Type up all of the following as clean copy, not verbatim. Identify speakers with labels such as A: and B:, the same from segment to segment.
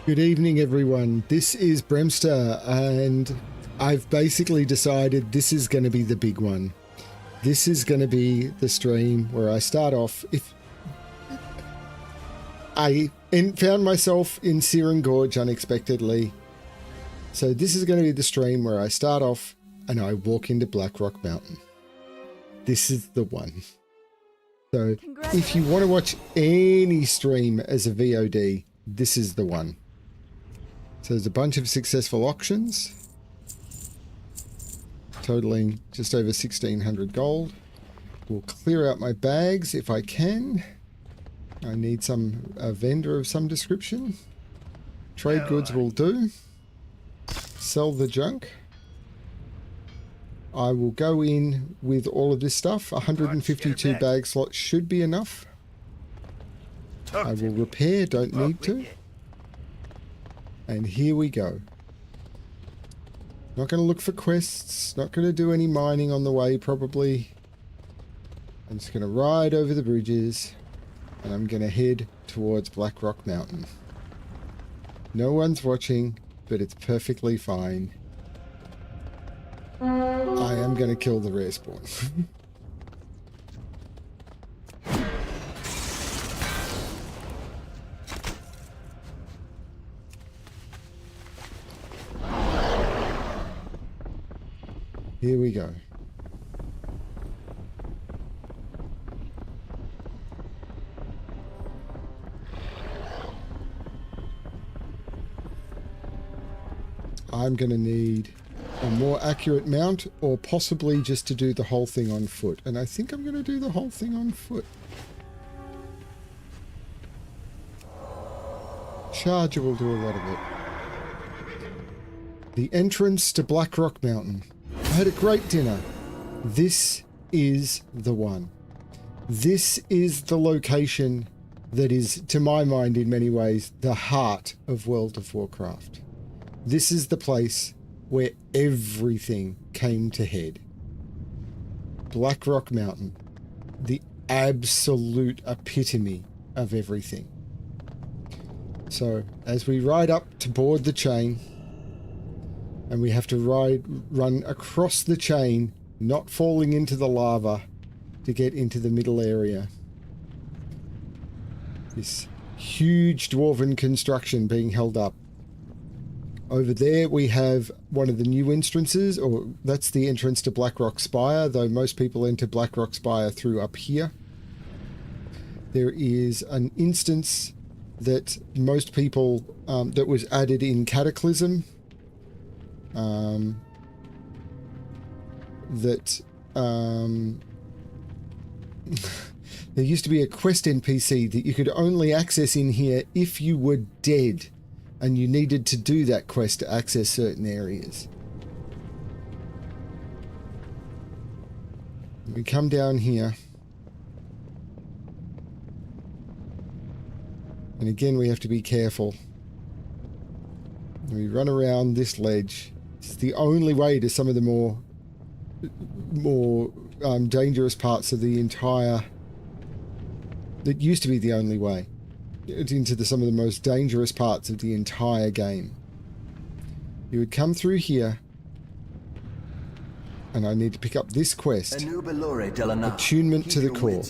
A: Good evening, everyone. This is Bremster, and I've basically decided this is going to be the big one. This is going to be the stream where I start off. If I found myself in Searing Gorge unexpectedly, so this is going to be the stream where I start off and I walk into Blackrock Mountain. This is the one. So if you want to watch any stream as a VOD, this is the one. So there's a bunch of successful auctions, totaling just over 1,600 gold. We'll clear out my bags if I can. I need a vendor of some description. Trade goods will do. Sell the junk. I will go in with all of this stuff. 152 bag slots should be enough. I will repair, don't need to. And here we go. Not going to look for quests. Not going to do any mining on the way, probably. I'm just going to ride over the bridges. And I'm going to head towards Blackrock Mountain. No one's watching, but it's perfectly fine. I am going to kill the rare spawn. Here we go. I'm going to need a more accurate mount, or possibly just to do the whole thing on foot. And I think I'm going to do the whole thing on foot. Charger will do a lot of it. The entrance to Blackrock Mountain. I had a great dinner. This is the one. This is the location that is, to my mind in many ways, the heart of World of Warcraft. This is the place where everything came to head. Blackrock Mountain. The absolute epitome of everything. So, as we ride up to board the chain, and we have to run across the chain, not falling into the lava, to get into the middle area. This huge dwarven construction being held up. Over there we have one of the new entrances, or that's the entrance to Blackrock Spire, though most people enter Blackrock Spire through up here. There is an instance that most people, that was added in Cataclysm, there used to be a quest NPC that you could only access in here if you were dead, and you needed to do that quest to access certain areas. We come down here, and again we have to be careful. We run around this ledge. It's the only way to some of the more dangerous parts of the entire... That used to be the only way. Into some of the most dangerous parts of the entire game. You would come through here, and I need to pick up this quest. Attunement to the core.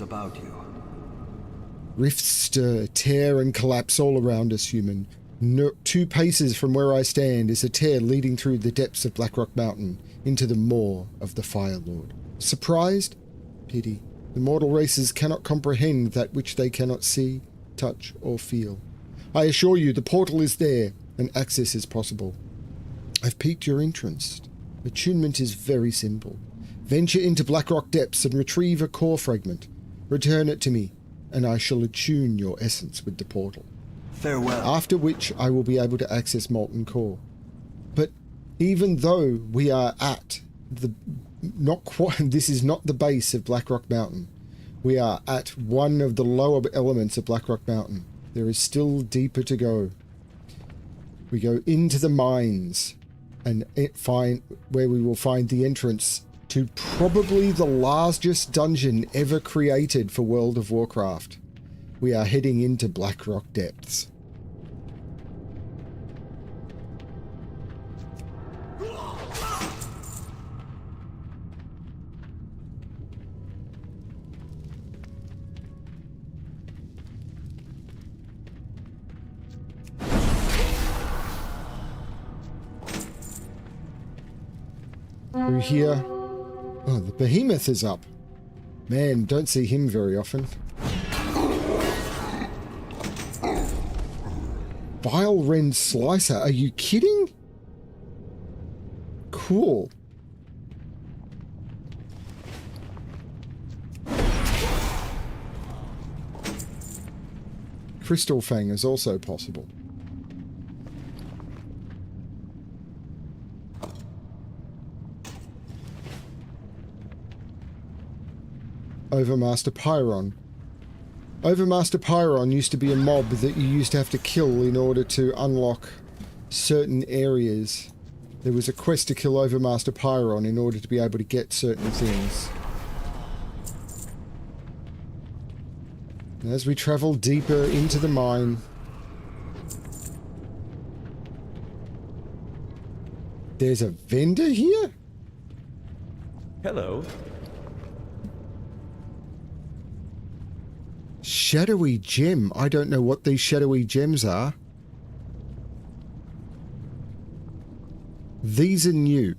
A: Rifts stir, tear and collapse all around us, human. No, 2 paces from where I stand is a tear leading through the depths of Blackrock Mountain into the maw of the Fire Lord. Surprised? Pity. The mortal races cannot comprehend that which they cannot see, touch, or feel. I assure you the portal is there, and access is possible. I've piqued your interest. Attunement is very simple. Venture into Blackrock depths and retrieve a core fragment. Return it to me, and I shall attune your essence with the portal.
B: Farewell.
A: After which I will be able to access Molten Core. But even though we are at the... this is not the base of Blackrock Mountain. We are at one of the lower elements of Blackrock Mountain. There is still deeper to go. We go into the mines and where we will find the entrance to probably the largest dungeon ever created for World of Warcraft. We are heading into Blackrock Depths. Through here. Oh, the behemoth is up. Man, don't see him very often. Vile Rend Slicer. Are you kidding? Cool. Crystal Fang is also possible. Overmaster Pyron. Overmaster Pyron used to be a mob that you used to have to kill in order to unlock certain areas. There was a quest to kill Overmaster Pyron in order to be able to get certain things. As we travel deeper into the mine, there's a vendor here?
B: Hello.
A: Shadowy gem. I don't know what these shadowy gems are. These are new.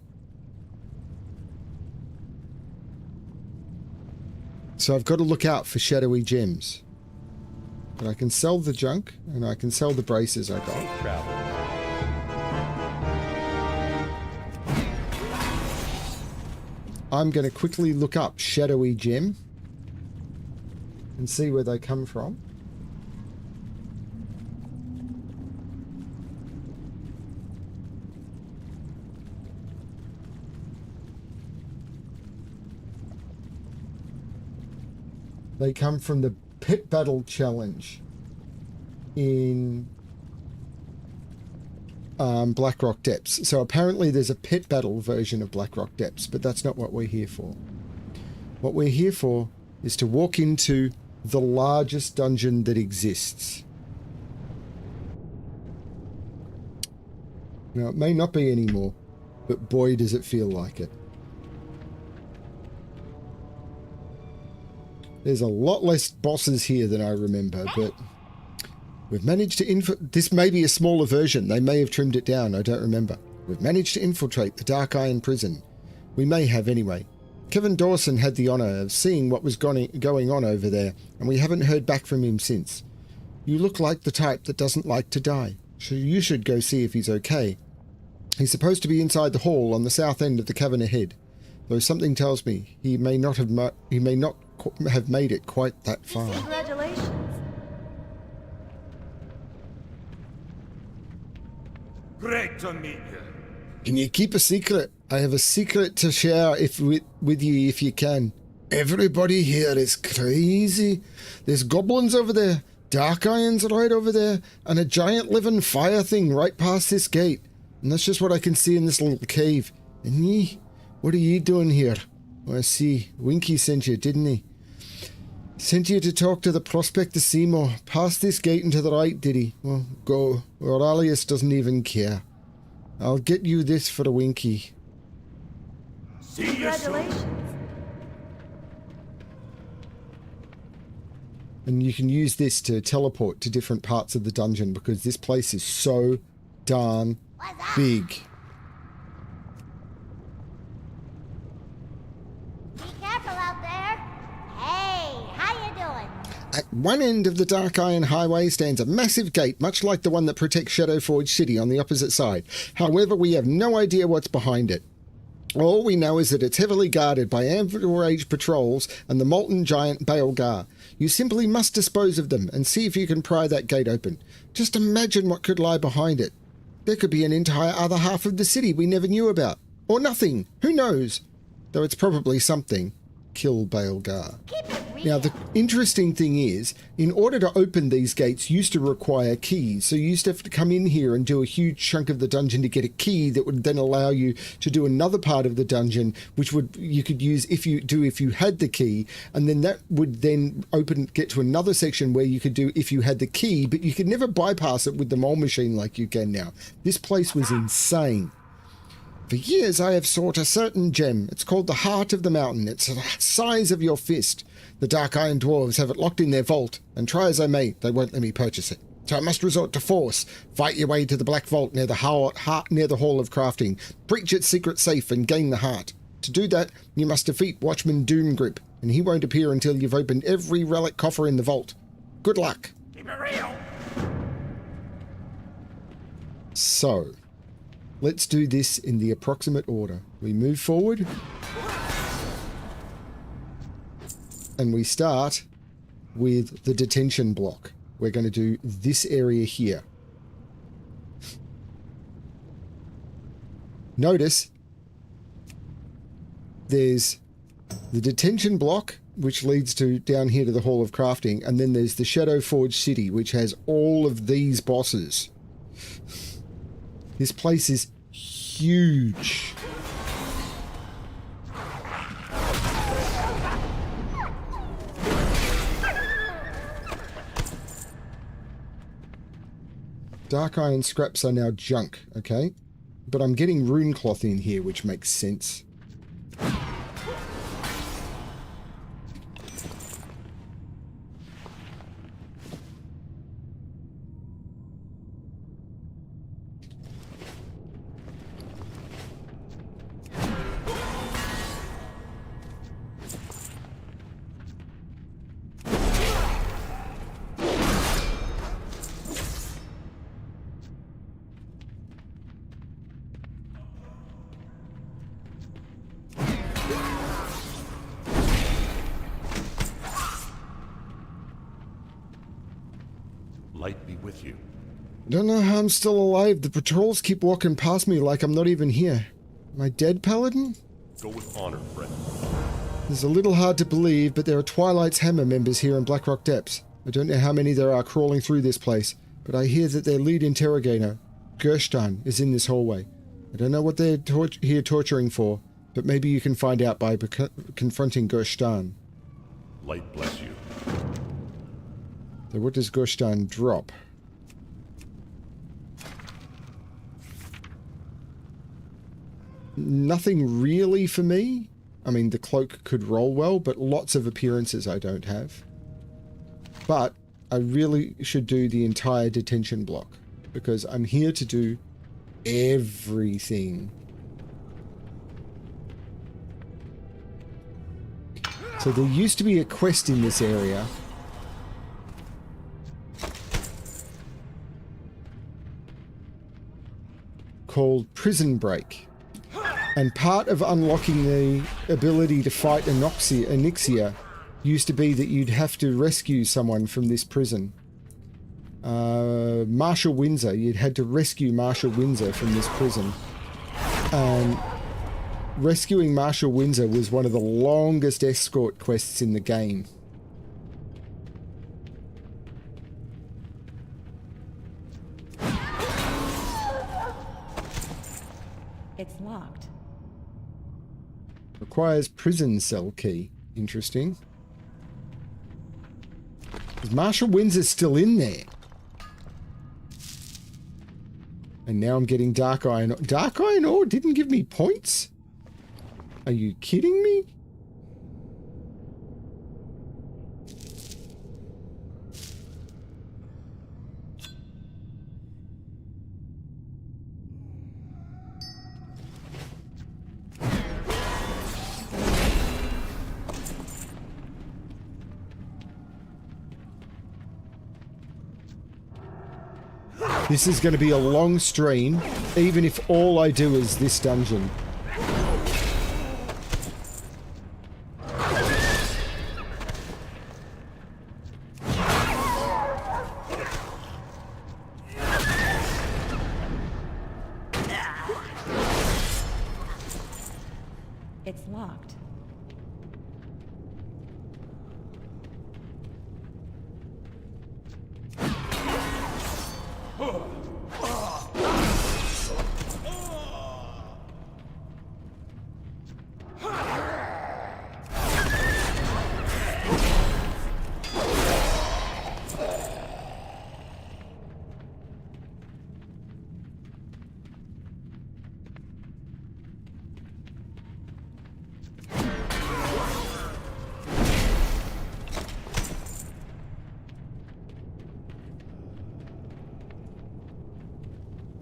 A: So I've got to look out for shadowy gems. But I can sell the junk, and I can sell the braces I got.
B: Safe travel.
A: I'm going to quickly look up shadowy gem and see where they come from. They come from the Pit Battle Challenge in Blackrock Depths. So apparently there's a pit battle version of Blackrock Depths, but that's not what we're here for. What we're here for is to walk into the largest dungeon that exists. Now, it may not be anymore, but boy does it feel like it. There's a lot less bosses here than I remember, but we've managed to this may be a smaller version. They may have trimmed it down. I don't remember. We've managed to infiltrate the Dark Iron Prison. We may have anyway. Kevin Dawson had the honour of seeing what was going on over there, and we haven't heard back from him since. You look like the type that doesn't like to die, so you should go see if he's okay. He's supposed to be inside the hall on the south end of the cavern ahead, though something tells me he may not have made it quite that far.
C: Congratulations.
D: Great to meet you.
A: Can you keep a secret? I have a secret to share with you if you can. Everybody here is crazy. There's goblins over there, dark irons right over there, and a giant living fire thing right past this gate. And that's just what I can see in this little cave. And ye, what are you doing here? Oh, I see. Winky sent you, didn't he? Sent you to talk to the Prospector Seymour. Past this gate and to the right, did he? Well, go. Aurelius doesn't even care. I'll get you this for a Winky.
D: See you soon.
C: Congratulations.
A: And you can use this to teleport to different parts of the dungeon because this place is so darn big.
C: Be careful out there. Hey, how you doing?
A: At one end of the Dark Iron Highway stands a massive gate, much like the one that protects Shadowforge City on the opposite side. However, we have no idea what's behind it. All we know is that it's heavily guarded by Amber-Age patrols and the molten giant Baelgar. You simply must dispose of them and see if you can pry that gate open. Just imagine what could lie behind it. There could be an entire other half of the city we never knew about. Or nothing. Who knows? Though it's probably something. Kill Baelgar.
C: Keep it real.
A: Now, the interesting thing is, in order to open these gates used to require keys, so you used to have to come in here and do a huge chunk of the dungeon to get a key that would then allow you to do another part of the dungeon, which you could use if you had the key, and then that would then get to another section where you could do if you had the key, but you could never bypass it with the mole machine like you can now. This place was insane. For years I have sought a certain gem. It's called the Heart of the Mountain. It's the size of your fist. The Dark Iron Dwarves have it locked in their vault, and try as I may, they won't let me purchase it. So I must resort to force. Fight your way to the Black Vault near the Hall of Crafting. Breach its secret safe and gain the heart. To do that, you must defeat Watchman Doomgrip, and he won't appear until you've opened every relic coffer in the vault. Good luck.
D: Keep it real.
A: So, let's do this in the approximate order. We move forward, and we start with the detention block. We're going to do this area here. Notice there's the detention block, which leads to down here to the Hall of Crafting, and then there's the Shadow Forge City, which has all of these bosses. This place is huge. Dark iron scraps are now junk, okay? But I'm getting rune cloth in here, which makes sense.
B: Light be with you.
A: Don't know how I'm still alive. The patrols keep walking past me like I'm not even here. Am I dead, Paladin?
B: Go with honor, friend.
A: It's a little hard to believe, but there are Twilight's Hammer members here in Blackrock Depths. I don't know how many there are crawling through this place, but I hear that their lead interrogator, Gershtan, is in this hallway. I don't know what they're here torturing for, but maybe you can find out by confronting Gershtan.
B: Light bless you.
A: So what does Gershtan drop? Nothing really for me. I mean, the cloak could roll well, but lots of appearances I don't have. But I really should do the entire detention block, because I'm here to do everything. So there used to be a quest in this area called Prison Break. And part of unlocking the ability to fight Onyxia used to be that you'd have to rescue someone from this prison. Marshal Windsor, you'd had to rescue Marshal Windsor from this prison. And rescuing Marshal Windsor was one of the longest escort quests in the game.
E: It's locked.
A: Requires prison cell key. Interesting. Is Marshal Windsor still in there? And now I'm getting Dark Iron. Dark Iron ore didn't give me points? Are you kidding me? This is going to be a long stream, even if all I do is this dungeon.
E: It's locked.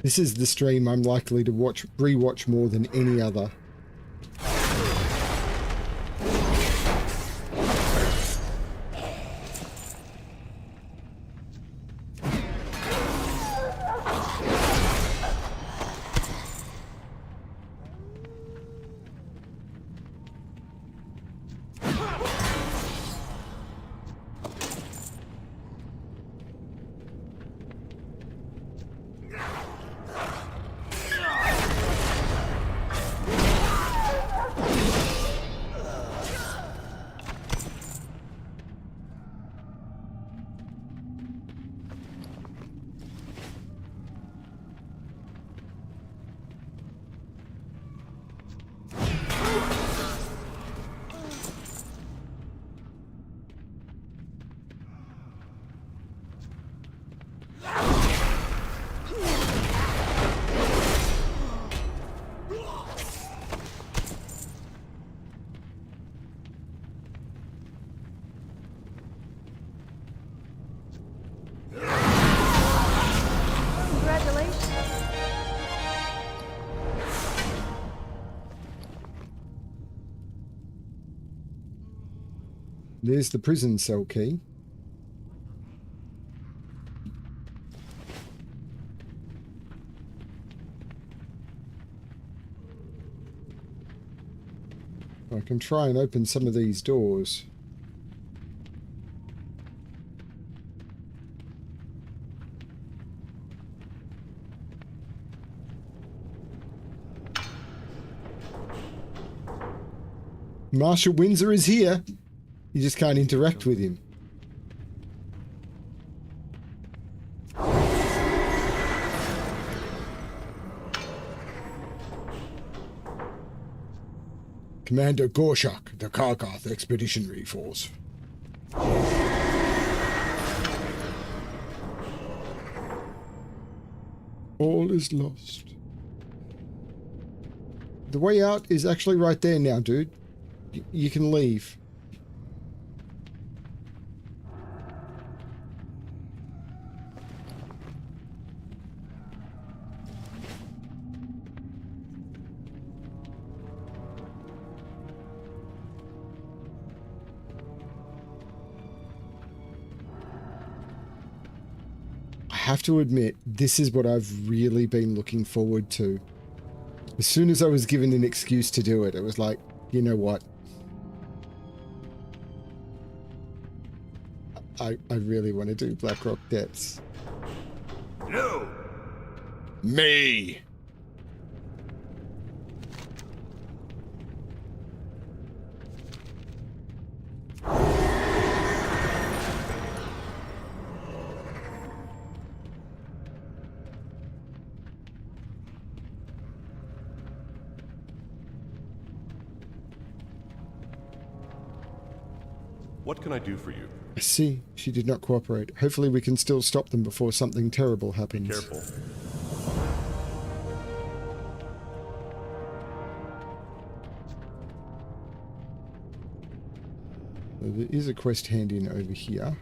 E: This is the stream I'm likely to rewatch more than any other.
F: Congratulations.
A: There's the prison cell key. I can try and open some of these doors. Marshal Windsor is here. You just can't interact with him. Commander Gorshak, the Karkath Expeditionary Force. All is lost. The way out is actually right there now, dude. You can leave. I have to admit, this is what I've really been looking forward to. As soon as I was given an excuse to do it, it was like, you know what? I really want to do Blackrock Depths.
D: No!
A: Me!
B: What can I do for you?
A: I see. She did not cooperate. Hopefully we can still stop them before something terrible happens.
B: Careful.
A: So there is a quest hand in over here.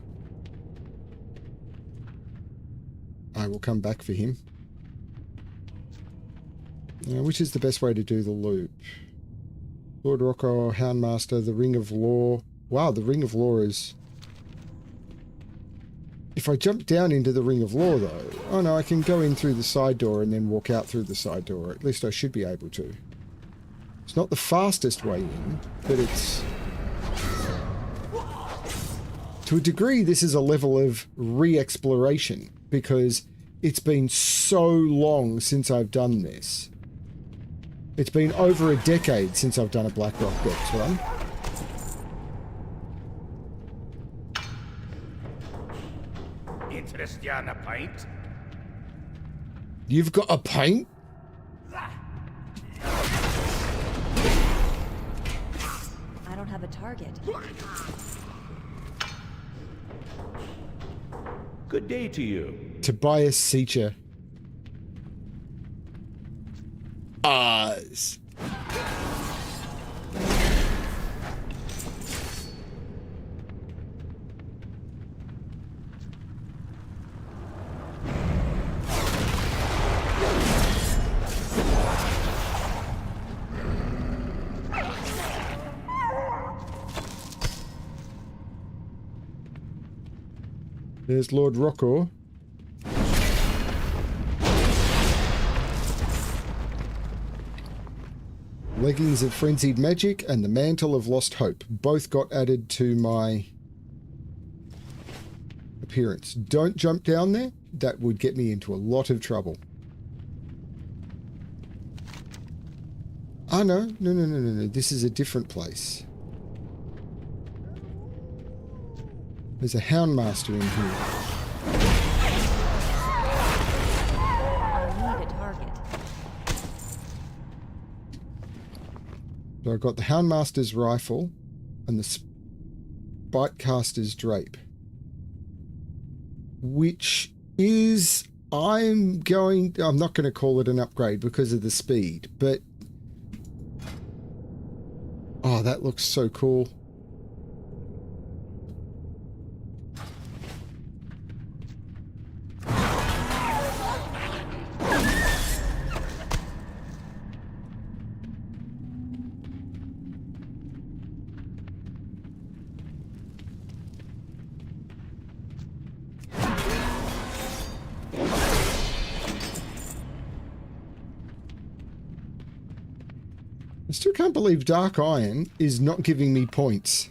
A: I will come back for him. Now, which is the best way to do the loop? Lord Rocco, Houndmaster, the Ring of Law. Wow, the Ring of Law is... If I jump down into the Ring of Law, though... Oh no, I can go in through the side door and then walk out through the side door. At least I should be able to. It's not the fastest way in, but it's... To a degree, this is a level of re-exploration, because it's been so long since I've done this. It's been over a decade since I've done a Blackrock Depths run.
D: Interest you on a pint?
A: You've got a pint?
E: I don't have a target.
G: Good day to you.
A: Tobias Seacher. Oz. There's Lord Rocco. Leggings of Frenzied Magic and the Mantle of Lost Hope. Both got added to my appearance. Don't jump down there. That would get me into a lot of trouble. Oh, no. No. This is a different place. There's a Houndmaster in here.
E: I need a target.
A: So I've got the Houndmaster's rifle and the Spitecaster's drape. Which is... I'm not going to call it an upgrade because of the speed, but... Oh, that looks so cool. I still can't believe Dark Iron is not giving me points.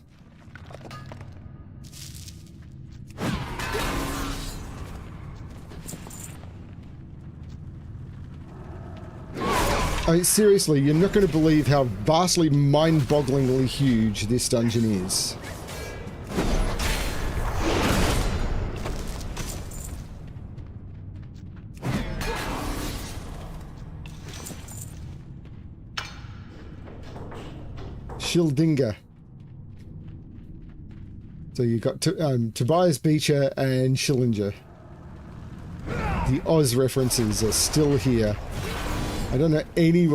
A: I mean, seriously, you're not going to believe how vastly mind-bogglingly huge this dungeon is. Schildinga. So you got Tobias Beecher and Schillinger. The Oz references are still here. I don't know any...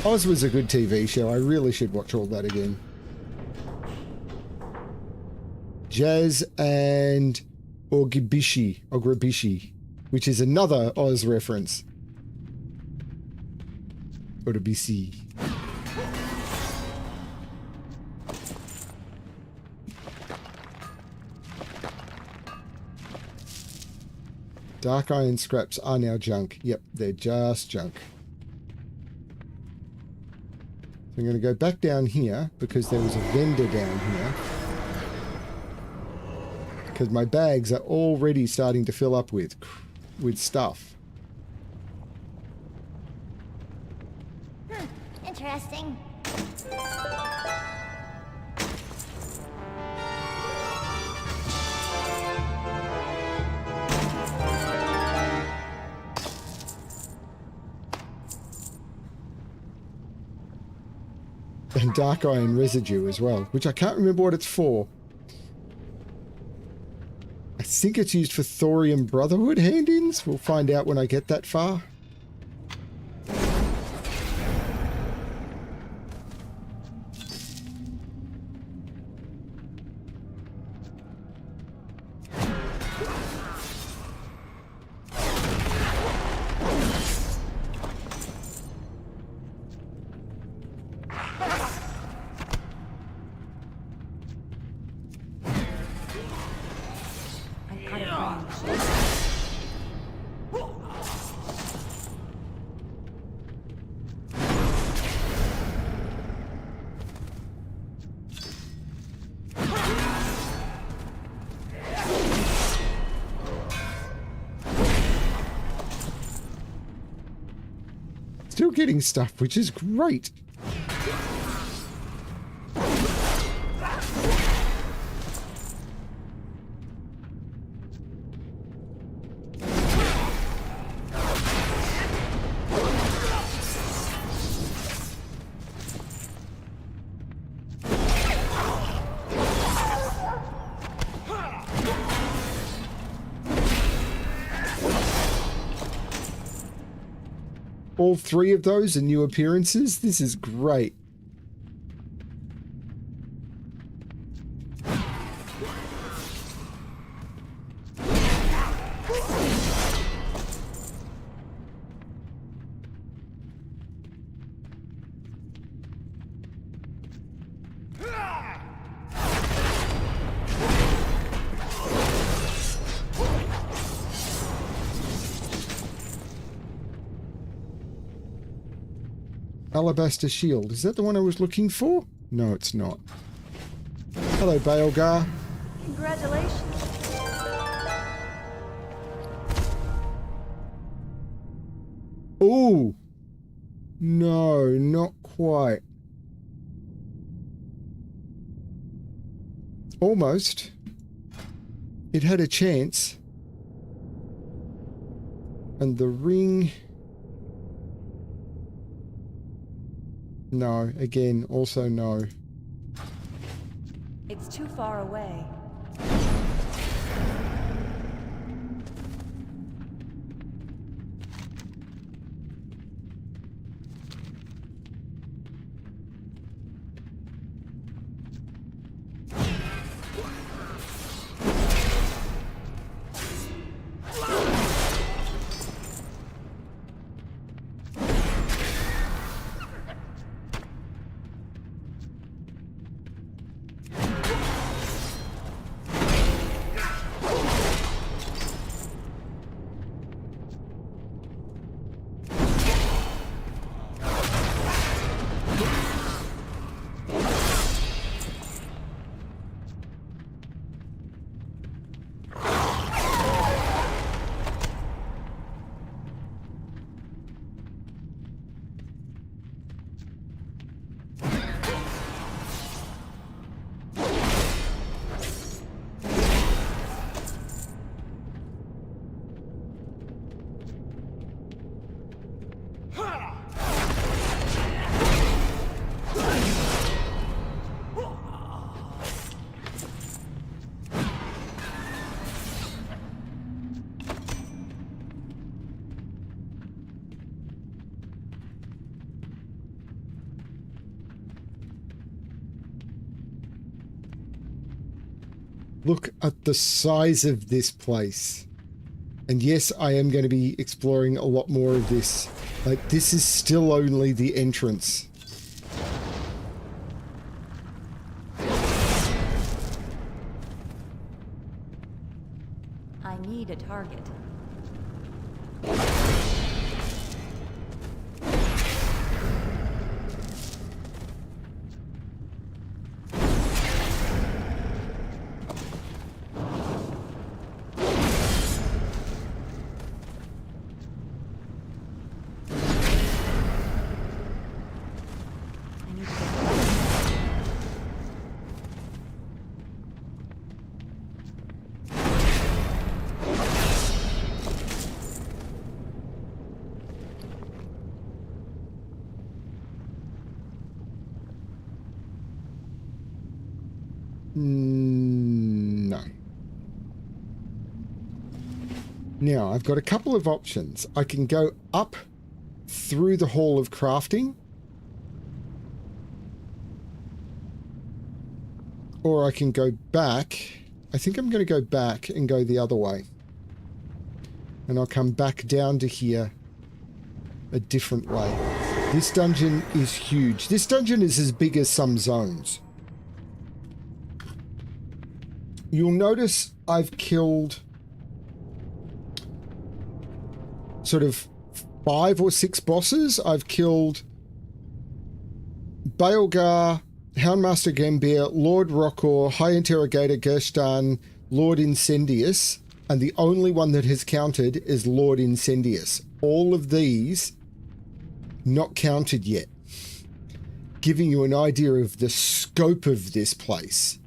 A: Oz was a good TV show. I really should watch all that again. Jazz and Ogrebishi, which is another Oz reference. Ogrebishi. Dark iron scraps are now junk. Yep, they're just junk. So I'm going to go back down here because there was a vendor down here. Because my bags are already starting to fill up with stuff.
C: Interesting.
A: And dark iron residue as well, which I can't remember what it's for. I think it's used for Thorium Brotherhood hand-ins. We'll find out when I get that far. Still getting stuff, which is great. All three of those are new appearances. This is great. Alabaster Shield. Is that the one I was looking for? No, it's not. Hello, Baelgar.
E: Congratulations.
A: Ooh. No, not quite. Almost. It had a chance. And the ring... No, again, also no.
E: It's too far away.
A: Look at the size of this place. And yes, I am going to be exploring a lot more of this. Like, this is still only the entrance.
E: I need a target.
A: No. Now, I've got a couple of options. I can go up through the Hall of Crafting, or I can go back. I think I'm going to go back and go the other way. And I'll come back down to here a different way. This dungeon is huge. This dungeon is as big as some zones. You'll notice I've killed sort of 5 or 6 bosses. I've killed Baelgar, Houndmaster Gambir, Lord Rockor, High Interrogator Gerstan, Lord Incendius, and the only one that has counted is Lord Incendius. All of these not counted yet, giving you an idea of the scope of this place.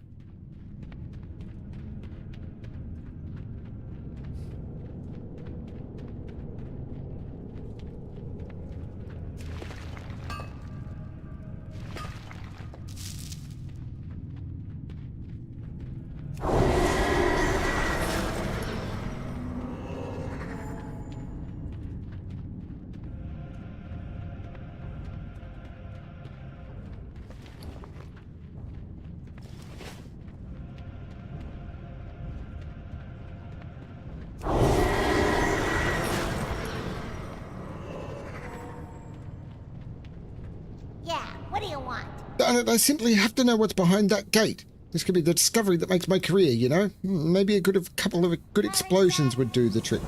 A: I simply have to know what's behind that gate. This could be the discovery that makes my career, you know? Maybe a couple of good explosions would do the trick.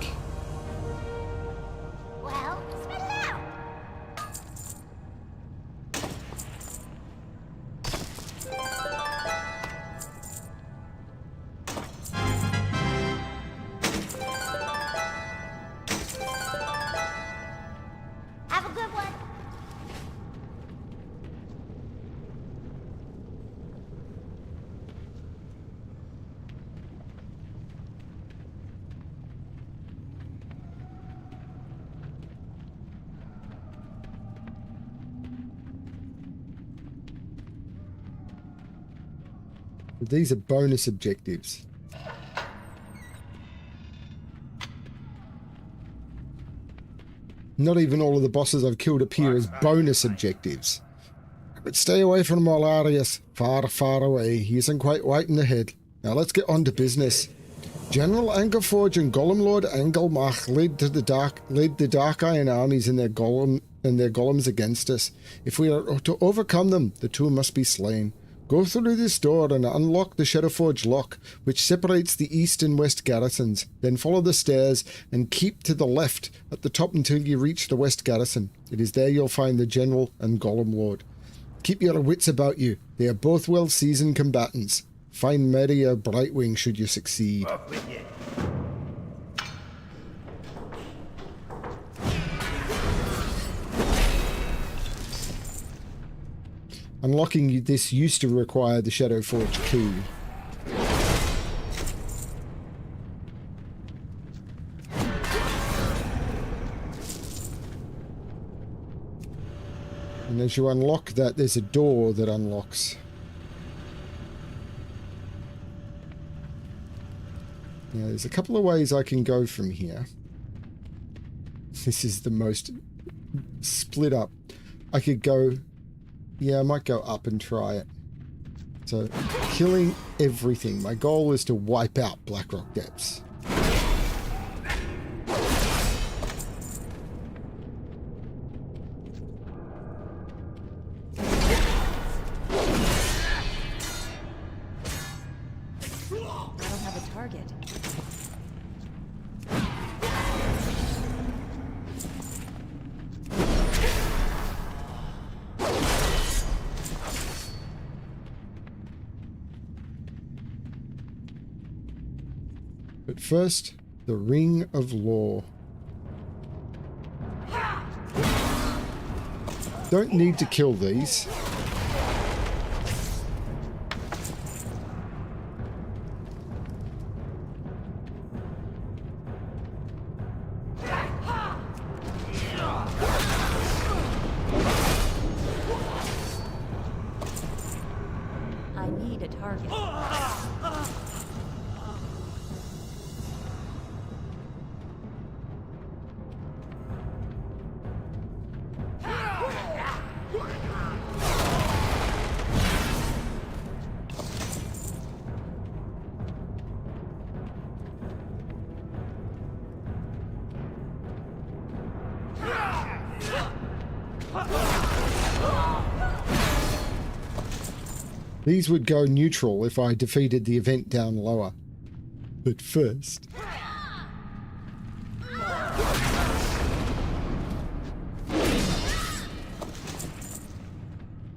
C: Well, spit it out. Have a good one.
A: These are bonus objectives. Not even all of the bosses I've killed appear as bonus objectives. But stay away from Malarius. Far, far away. He isn't quite white in the head. Now let's get on to business. General Angerforge and Golem Lord Angelmach led the Dark Iron armies and their golems against us. If we are to overcome them, the two must be slain. Go through this door and unlock the Shadowforge lock, which separates the east and west garrisons. Then follow the stairs and keep to the left at the top until you reach the west garrison. It is there you'll find the General and Golem Lord. Keep your wits about you. They are both well-seasoned combatants. Find Mary or Brightwing should you succeed.
D: Off with you.
A: Unlocking this used to require the Shadowforge key. And as you unlock that, there's a door that unlocks. Now, there's a couple of ways I can go from here. This is the most split up. I could go... Yeah, I might go up and try it. So, killing everything. My goal is to wipe out Blackrock Depths.
E: I don't have a target.
A: But first, the Ring of Law. Don't need to kill these.
E: I need a target.
A: These would go neutral if I defeated the event down lower. But first...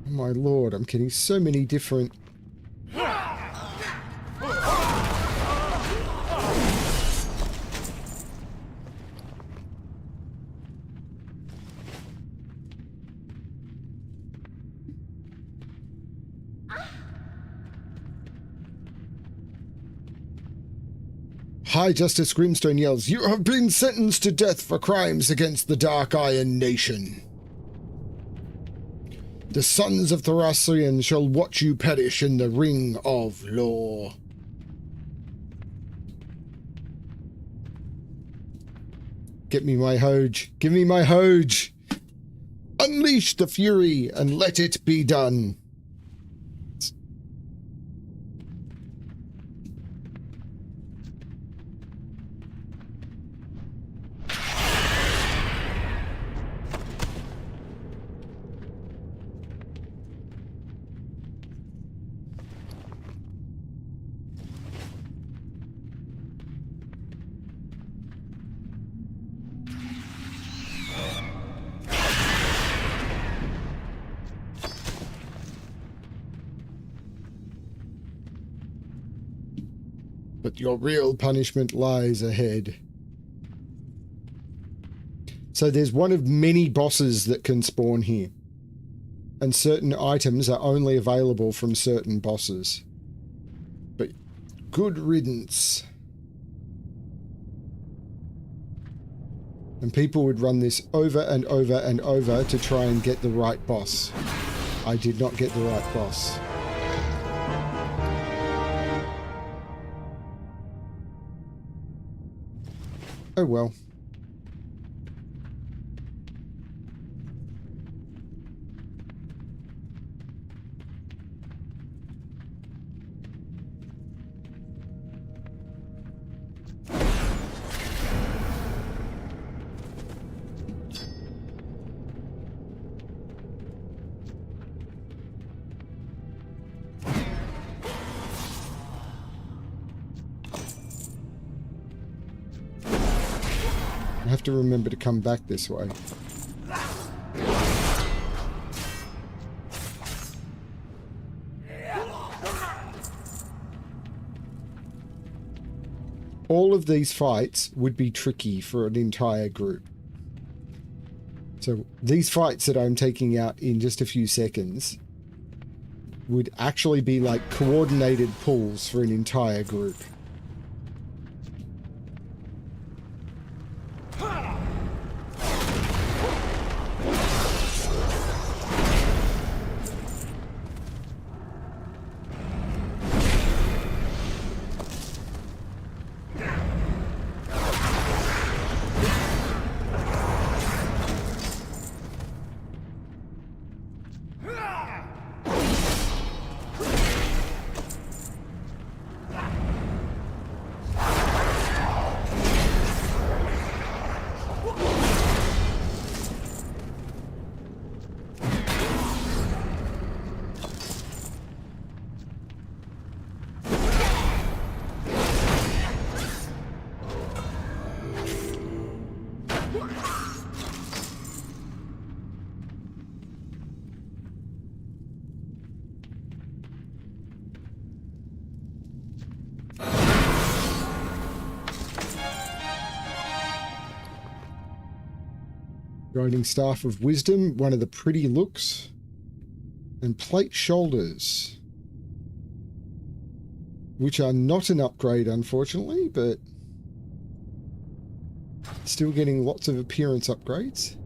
A: Oh my lord, I'm getting so many different... High Justice Grimstone yells, "You have been sentenced to death for crimes against the Dark Iron Nation. The sons of Thracian shall watch you perish in the Ring of Law." Get me my Hoge. Give me my Hoge. Unleash the fury and let it be done. But your real punishment lies ahead. So there's one of many bosses that can spawn here. And certain items are only available from certain bosses. But good riddance. And people would run this over and over and over to try and get the right boss. I did not get the right boss. Oh well. I have to remember to come back this way. All of these fights would be tricky for an entire group. So these fights that I'm taking out in just a few seconds would actually be like coordinated pulls for an entire group. Guiding Staff of Wisdom, one of the pretty looks. And Plate Shoulders, which are not an upgrade, unfortunately, but still getting lots of appearance upgrades.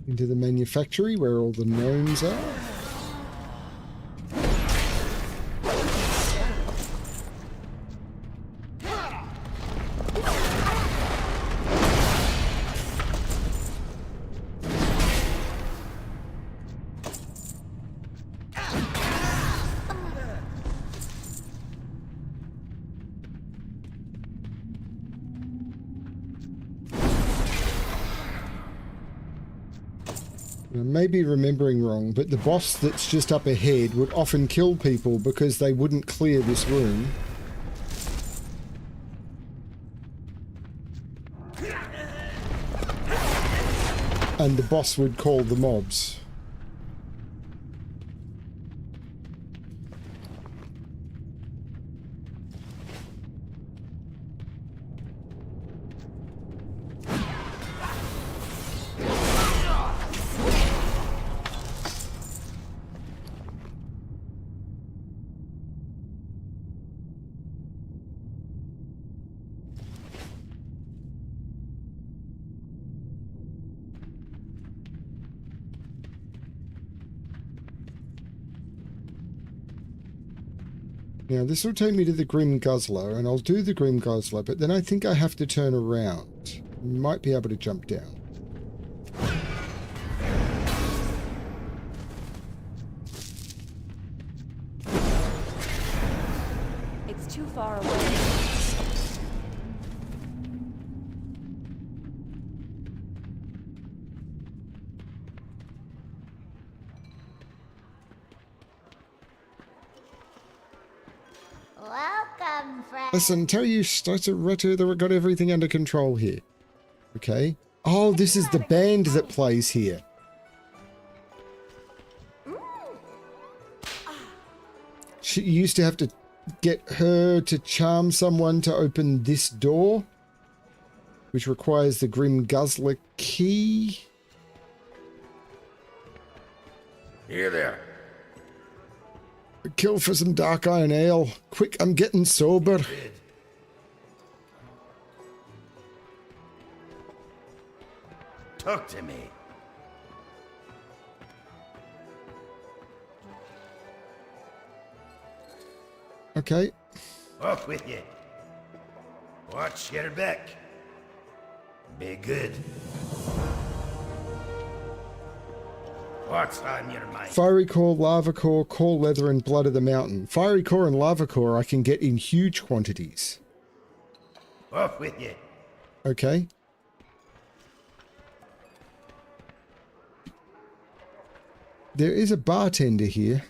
A: Into the manufactory where all the gnomes are. I may be remembering wrong, but the boss that's just up ahead would often kill people because they wouldn't clear this room. And the boss would call the mobs. Now this will take me to the Grim Guzzler, and I'll do the Grim Guzzler, but then I think I have to turn around. Might be able to jump down.
E: It's too far away.
C: Welcome, friend.
A: Listen, tell you Retu that we got everything under control here. Okay. Oh, this is the band that plays here. She used to have to get her to charm someone to open this door, which requires the Grim Guzzler key.
D: Here there.
A: Kill for some dark iron ale. Quick, I'm getting sober.
D: Talk to me.
A: Okay.
D: Off with you. Watch your back. Be good. What's on your mind?
A: Fiery core, lava core, core leather, and blood of the mountain. Fiery core and lava core I can get in huge quantities.
D: Off with you.
A: Okay. There is a bartender here.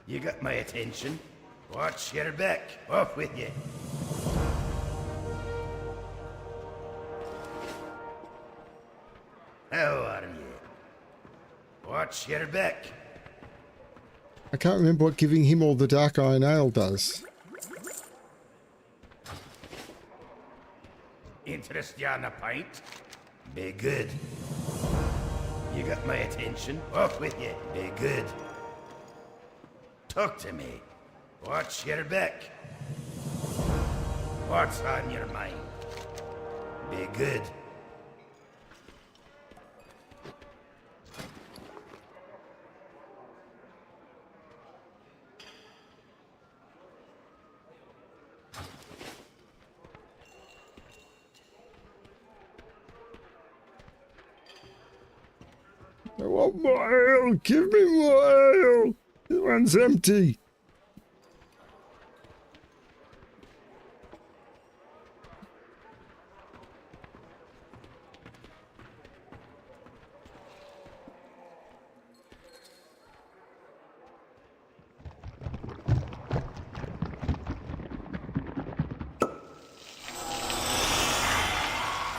D: You got my attention. Watch your back. Off with you. How are you? Watch your back.
A: I can't remember what giving him all the dark iron ale does.
D: Interest you on a pint? Be good. You got my attention. Off with you. Be good. Talk to me. Watch your back. What's on your mind? Be good.
A: I want more ale! Give me more ale! This one's empty.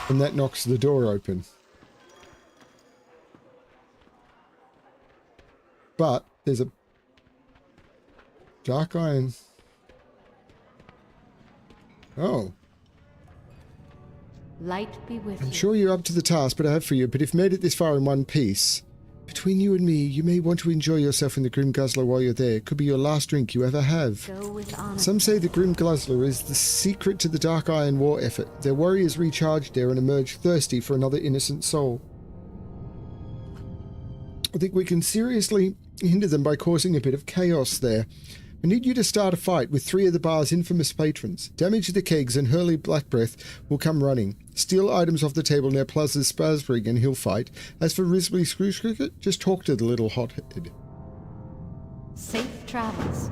A: And that knocks the door open. But there's a dark iron. Oh.
E: Light be with
A: I'm
E: you.
A: sure you're up to the task, but I have for you. But if made it this far in one piece, between you and me, you may want to enjoy yourself in the Grim Guzzler while you're there. It could be your last drink you ever have.
E: Go with honor.
A: Some say the Grim Guzzler is the secret to the Dark Iron War effort. Their warriors recharge there and emerge thirsty for another innocent soul. I think we can seriously hinder them by causing a bit of chaos there. I need you to start a fight with 3 of the bar's infamous patrons. Damage the kegs and Hurley Blackbreath will come running. Steal items off the table near Plaza's Spasbrig and he'll fight. As for Risley Scrooge Cricket, just talk to the little hothead.
E: Safe travels.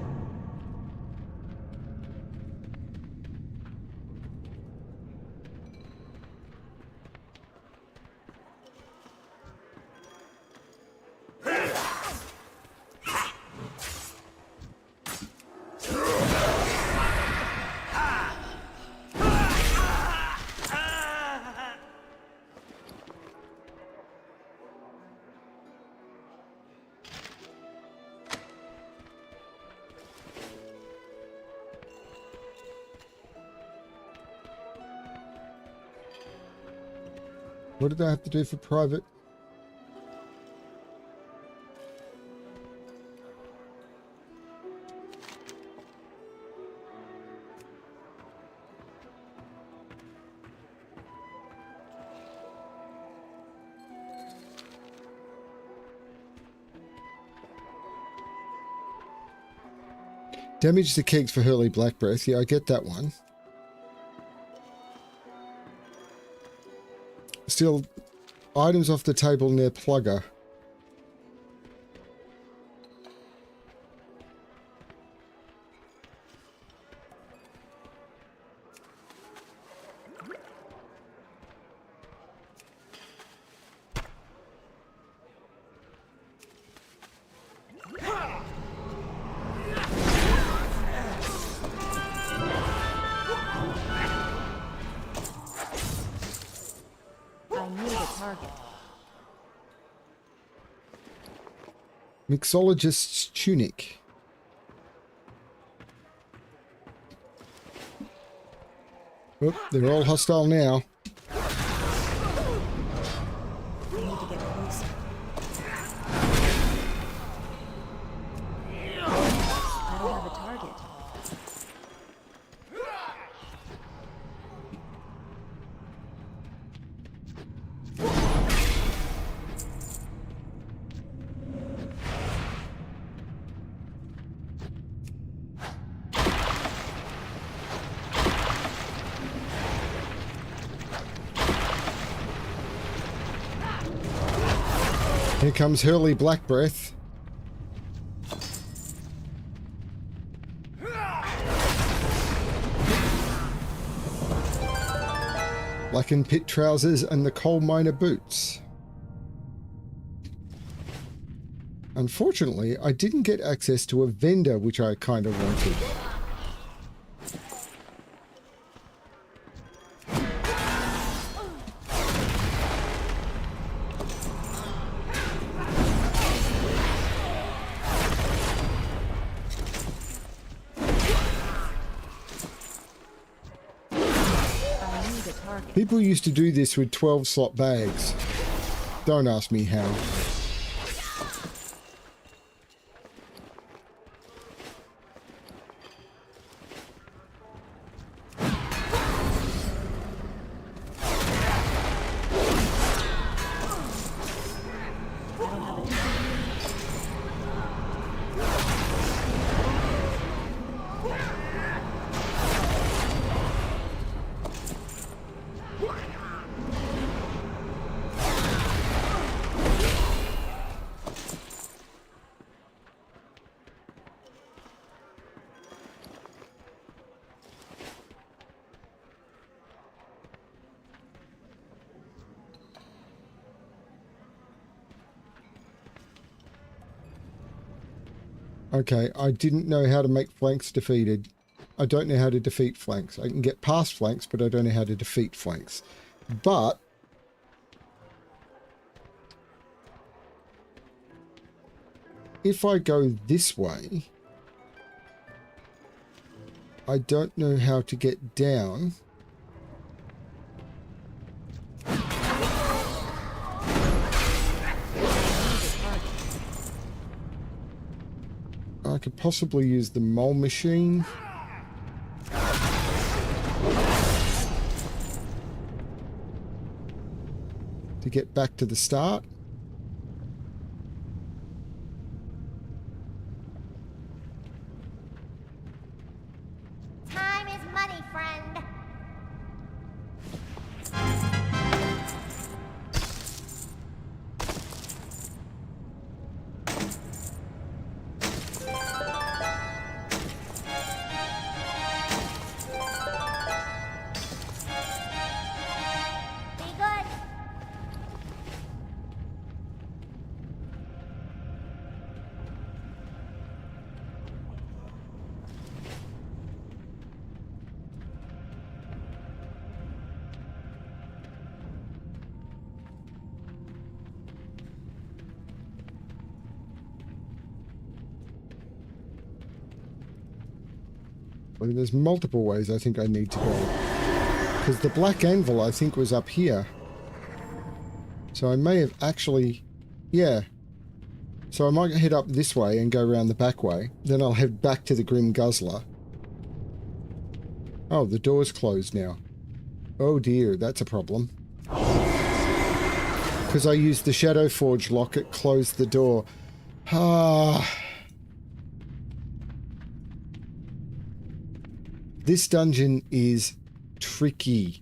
A: What did I have to do for private? Damage the kegs for Hurley Blackbreath. Yeah, I get that one. Steal items off the table near Plugger. Mixologist's tunic. Oh, they're all hostile now.
E: We need to get closer. I don't have a target.
A: Here comes Hurley Blackbreath. Blackened pit trousers and the coal miner boots. Unfortunately, I didn't get access to a vendor, which I kind of wanted. People used to do this with 12 slot bags. Don't ask me how. Okay, I didn't know how to make flanks defeated. I don't know how to defeat flanks. I can get past flanks, but I don't know how to defeat flanks. But if I go this way, I don't know how to get down. I could possibly use the mole machine. To get back to the start.
C: Time is money, friend. Be good.
A: Well, there's multiple ways I think I need to go. Because the black anvil, I think, was up here. So I may have actually... Yeah. So I might head up this way and go around the back way. Then I'll head back to the Grim Guzzler. Oh, the door's closed now. Oh dear, that's a problem. Because I used the Shadow Forge lock, it closed the door. Ah... This dungeon is tricky.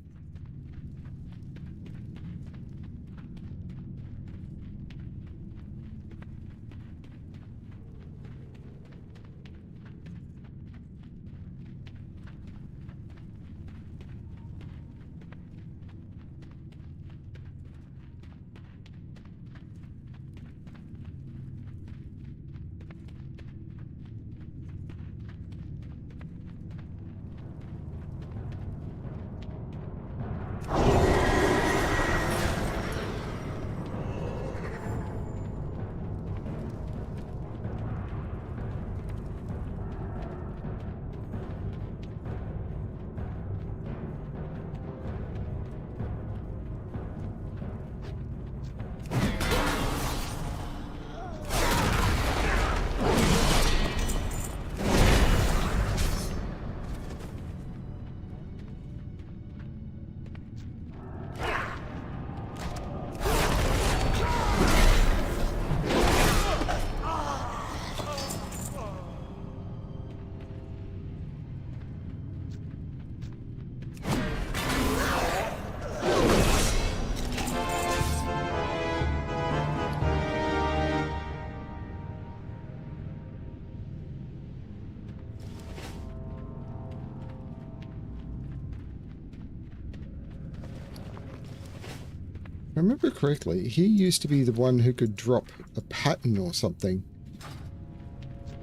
A: If I remember correctly, he used to be the one who could drop a pattern or something.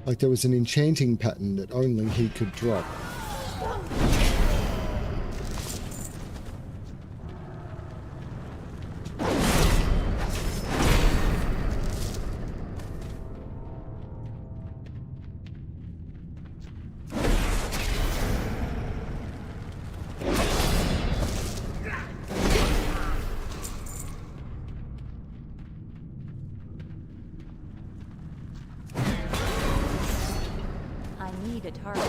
A: Like there was an enchanting pattern that only he could drop.
E: I need a target.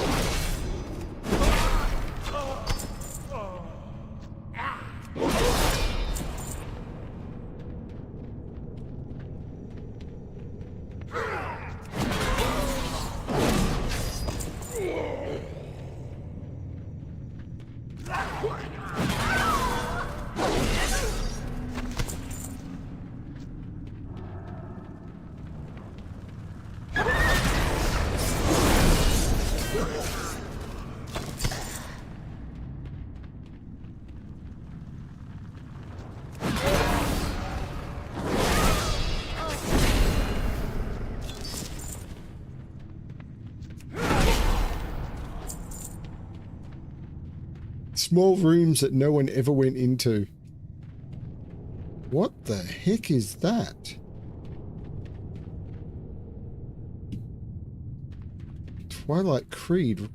E: Small rooms that no one ever went into.
A: What the heck is that? Twilight Creed.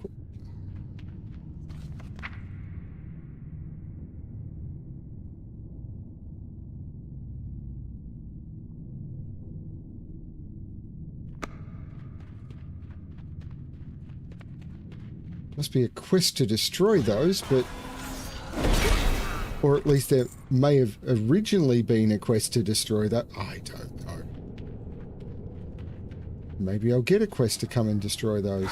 A: Must be a quest to destroy those, but... Or at least there may have originally been a quest to destroy that. I don't know. Maybe I'll get a quest to come and destroy those.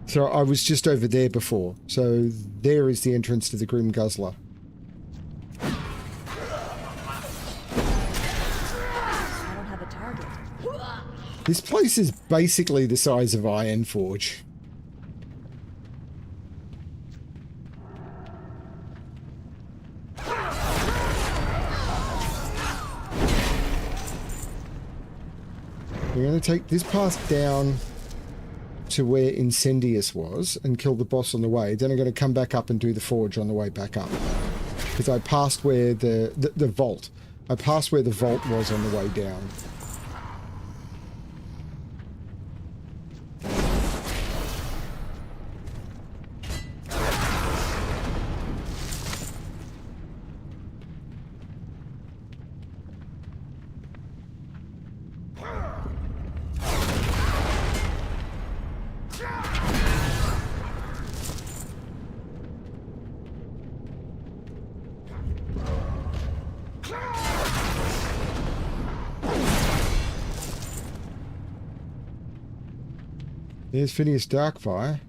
A: So I was just over there before. So there is the entrance to the Grim Guzzler. This place is basically the size of Ironforge. We're going to take this path down to where Incendius was and kill the boss on the way. Then I'm going to come back up and do the forge on the way back up. Because I passed where the vault. I passed where the vault was on the way down. There's Phineas Darkfire.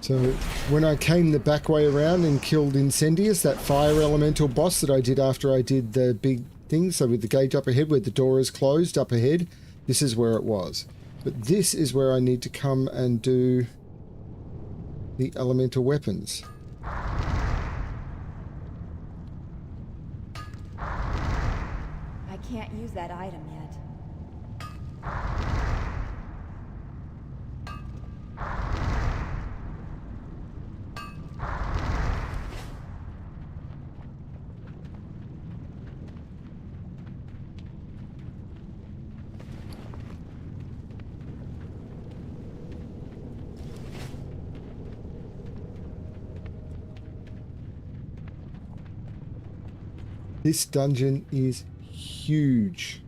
A: So when I came the back way around and killed Incendius, that fire elemental boss that I did after I did the big thing, so with the gate up ahead where the door is closed up ahead, this is where it was. But this is where I need to come and do the elemental weapons.
E: I can't use that item yet.
A: This dungeon is huge.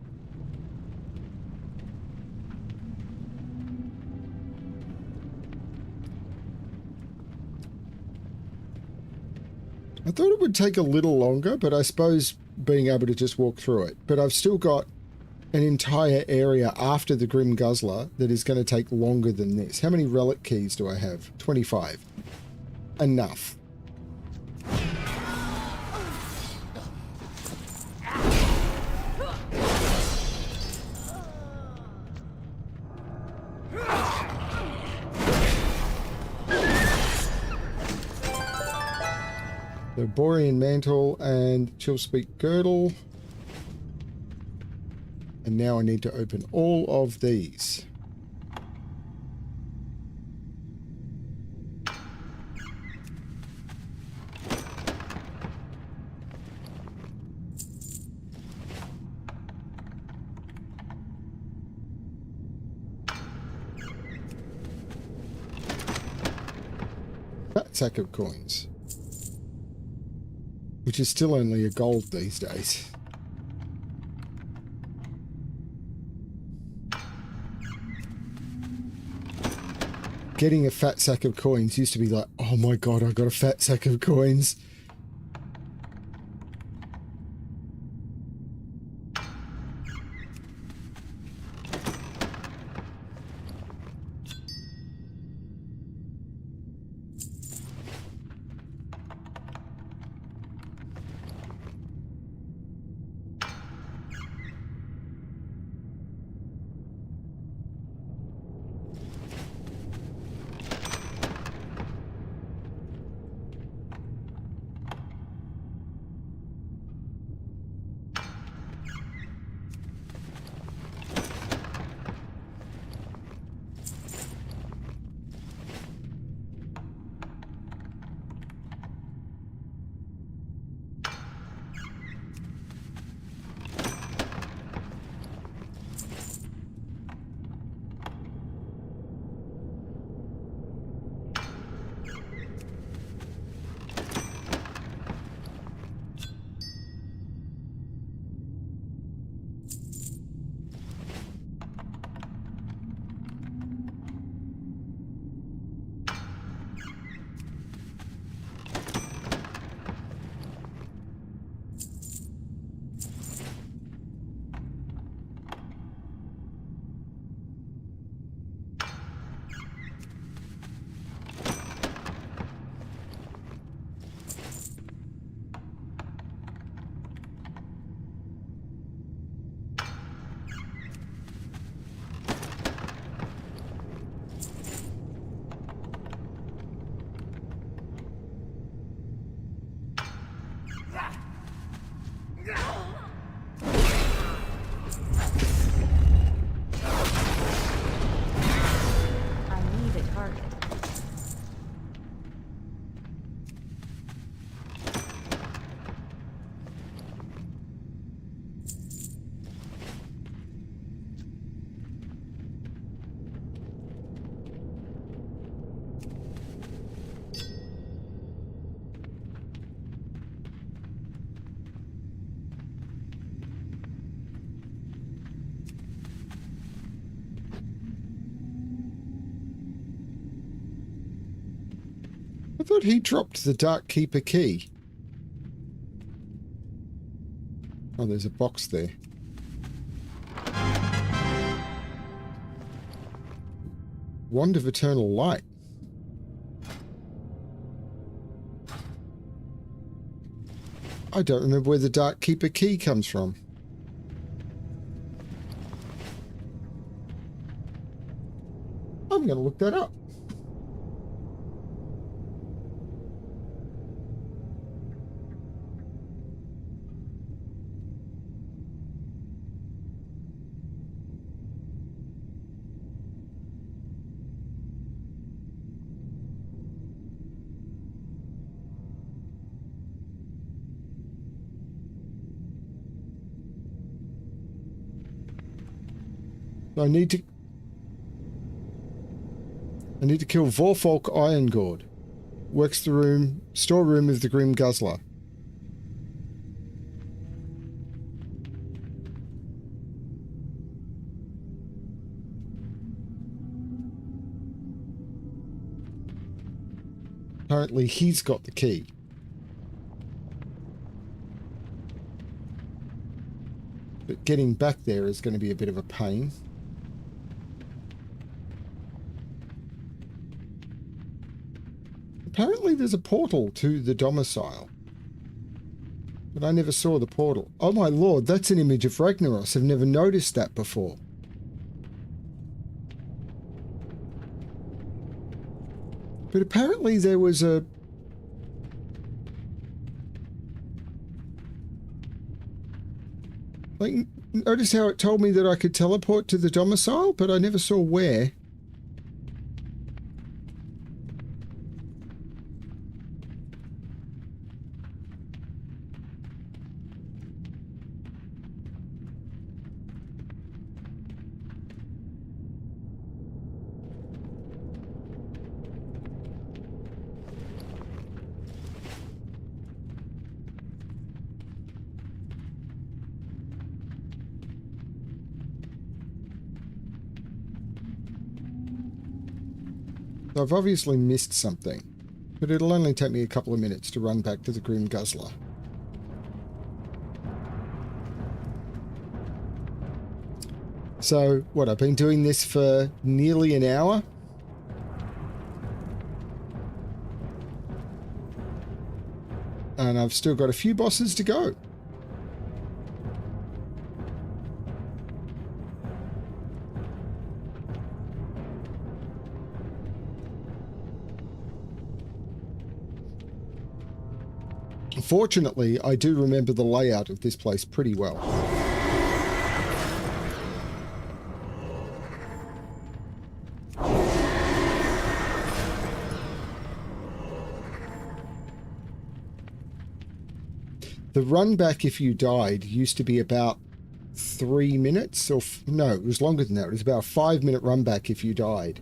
A: I thought it would take a little longer, but I suppose being able to just walk through it. But I've still got an entire area after the Grim Guzzler that is going to take longer than this. How many relic keys do I have? 25. Enough. The Borean Mantle and Chillspeak Girdle. And now I need to open all of these. Fat sack of coins. Which is still only a gold these days. Getting a fat sack of coins used to be like, oh my god, I got a fat sack of coins.
E: I need a target.
A: I thought he dropped the Dark Keeper key. Oh, there's a box there. Wand of Eternal Light. I don't remember where the Dark Keeper key comes from. I'm going to look that up. I need to kill Vorfolk Irongord. Works the storeroom of the Grim Guzzler. Apparently he's got the key. But getting back there is going to be a bit of a pain. Apparently there's a portal to the domicile. But I never saw the portal. Oh my lord, that's an image of Ragnaros. I've never noticed that before. But apparently there was a... Like, notice how it told me that I could teleport to the domicile, but I never saw where. I've obviously missed something, but it'll only take me a couple of minutes to run back to the Grim Guzzler. So, what, I've been doing this for nearly an hour? And I've still got a few bosses to go. Fortunately, I do remember the layout of this place pretty well. The run back if you died used to be about 3 minutes, or no, it was longer than that. It was about a 5-minute run back if you died.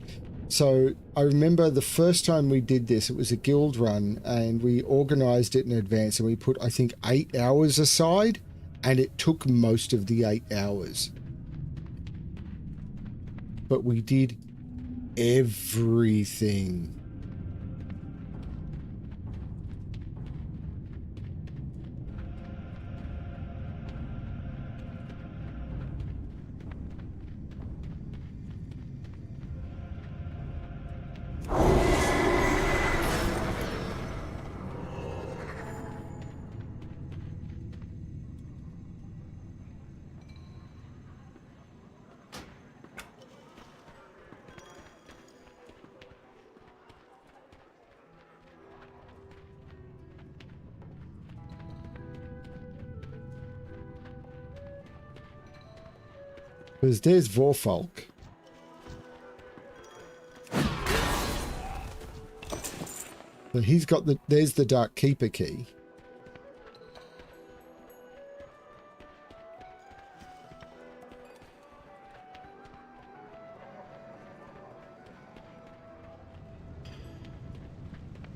A: So I remember the first time we did this, it was a guild run, and we organized it in advance, and we put, I think, 8 hours aside, and it took most of the 8 hours. But we did everything. Because there's Vorfalk. So he's got the... There's the Dark Keeper key.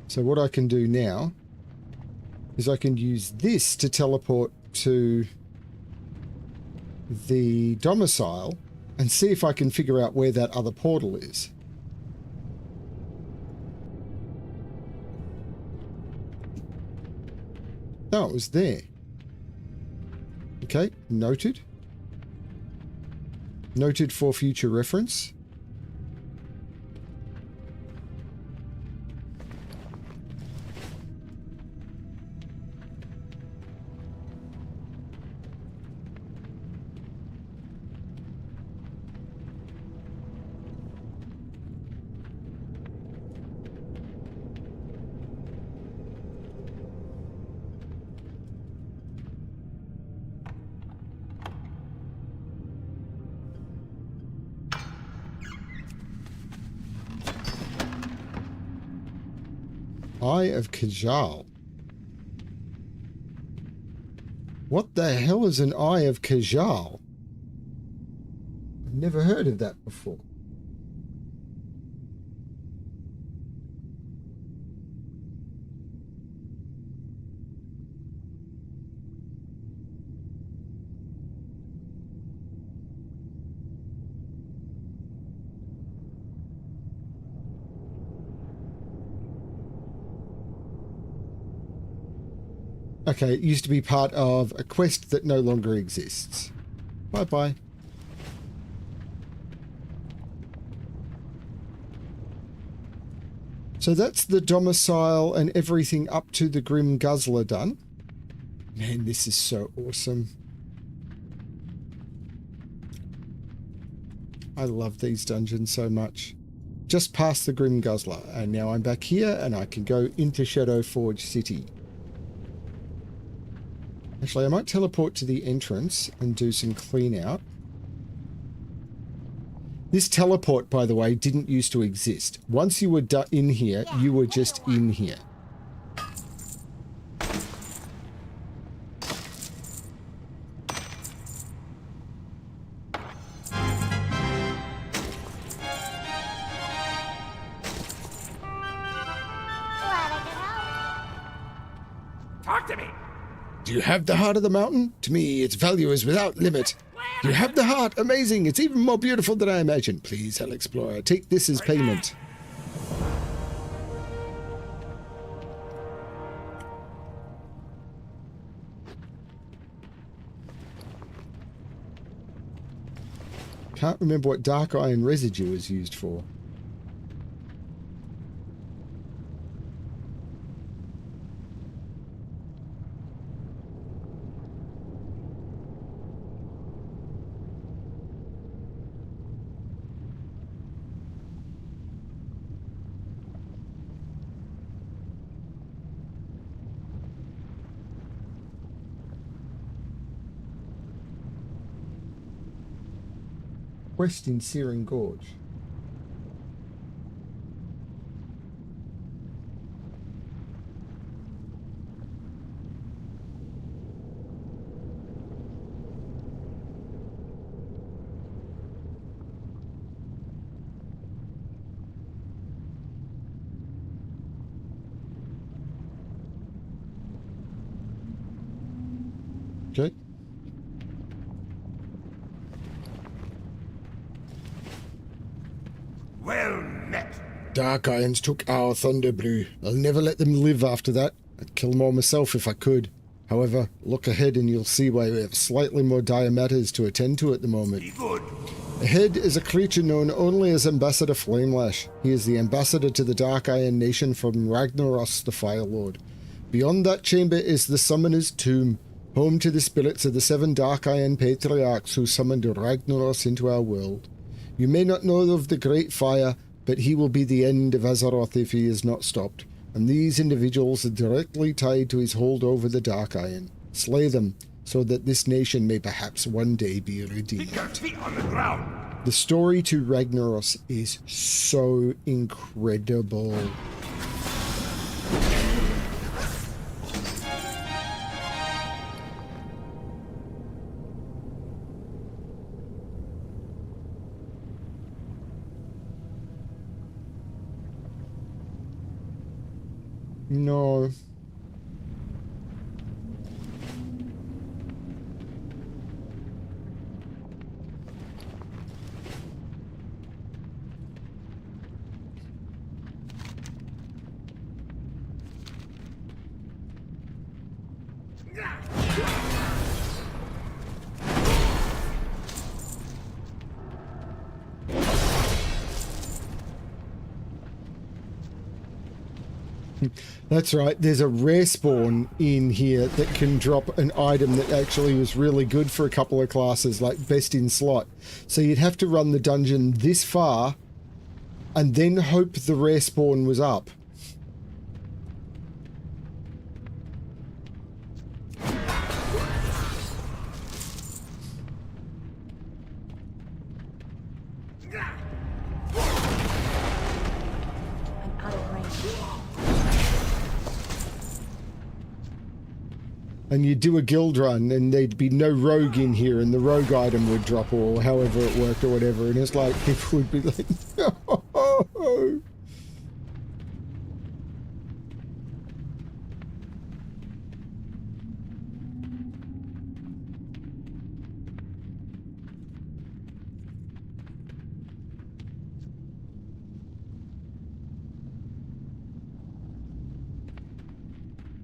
A: So what I can do now is I can use this to teleport to the domicile and see if I can figure out where that other portal is. Oh, it was there. Okay, noted. Noted for future reference. Eye of Kajal. What the hell is an Eye of Kajal? I've never heard of that before. Okay, it used to be part of a quest that no longer exists. Bye-bye. So that's the domicile and everything up to the Grim Guzzler done. Man, this is so awesome. I love these dungeons so much. Just past the Grim Guzzler, and now I'm back here and I can go into Shadowforge City. Actually, I might teleport to the entrance and do some clean out. This teleport, by the way, didn't used to exist. Once you were in here, you were just in here.
C: Glad I could help.
D: Talk to me.
A: Do you have the heart of the mountain? To me, its value is without limit. You have the heart. Amazing. It's even more beautiful than I imagined. Please, Alexplorer, take this as payment. Can't remember what dark iron residue is used for. Quest in Searing Gorge. Okay.
D: Well met.
A: Dark Irons took our Thunder Brew. I'll never let them live after that. I'd kill more myself if I could. However, look ahead and you'll see why we have slightly more dire matters to attend to at the moment.
D: Be good.
A: Ahead is a creature known only as Ambassador Flamelash. He is the ambassador to the Dark Iron Nation from Ragnaros the Fire Lord. Beyond that chamber is the Summoner's Tomb, home to the spirits of the 7 Dark Iron Patriarchs who summoned Ragnaros into our world. You may not know of the Great Fire, but he will be the end of Azeroth if he is not stopped, and these individuals are directly tied to his hold over the Dark Iron. Slay them, so that this nation may perhaps one day be redeemed.
D: Keep your feet on the ground.
A: The story to Ragnaros is so incredible. No. That's right, there's a rare spawn in here that can drop an item that actually was really good for a couple of classes, like best in slot. So you'd have to run the dungeon this far and then hope the rare spawn was up.
E: I'm out of range.
A: And you'd do a guild run and there'd be no rogue in here and the rogue item would drop or however it worked or whatever. And it's like, people would be like, no.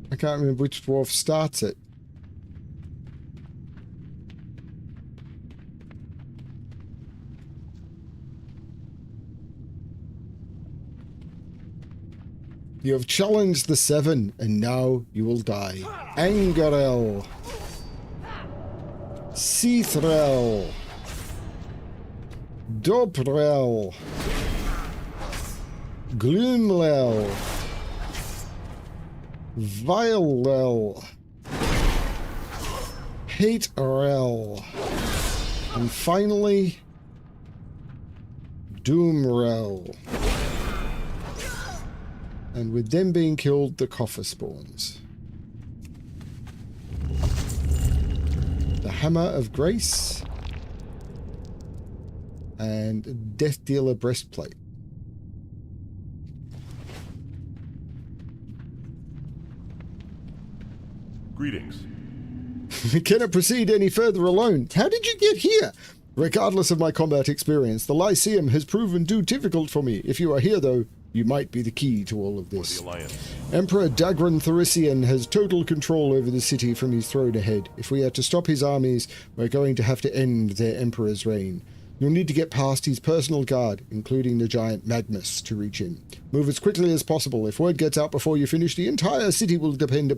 A: I can't remember which dwarf starts it. You have challenged the seven, and now you will die. Angarel. Seathrel. Dobrel. Gloomlel. Vilel, Haterel, and finally, Doomrel. And with them being killed, the coffer spawns. The Hammer of Grace and Death Dealer Breastplate.
B: Greetings.
A: Cannot proceed any further alone. How did you get here? Regardless of my combat experience, the Lyceum has proven too difficult for me. If you are here, though, you might be the key to all of this.
B: For the Alliance.
A: Emperor Dagran Thorician has total control over the city from his throne ahead. If we are to stop his armies, we're going to have to end their Emperor's reign. You'll need to get past his personal guard, including the giant Magnus, to reach him. Move as quickly as possible. If word gets out before you finish, the entire city will descend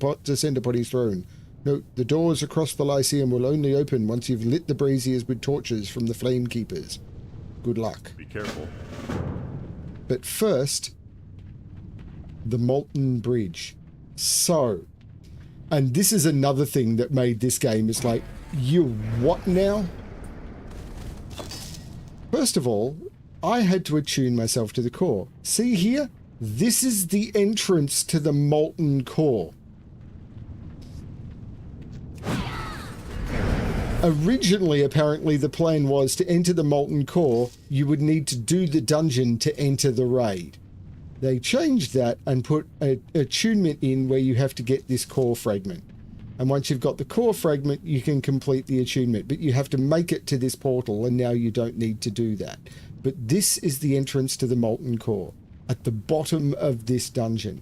A: upon his throne. Note, the doors across the Lyceum will only open once you've lit the braziers with torches from the Flame Keepers. Good luck.
B: Be careful.
A: But first, the Molten Bridge. So, and this is another thing that made this game, it's like, you what now? First of all, I had to attune myself to the core. See here? This is the entrance to the Molten Core. Originally, apparently, the plan was to enter the Molten Core, you would need to do the dungeon to enter the raid. They changed that and put an attunement in where you have to get this core fragment. And once you've got the core fragment, you can complete the attunement. But you have to make it to this portal, and now you don't need to do that. But this is the entrance to the Molten Core, at the bottom of this dungeon.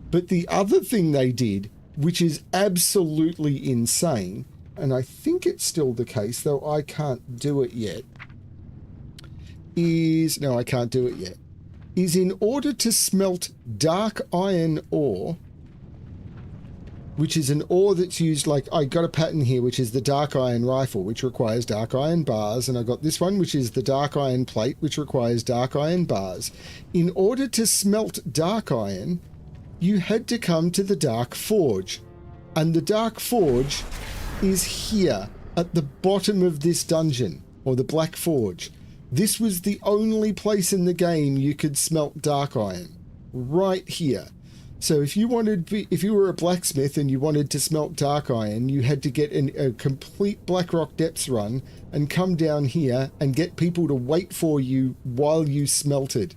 A: But the other thing they did, which is absolutely insane, and I think it's still the case, though I can't do it yet, is... No, I can't do it yet. Is in order to smelt dark iron ore, which is an ore that's used, like, I got a pattern here, which is the dark iron rifle, which requires dark iron bars, and I got this one, which is the dark iron plate, which requires dark iron bars. In order to smelt dark iron, you had to come to the Dark Forge, and the Dark Forge is here at the bottom of this dungeon, or the Black Forge. This was the only place in the game you could smelt dark iron. Right here. So if you were a blacksmith and you wanted to smelt dark iron, you had to get a complete Blackrock Depths run and come down here and get people to wait for you while you smelted.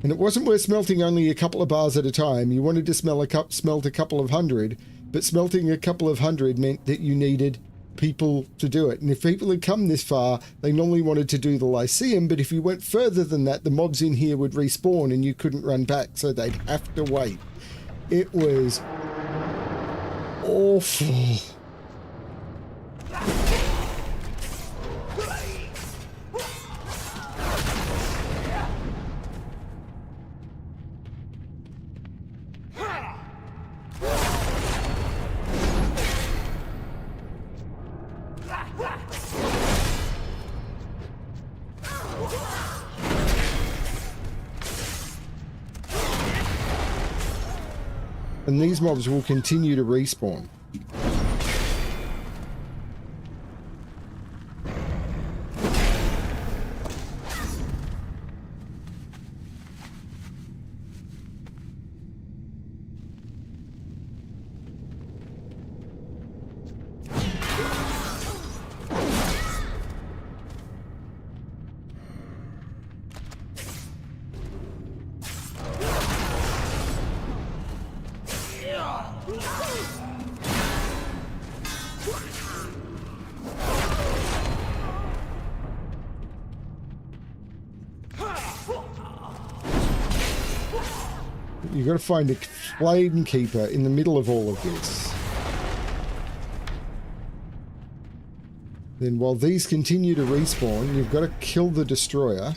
A: And it wasn't worth smelting only a couple of bars at a time. You wanted to smelt a couple of hundred, but smelting a couple of hundred meant that you needed people to do it. And if people had come this far, they normally wanted to do the Lyceum, but if you went further than that, the mobs in here would respawn and you couldn't run back, so they'd have to wait. It was awful. And these mobs will continue to respawn. You've got to find a Flame Keeper in the middle of all of this. Then while these continue to respawn, you've got to kill the Destroyer.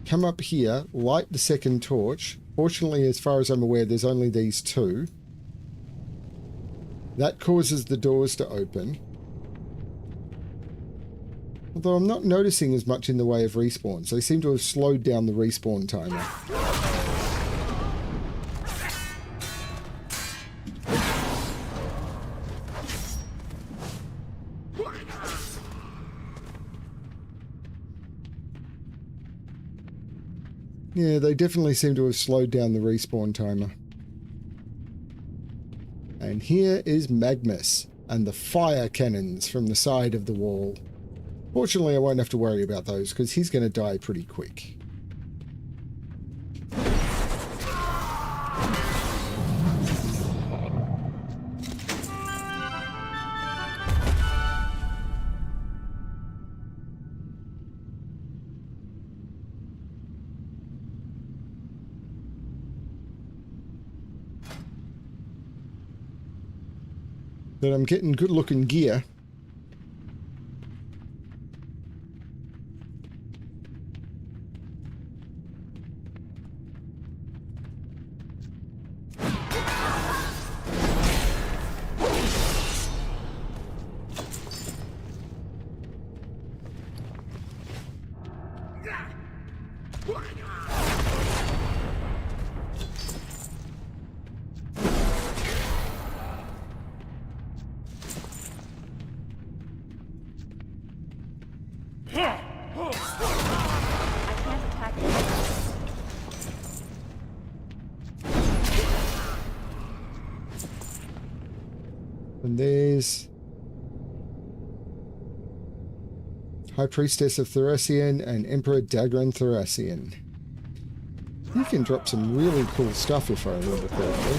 A: Come up here, light the second torch. Fortunately, as far as I'm aware, there's only these two. That causes the doors to open. Although I'm not noticing as much in the way of respawns. They seem to have slowed down the respawn timer. Yeah, they definitely seem to have slowed down the respawn timer. And here is Magnus and the fire cannons from the side of the wall. Fortunately, I won't have to worry about those because he's going to die pretty quick. But I'm getting good looking gear. And there's High Priestess of Thracian and Emperor Dagran Thracian. You can drop some really cool stuff if I remember correctly.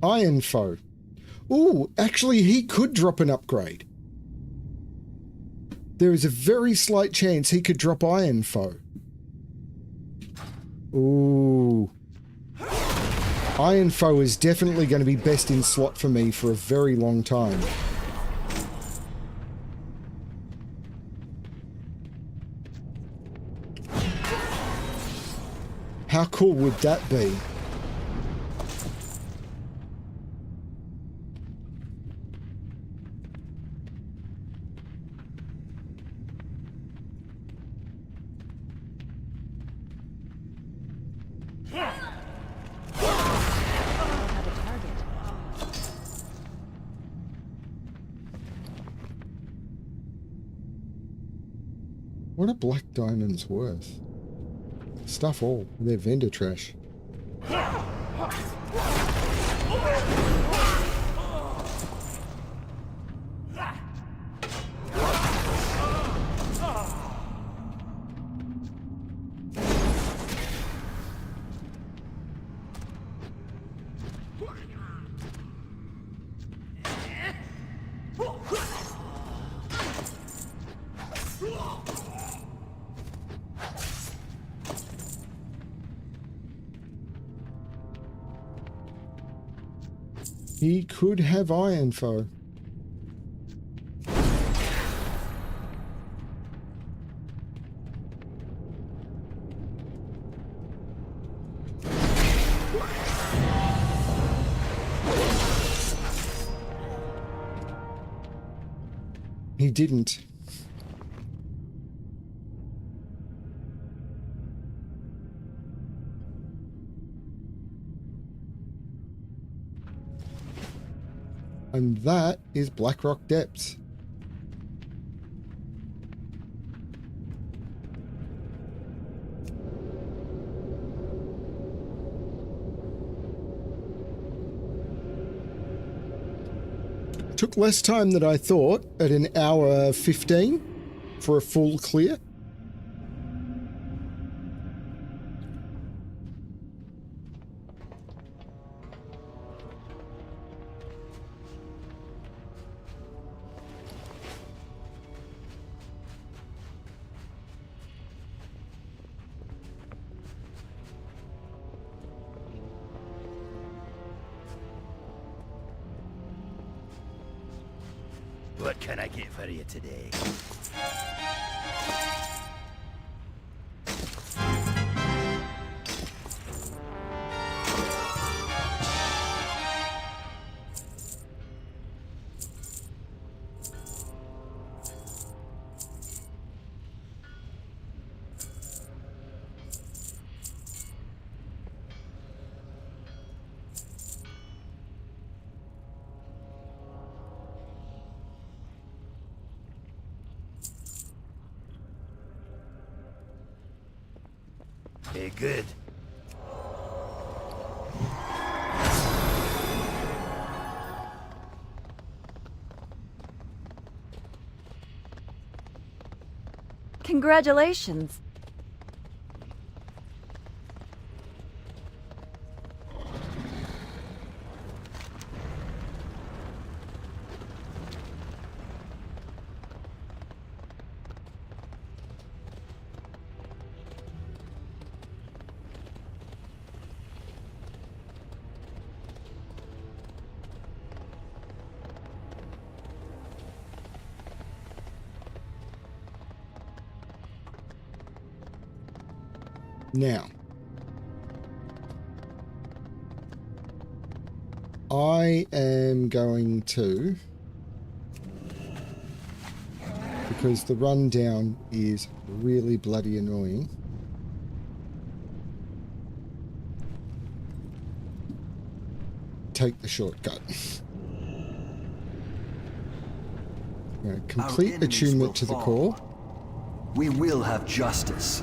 A: Iron Foe. Ooh, actually he could drop an upgrade. There is a very slight chance he could drop Iron Foe. Ooh. Iron Foe is definitely going to be best in slot for me for a very long time. How cool would that be? What are black diamonds worth? Stuff all. They're vendor trash. He could have iron foe. He didn't. And that is Blackrock Depths. Took less time than I thought, at an hour 15 for a full clear.
D: What can I get for you today? Be good.
E: Congratulations.
A: Now, I am going to, because the rundown is really bloody annoying, take the shortcut. I'm going to complete attunement to the core.
F: We will have justice.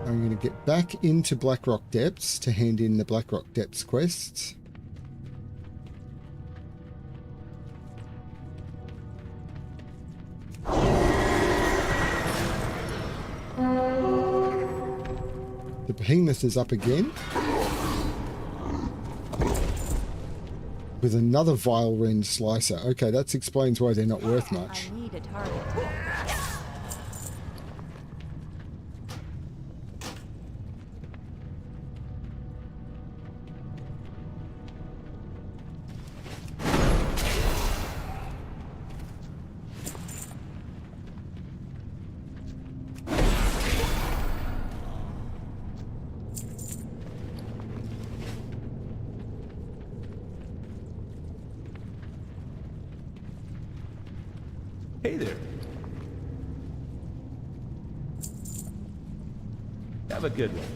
A: I'm going to get back into Blackrock Depths to hand in the Blackrock Depths quests. The behemoth is up again. With another vile rend slicer. Okay, that explains why they're not worth much.
E: I need a target.
B: Hey there. Have a good one.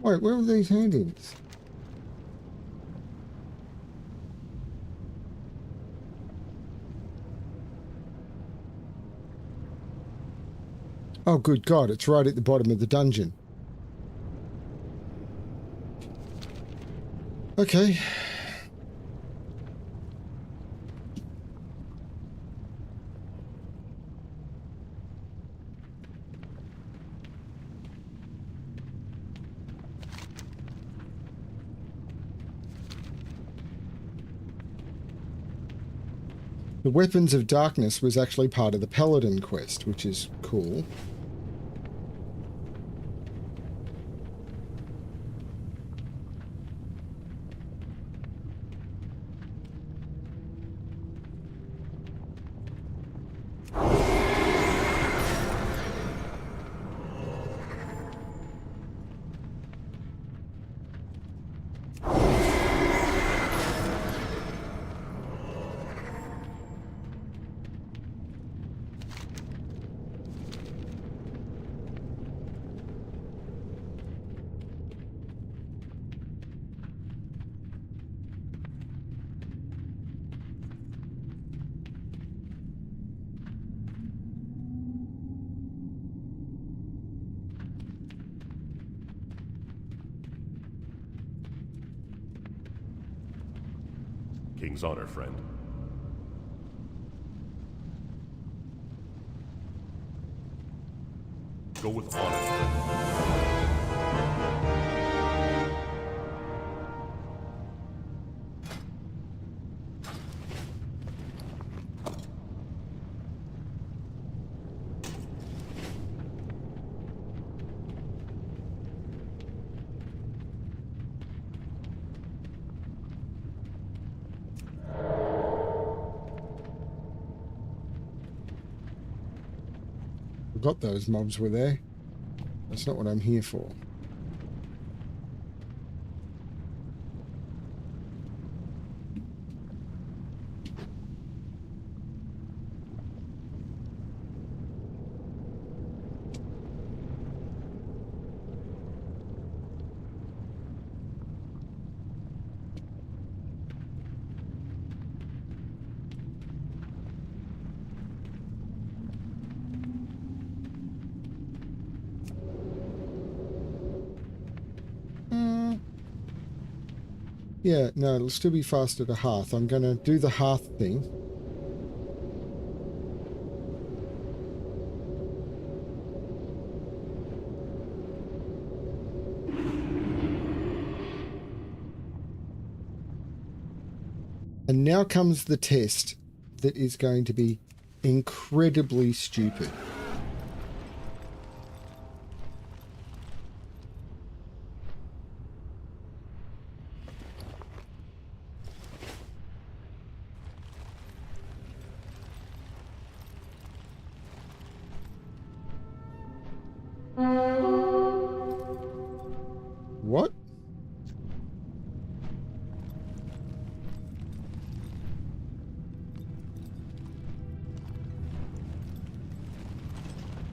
A: Wait, where are these hand-ins? Oh, good God, it's right at the bottom of the dungeon. Okay. The Weapons of Darkness was actually part of the Paladin quest, which is cool.
G: King's honor, friend. Go with honor, friend.
A: Forgot those mobs were there. That's not what I'm here for. Yeah, no, it'll still be faster to hearth. I'm going to do the hearth thing. And now comes the test that is going to be incredibly stupid. What?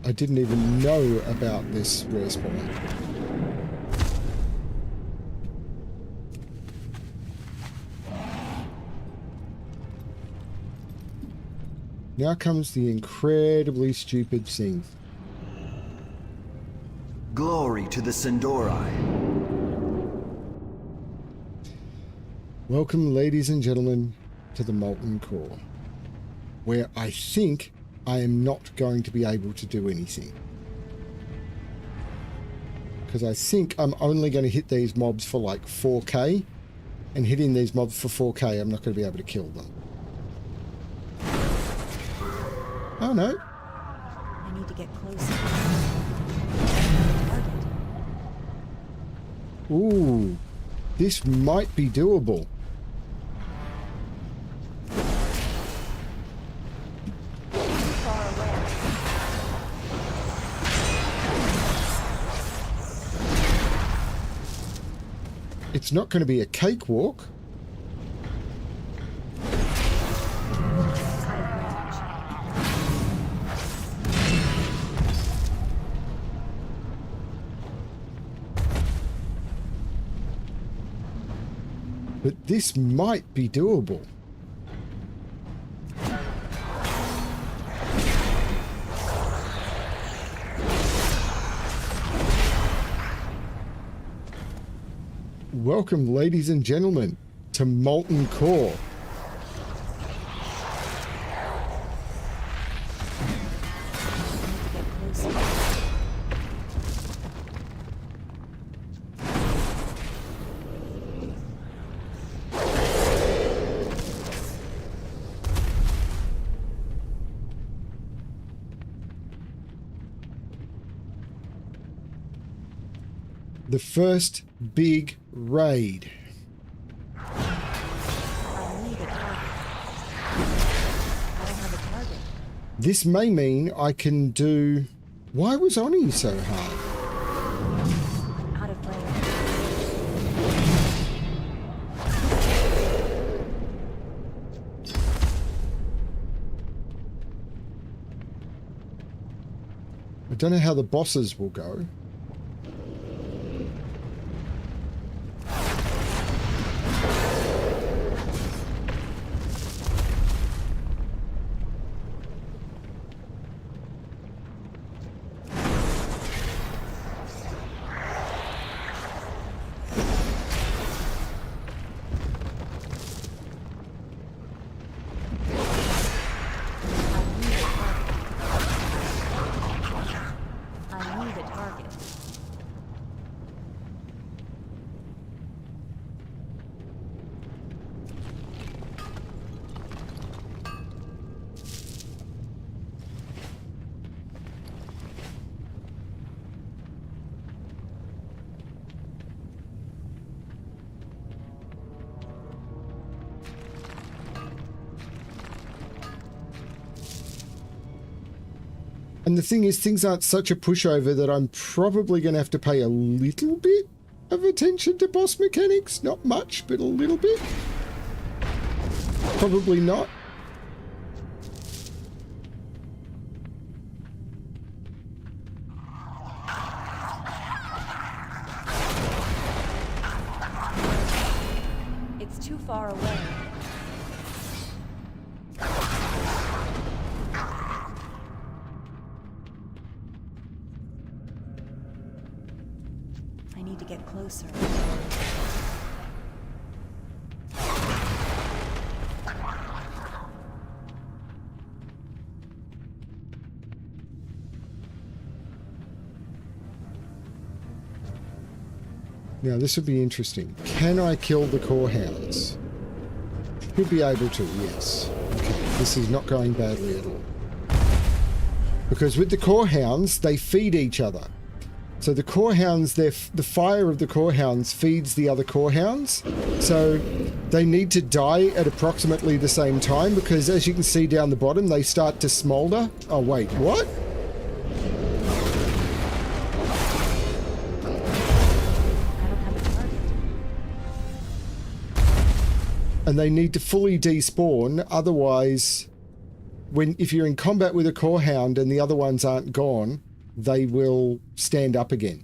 A: I didn't even know about this respawn. Now comes the incredibly stupid thing.
F: Glory to the Sindori.
A: Welcome, ladies and gentlemen, to the Molten Core, where I think I am not going to be able to do anything. Because I think I'm only going to hit these mobs for like 4k, and hitting these mobs for 4k, I'm not going to be able to kill them. Oh no.
E: I need to get closer. Target.
A: Ooh, this might be doable.
E: Far away.
A: It's not going to be a cakewalk. But this might be doable. Welcome, ladies and gentlemen, to Molten Core. The first big raid. This may mean I can do... Why was Oni so hard?
E: Out of range.
A: I don't know how the bosses will go. And the thing is, things aren't such a pushover that I'm probably going to have to pay a little bit of attention to boss mechanics. Not much, but a little bit. Probably not.
E: It's too far away. I need to get closer.
A: Now, this would be interesting. Can I kill the core hounds? Should be able to, yes. Okay, this is not going badly at all. Because with the core hounds, they feed each other. So the core hounds, the fire of the core hounds feeds the other core hounds. So they need to die at approximately the same time, because as you can see down the bottom, they start to smolder. Oh, wait, what? And they need to fully despawn, otherwise, if you're in combat with a core hound and the other ones aren't gone, they will stand up again.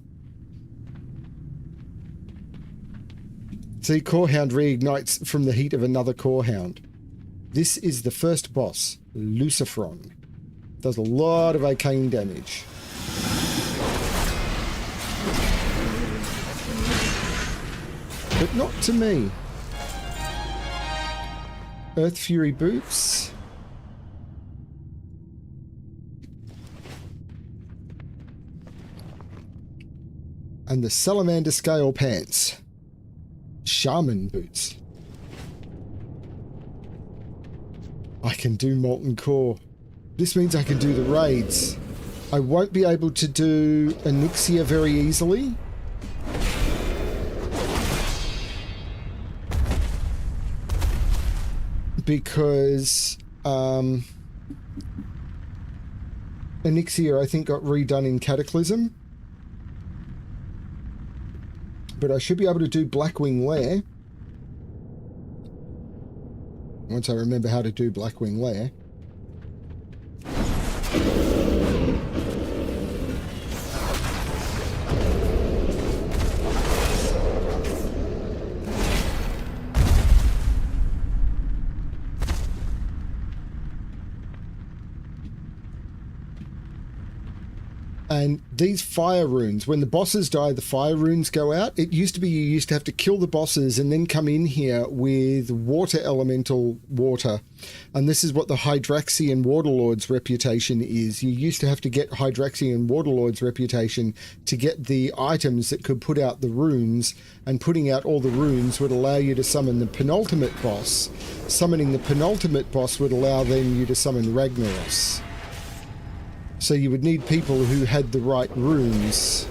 A: See, core hound reignites from the heat of another core hound. This is the first boss, Lucifron. Does a lot of arcane damage. But not to me. Earth Fury boots. And the Salamander Scale pants. Shaman boots. I can do Molten Core. This means I can do the raids. I won't be able to do Onyxia very easily. Because Onyxia, I think, got redone in Cataclysm. But I should be able to do Blackwing Lair. Once I remember how to do Blackwing Lair. And these fire runes, when the bosses die, the fire runes go out. It used to be you used to have to kill the bosses and then come in here with water elemental water. And this is what the Hydraxian Waterlord's reputation is. You used to have to get Hydraxian Waterlord's reputation to get the items that could put out the runes, and putting out all the runes would allow you to summon the penultimate boss. Summoning the penultimate boss would allow then you to summon Ragnaros. So you would need people who had the right runes.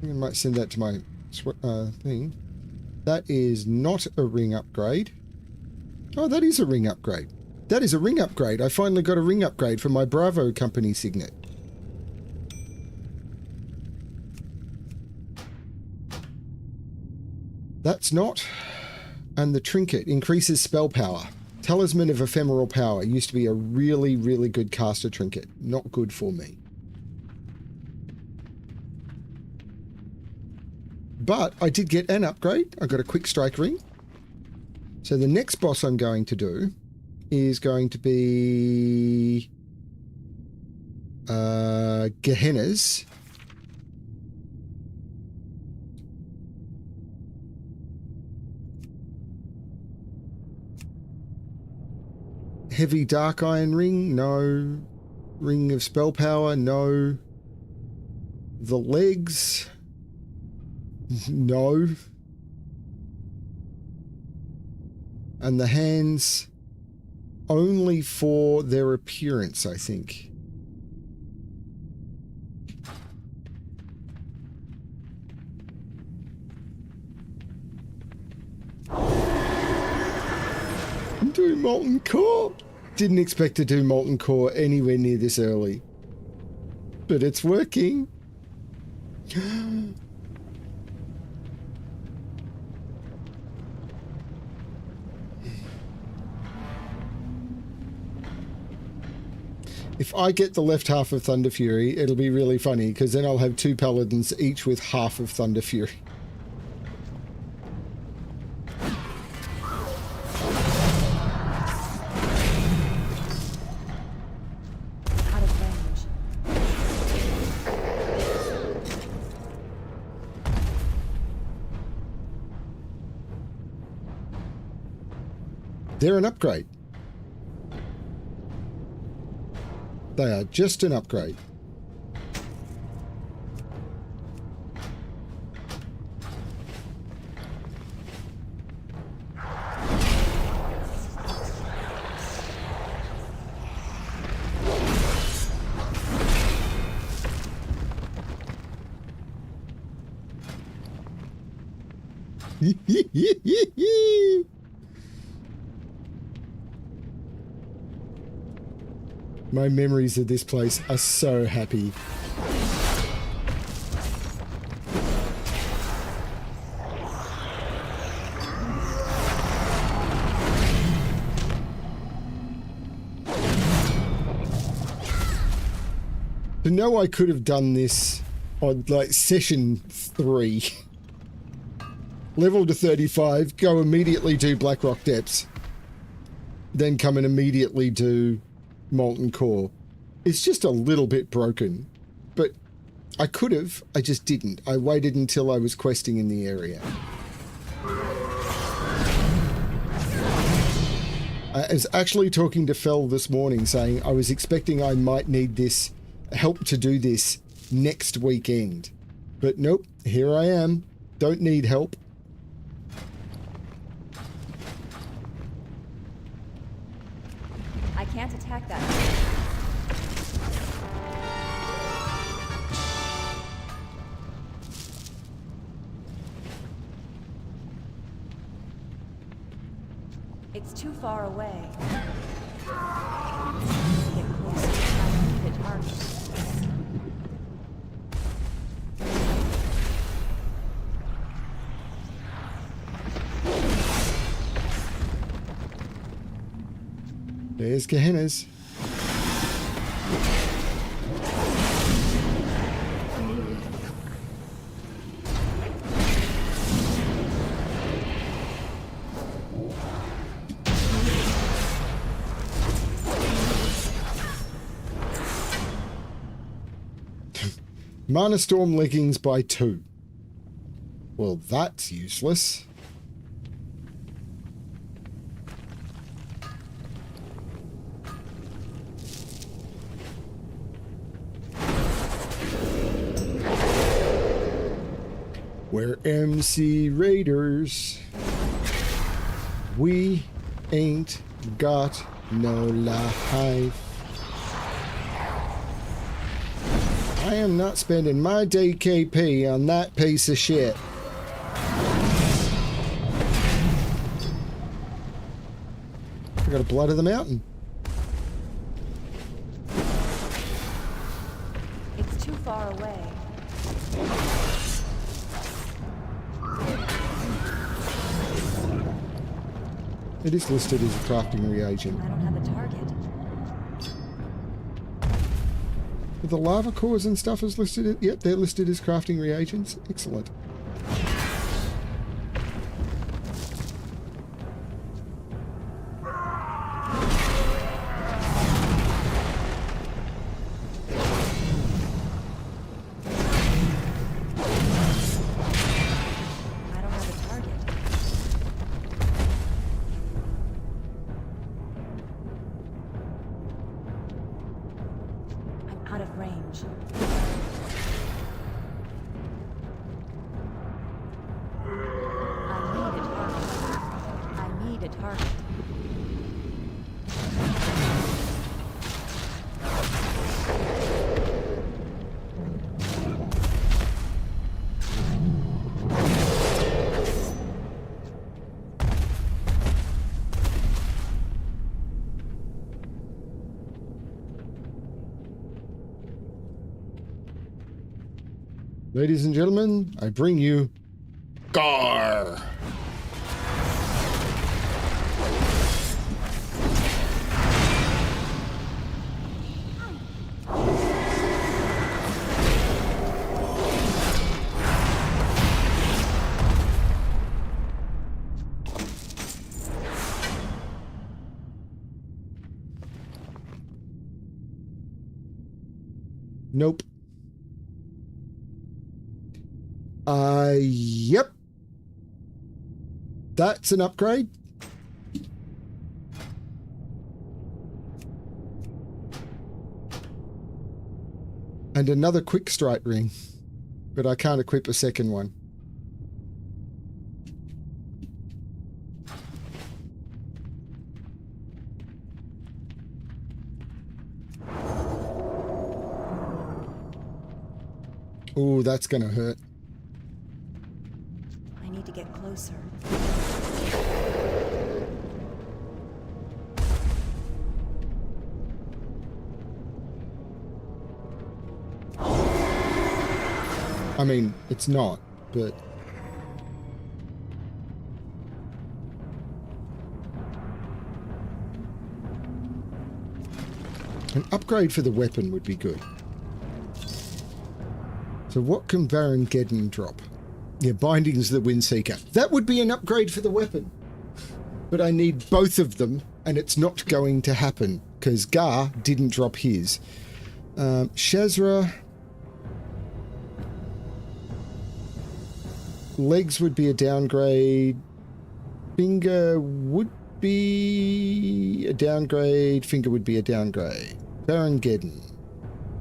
A: I might send that to my thing. That is not a ring upgrade. Oh, that is a ring upgrade. That is a ring upgrade. I finally got a ring upgrade from my Bravo company signet. That's not. And the trinket increases spell power. Talisman of Ephemeral Power used to be a really, really good caster trinket. Not good for me. But I did get an upgrade. I got a quick strike ring. So the next boss I'm going to do is going to be Gehenna's. Heavy Dark Iron Ring, no. Ring of Spell Power, no. The legs, no. And the hands, only for their appearance, I think. I'm doing Molten Core. Didn't expect to do Molten Core anywhere near this early. But it's working. If I get the left half of Thunder Fury, it'll be really funny, because then I'll have two Paladins, each with half of Thunder Fury.
E: Out of range.
A: They're an upgrade. They are just an upgrade. My memories of this place are so happy. To know I could have done this on like session 3. Level to 35, go immediately do Blackrock Depths. Then come and immediately do Molten Core. It's just a little bit broken, but I could have, I just didn't. I waited until I was questing in the area. I was actually talking to Fel this morning saying I was expecting I might need this help to do this next weekend. But nope, here I am. Don't need help.
E: I can't attack that. It's too far away. Get closer to try to target.
A: There's Gehenna's. Mana Storm leggings by 2. Well, that's useless. We're MC Raiders. We ain't got no life. I am not spending my DKP on that piece of shit. I got a Blood of the Mountain.
E: It's too far away.
A: It is listed as a crafting reagent.
E: I don't have a target.
A: The lava cores and stuff is listed. Yep, they're listed as crafting reagents. Excellent.
E: I don't have a target. I'm out of range. I need a target.
A: Ladies and gentlemen, I bring you Gar. Nope. Yep. That's an upgrade. And another quick strike ring. But I can't equip a second one. Ooh, that's gonna hurt.
E: I need to get closer.
A: I mean, it's not, but... An upgrade for the weapon would be good. So what can Baron Geddon drop? Yeah, Bindings of the Windseeker. That would be an upgrade for the weapon. But I need both of them, and it's not going to happen, because Gar didn't drop his. Shazra... Legs would be a downgrade. Finger would be a downgrade. Finger would be a downgrade. Baron Geddon.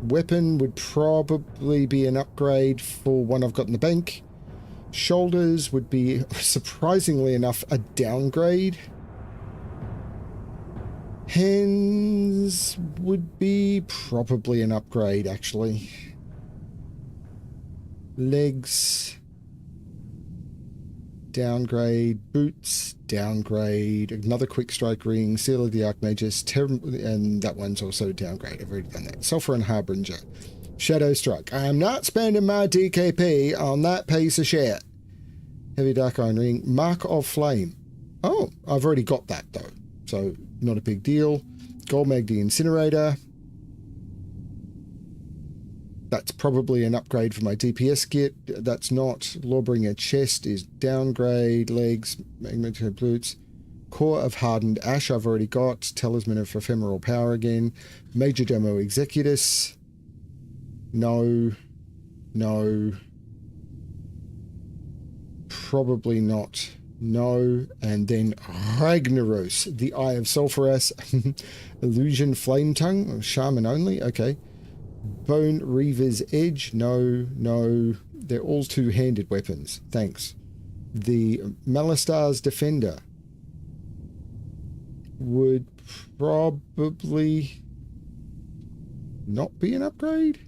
A: Weapon would probably be an upgrade for one I've got in the bank. Shoulders would be, surprisingly enough, a downgrade. Hands would be probably an upgrade, actually. Legs... downgrade. Boots, downgrade. Another quick strike ring. Seal of the Archmagus, and that one's also a downgrade. I've already done that. Sulfur and Harbinger. Shadow Strike. I am not spending my DKP on that piece of shit. Heavy Dark Iron Ring. Mark of Flame. Oh, I've already got that though, so not a big deal. Gold Mag the Incinerator. That's probably an upgrade for my DPS kit. That's not. Lawbringer Chest is downgrade. Legs, Magnetic Boots. Core of Hardened Ash I've already got. Talisman of Ephemeral Power again. Major Domo Executus. No. No. Probably not. No. And then Ragnaros, the Eye of Sulfuras, Illusion Flame Tongue, Shaman only. Okay. Bone Reaver's Edge. No. No. They're all two-handed weapons. Thanks. The Malistar's Defender would probably not be an upgrade.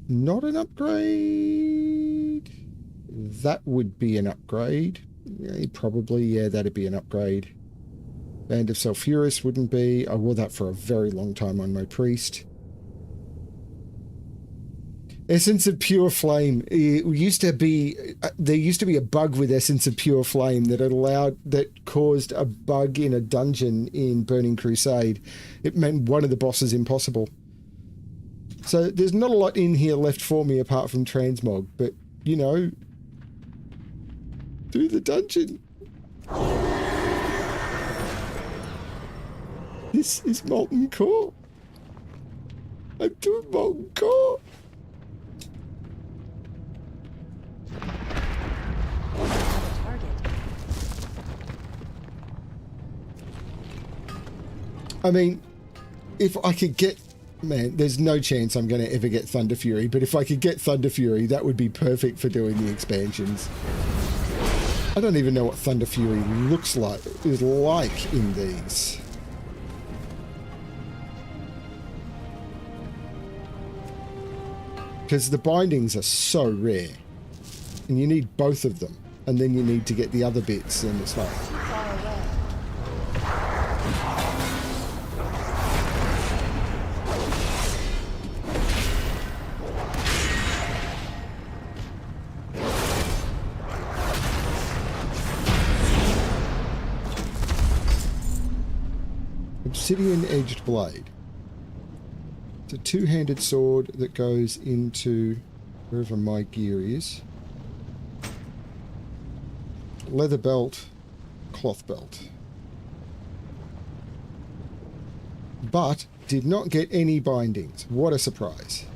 A: Not an upgrade. That would be an upgrade. Probably, yeah, that'd be an upgrade. Band of Sulfuras wouldn't be. I wore that for a very long time on my priest. Essence of Pure Flame. It used to be, there used to be a bug with Essence of Pure Flame that caused a bug in a dungeon in Burning Crusade. It meant one of the bosses impossible. So there's not a lot in here left for me apart from transmog, but, you know, do the dungeon. This is Molten Core. I'm doing Molten Core. I mean, if I could get... Man, there's no chance I'm going to ever get Thunder Fury, but if I could get Thunder Fury, that would be perfect for doing the expansions. I don't even know what Thunder Fury looks like, is like in these. Because the bindings are so rare. And you need both of them. And then you need to get the other bits, and it's like... Obsidian Edged Blade. It's a two-handed sword that goes into wherever my gear is. Leather belt, cloth belt. But did not get any bindings. What a surprise.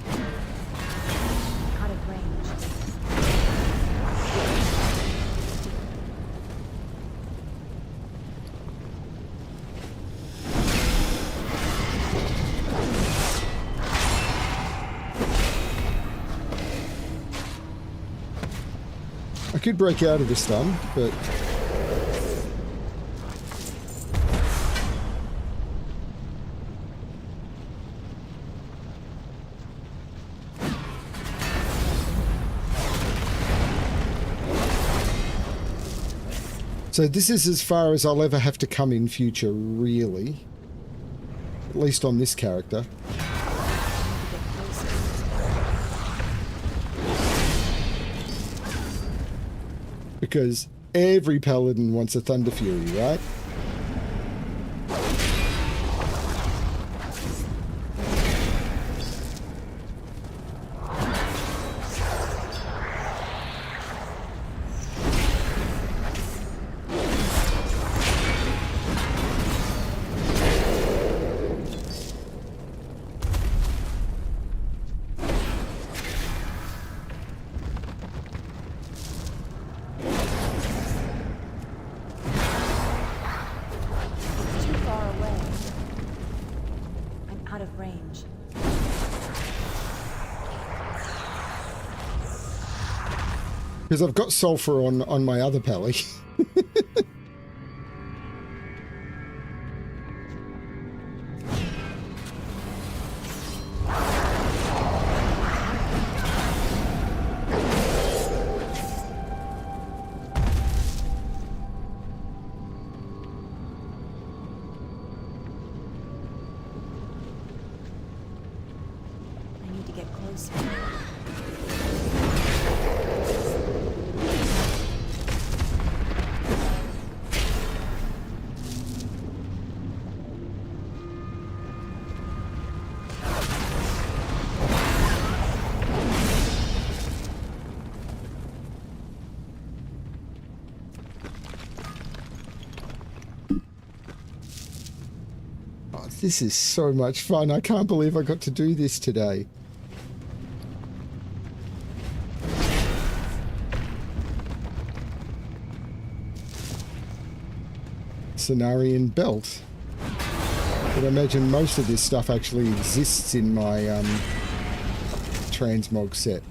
E: Out of range.
A: I could break out of the stun, but... So this is as far as I'll ever have to come in future, really. At least on this character. Because every Paladin wants a Thunder Fury, right? Because I've got sulfur on my other pally.
E: I need to get closer.
A: this is so much fun. I can't believe I got to do this today. Cenarian belt. But I imagine most of this stuff actually exists in my transmog set.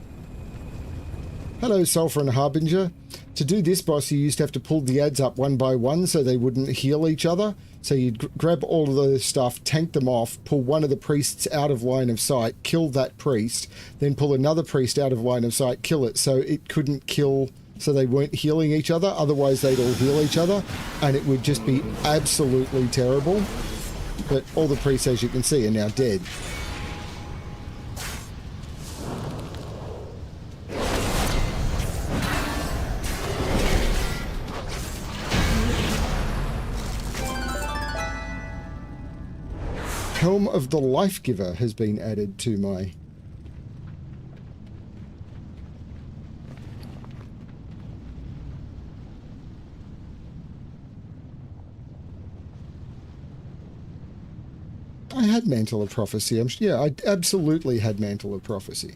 A: Hello, Sulphur and Harbinger. To do this boss, you used to have to pull the ads up one by one so they wouldn't heal each other. So you'd grab all of those stuff, tank them off, pull one of the priests out of line of sight, kill that priest, then pull another priest out of line of sight, kill it so it couldn't kill, so they weren't healing each other. Otherwise, they'd all heal each other, and it would just be absolutely terrible. But all the priests, as you can see, are now dead. Helm of the Life Giver has been added to my... I had Mantle of Prophecy. Yeah, I absolutely had Mantle of Prophecy.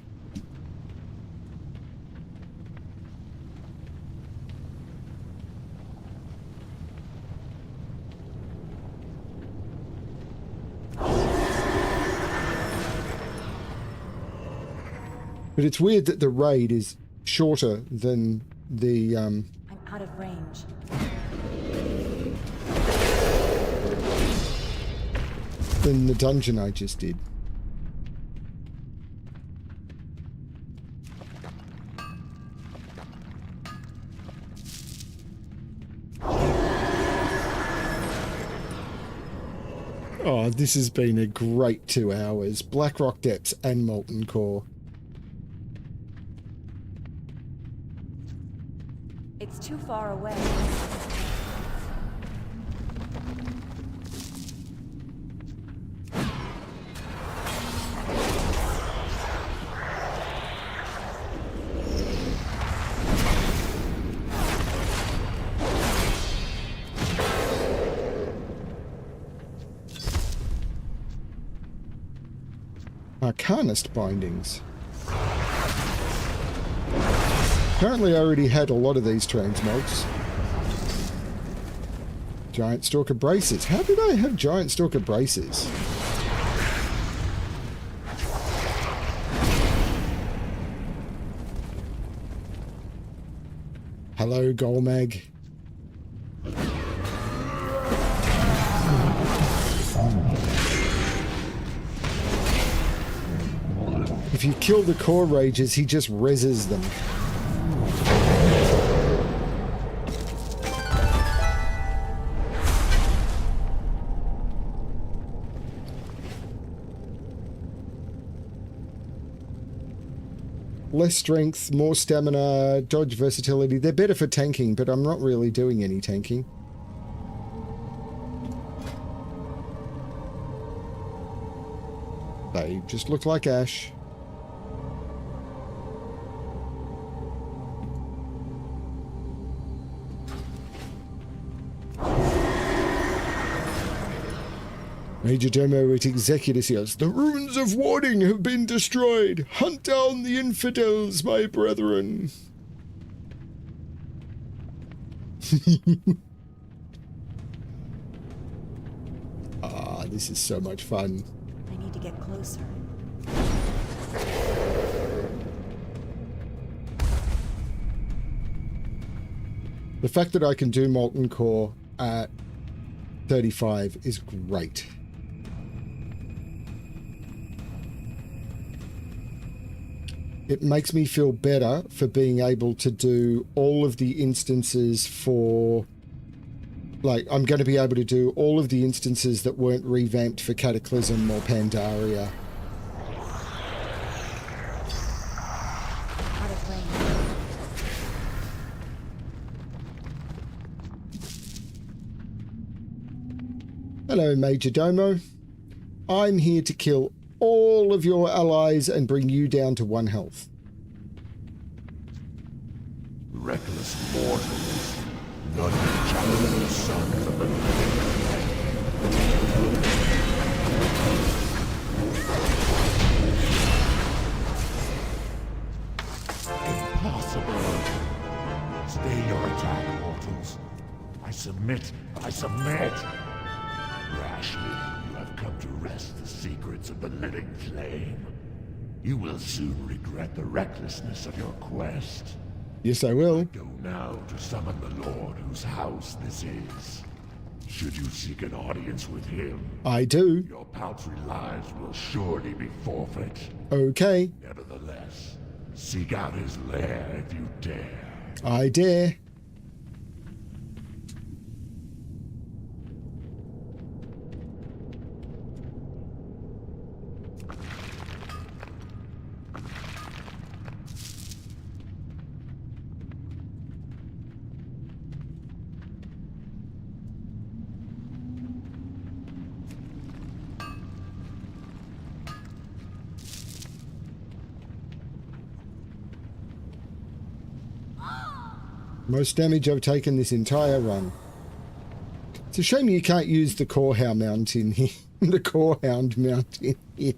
A: But it's weird that the raid is shorter than the...
E: I'm out of range.
A: than the dungeon I just did. Oh, this has been a great 2 hours. Blackrock Depths and Molten Core.
E: It's too far away.
A: Arcanist bindings. Apparently I already had a lot of these transmogs. Giant Stalker braces. How did I have Giant Stalker braces? Hello, Golmag. If you kill the core rages, he just reses them. Less strength, more stamina, dodge versatility. They're better for tanking, but I'm not really doing any tanking. They just look like Ash. Major Domo at Executus yells, "The ruins of warding have been destroyed! Hunt down the infidels, my brethren!" Ah, this is so much fun.
E: I need to get closer.
A: The fact that I can do Molten Core at 35 is great. It makes me feel better for being able to do all of the instances for... Like, I'm going to be able to do all of the instances that weren't revamped for Cataclysm or Pandaria.
E: Out of range.
A: Hello, Major Domo. I'm here to kill all of your allies and bring you down to 1 health.
G: Reckless mortals. None can challenge the sun. Stay your attack, mortals. I submit. I submit. Rashly, you have come to wrest the secrets of the living flame. You will soon regret the recklessness of your quest.
A: Yes, I will.
G: Go now to summon the Lord whose house this is. Should you seek an audience with him,
A: I do.
G: your paltry lives will surely be forfeit.
A: Okay.
G: Nevertheless, seek out his lair if you dare.
A: I dare. Most damage I've taken this entire run. It's a shame you can't use the core hound mount in here. The core hound mount in here.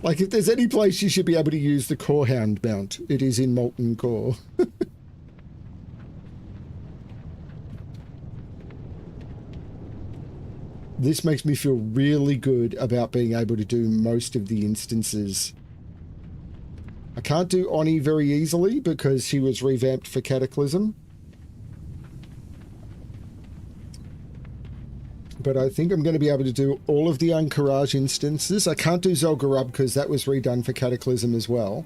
A: Like, if there's any place you should be able to use the core hound mount, it is in Molten Core. This makes me feel really good about being able to do most of the instances. I can't do Oni very easily because she was revamped for Cataclysm. But I think I'm going to be able to do all of the Anchorage instances. I can't do Zolgarub because that was redone for Cataclysm as well.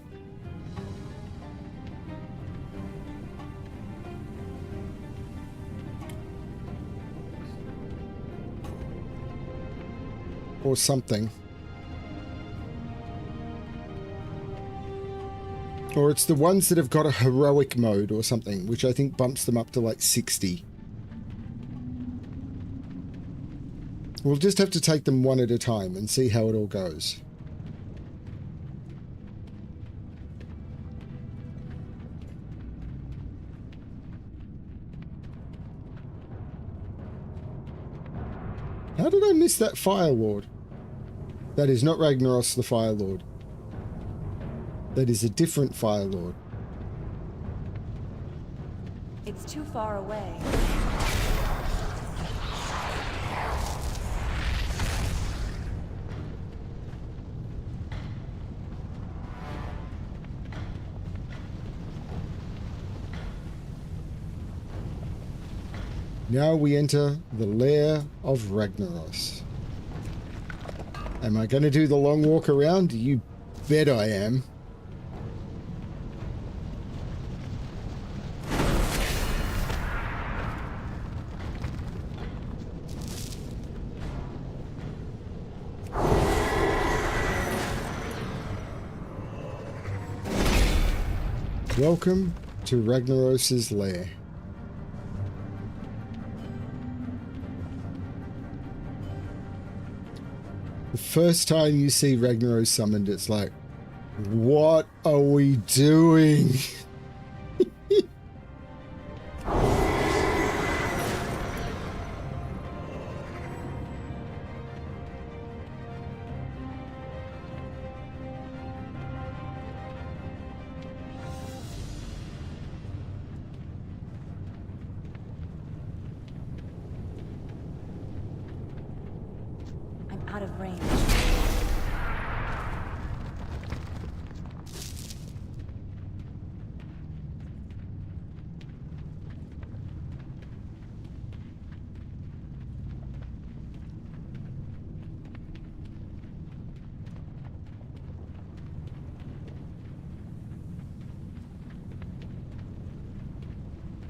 A: Or something. Or it's the ones that have got a heroic mode or something, which I think bumps them up to like 60. We'll just have to take them one at a time and see how it all goes. How did I miss that Fire Lord? That is not Ragnaros the Fire Lord. That is a different Fire Lord.
E: It's too far away.
A: Now we enter the lair of Ragnaros. Am I going to do the long walk around? You bet I am. Welcome to Ragnaros' lair. The first time you see Ragnaros summoned, it's like, what are we doing?
E: Out of range.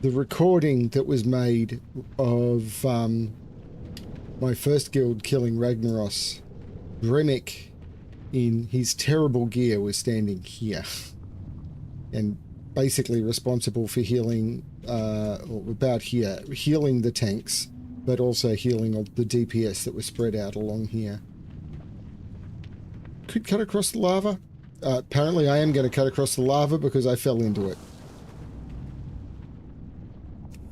A: The recording that was made of my first guild killing Ragnaros, Remick in his terrible gear was standing here and basically responsible for healing, or about here, healing the tanks, but also healing the DPS that was spread out along here. Could cut across the lava. Apparently I am going to cut across the lava because I fell into it.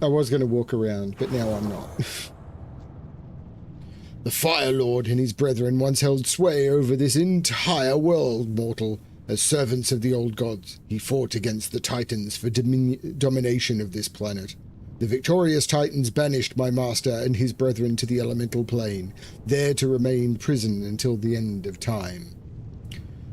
A: I was going to walk around, but now I'm not. The Fire Lord and his brethren once held sway over this entire world, mortal. As servants of the old gods, he fought against the Titans for domination of this planet. The victorious Titans banished my master and his brethren to the elemental plane, there to remain prison until the end of time.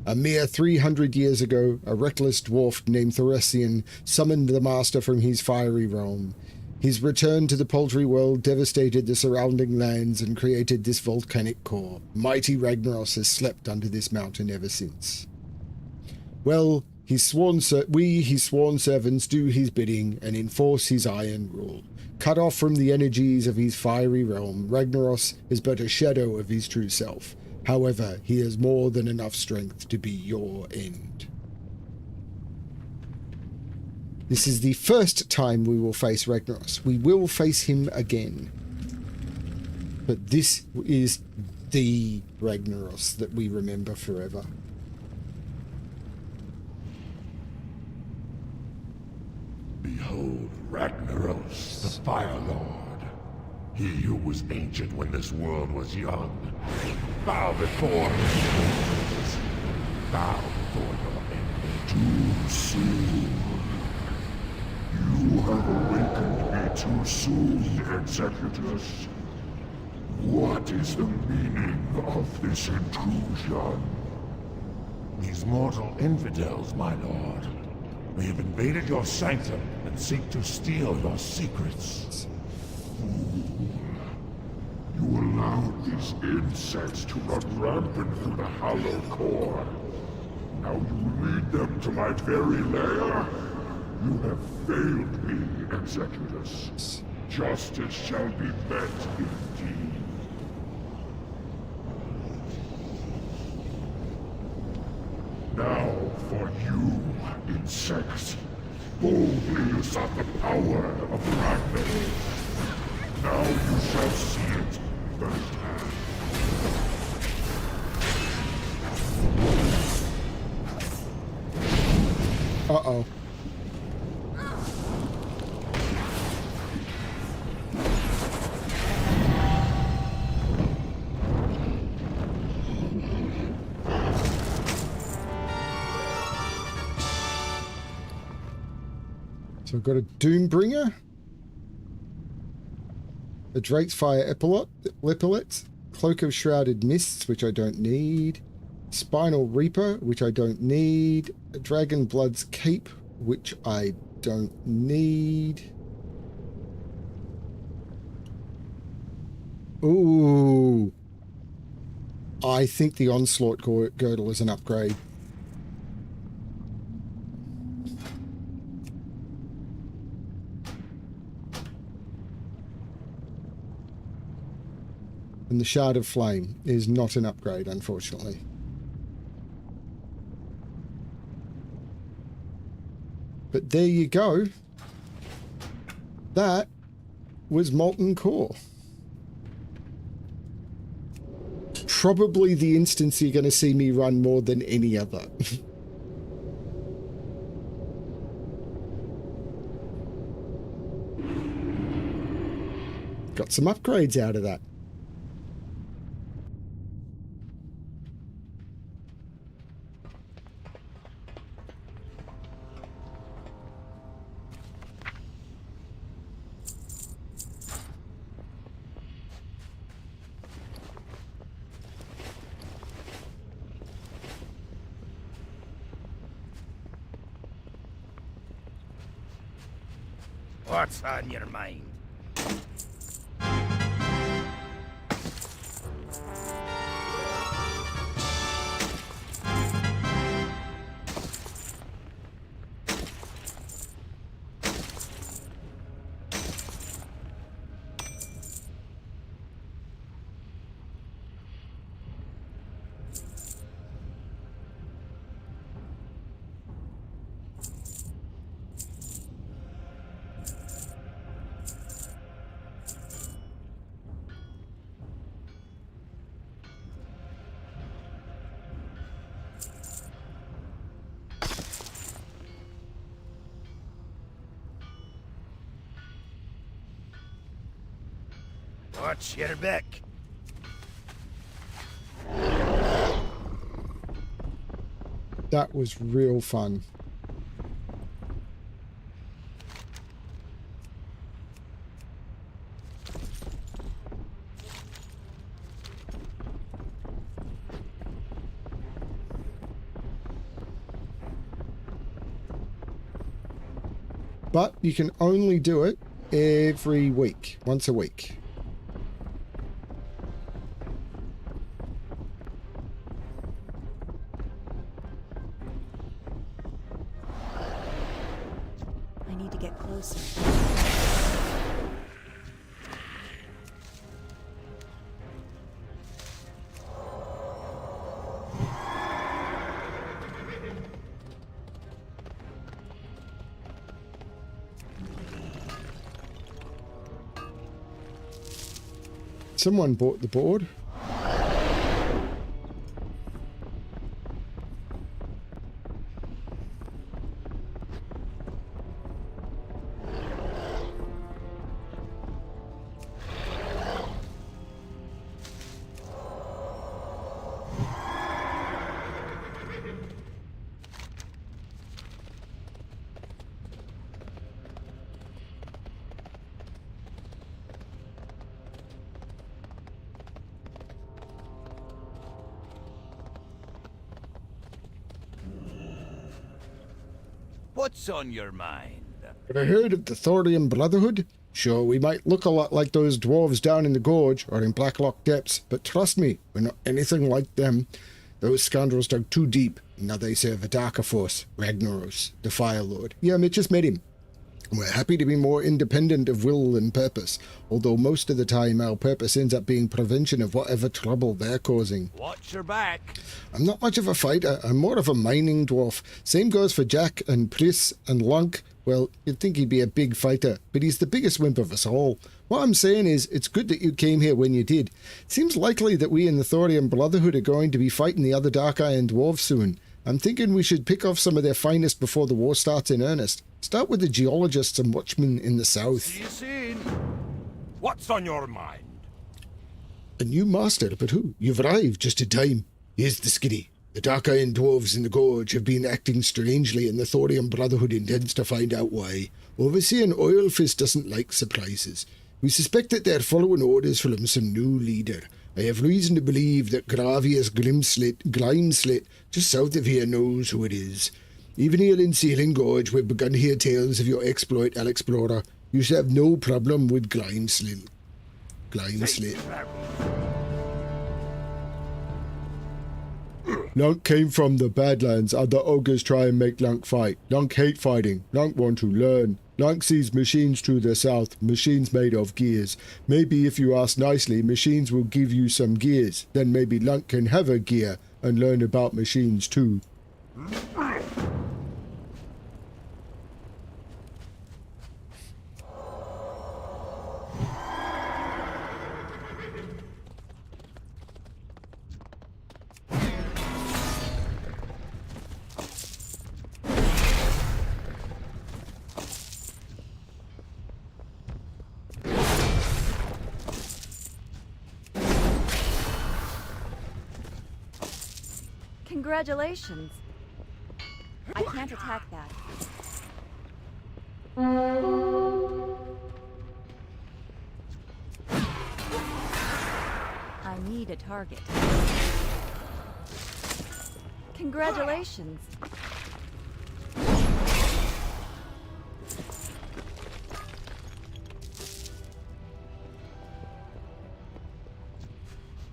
A: A mere 300 years ago, a reckless dwarf named Thoresian summoned the master from his fiery realm. His return to the paltry world devastated the surrounding lands and created this volcanic core. Mighty Ragnaros has slept under this mountain ever since. Well, his sworn servants, do his bidding and enforce his iron rule. Cut off from the energies of his fiery realm, Ragnaros is but a shadow of his true self. However, he has more than enough strength to be your end. This is the first time we will face Ragnaros. We will face him again. But this is the Ragnaros that we remember forever.
G: Behold Ragnaros, the Fire Lord. He who was ancient when this world was young. Bow before his bow before your enemy. Too soon. You have awakened me too soon, Executus. What is the meaning of this intrusion? These mortal infidels, my lord. We have invaded your sanctum and seek to steal your secrets. You allowed these insects to run rampant through the hollow core. Now you lead them to my very lair? You have failed me, Executus. Justice shall be met indeed. Now for you, insects. Boldly you sought the power of Ragnaros. Now you shall see it firsthand.
A: Uh-oh. So I've got a Doombringer, a Drake's Fire Epaulet, Cloak of Shrouded Mists, which I don't need, Spinal Reaper, which I don't need, a Dragon Blood's Cape, which I don't need. Ooh. I think the Onslaught Girdle is an upgrade. And the Shard of Flame is not an upgrade, unfortunately. But there you go. That was Molten Core. Probably the instance you're going to see me run more than any other. Got some upgrades out of that.
D: What's on your mind? Watch your back.
A: That was real fun. But you can only do it every week, once a week.
E: I need to get closer.
A: Someone bought the board.
D: What's on your mind?
A: Ever heard of the Thorium Brotherhood? Sure, we might look a lot like those dwarves down in the gorge or in Blacklock Depths, but trust me, we're not anything like them. Those scoundrels dug too deep. Now they serve a darker force, Ragnaros, the Fire Lord. Yeah, Mitch just met him. We're happy to be more independent of will and purpose, although most of the time our purpose ends up being prevention of whatever trouble they're causing.
D: Watch your back.
A: I'm not much of a fighter, I'm more of a mining dwarf. Same goes for Jack and Pris and Lunk. Well, you'd think he'd be a big fighter, but he's the biggest wimp of us all. What I'm saying is, it's good that you came here when you did. It seems likely that we in the Thorium Brotherhood are going to be fighting the other Dark Iron Dwarves soon. I'm thinking we should pick off some of their finest before the war starts in earnest. Start with the geologists and watchmen in the south.
D: See you soon. What's on your mind?
A: A new master, but who? You've arrived just in time. Here's the skiddy. The Dark Iron Dwarves in the Gorge have been acting strangely, and the Thorium Brotherhood intends to find out why. Overseer Oilfist doesn't like surprises. We suspect that they're following orders from some new leader. I have reason to believe that Gravius Grimeslit, just south of here, knows who it is. Even here in Sealing Gorge, we've begun to hear tales of your exploit, Alexplorer. You should have no problem with Grimeslit. Lunk came from the Badlands. Other ogres try and make Lunk fight. Lunk hate fighting. Lunk want to learn. Lunk sees machines to the south, machines made of gears. Maybe if you ask nicely, machines will give you some gears. Then maybe Lunk can have a gear and learn about machines too.
E: Congratulations. I can't attack that. I need a target. Congratulations.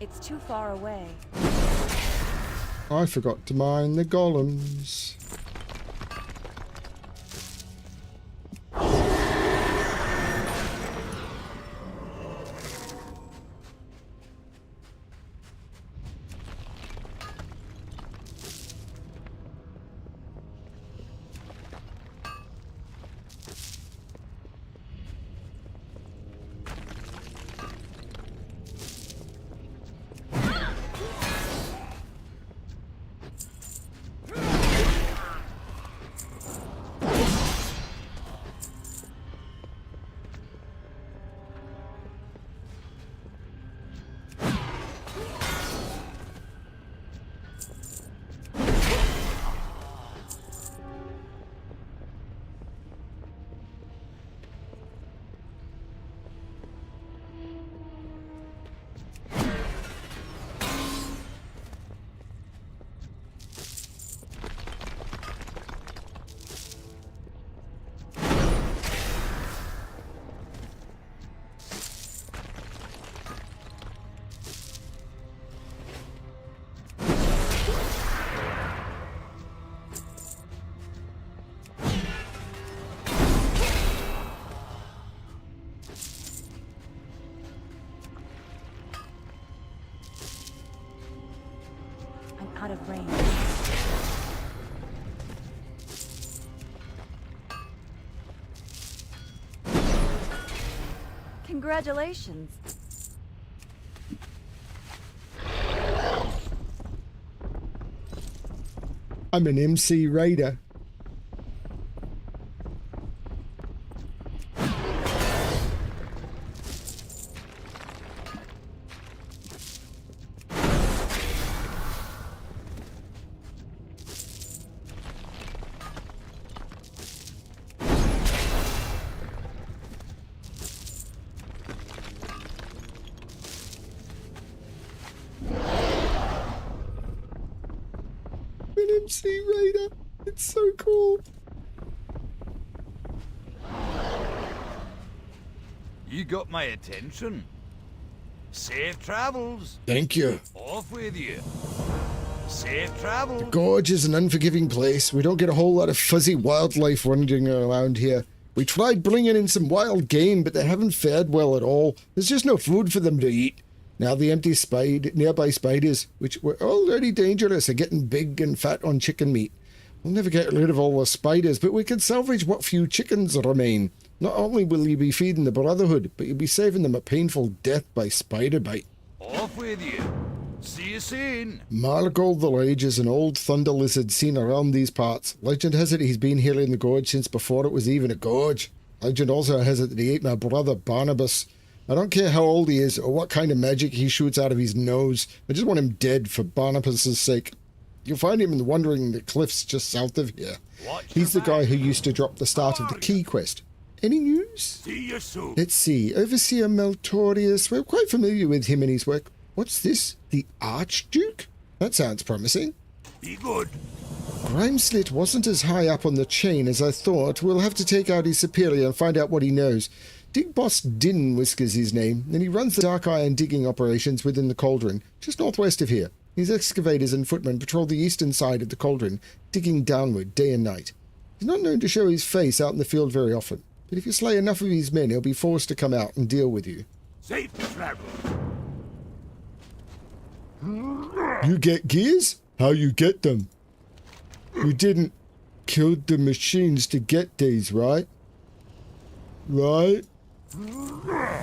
E: It's too far away.
A: I forgot to mine the golems.
E: Congratulations.
A: I'm an MC Raider. MC Raider. It's so cool.
H: You got my attention. Safe travels.
A: Thank you.
H: Off with you. Safe travels.
A: Gorge is an unforgiving place. We don't get a whole lot of fuzzy wildlife running around here. We tried bringing in some wild game, but they haven't fared well at all. There's just no food for them to eat. Now the nearby spiders, which were already dangerous, are getting big and fat on chicken meat. We'll never get rid of all the spiders, but we can salvage what few chickens remain. Not only will you be feeding the Brotherhood, but you'll be saving them a painful death by spider bite.
H: Off with you. See you soon.
A: Margold the Rage is an old thunder lizard seen around these parts. Legend has it he's been here in the gorge since before it was even a gorge. Legend also has it that he ate my brother Barnabas. I don't care how old he is or what kind of magic he shoots out of his nose. I just want him dead for Barnabas' sake. You'll find him in the Wandering the Cliffs just south of here. He's the guy who used to drop the start of the key quest. Any news?
G: See you soon.
A: Let's see. Overseer Meltorius. We're quite familiar with him and his work. What's this? The Archduke? That sounds promising.
G: Be good.
A: Grimeslit wasn't as high up on the chain as I thought. We'll have to take out his superior and find out what he knows. Dig Boss Din Whiskers his name, and he runs the dark iron digging operations within the cauldron, just northwest of here. His excavators and footmen patrol the eastern side of the cauldron, digging downward day and night. He's not known to show his face out in the field very often, but if you slay enough of his men, he'll be forced to come out and deal with you.
G: Safe travel.
A: You get gears? How you get them? You didn't kill the machines to get these, right? Right?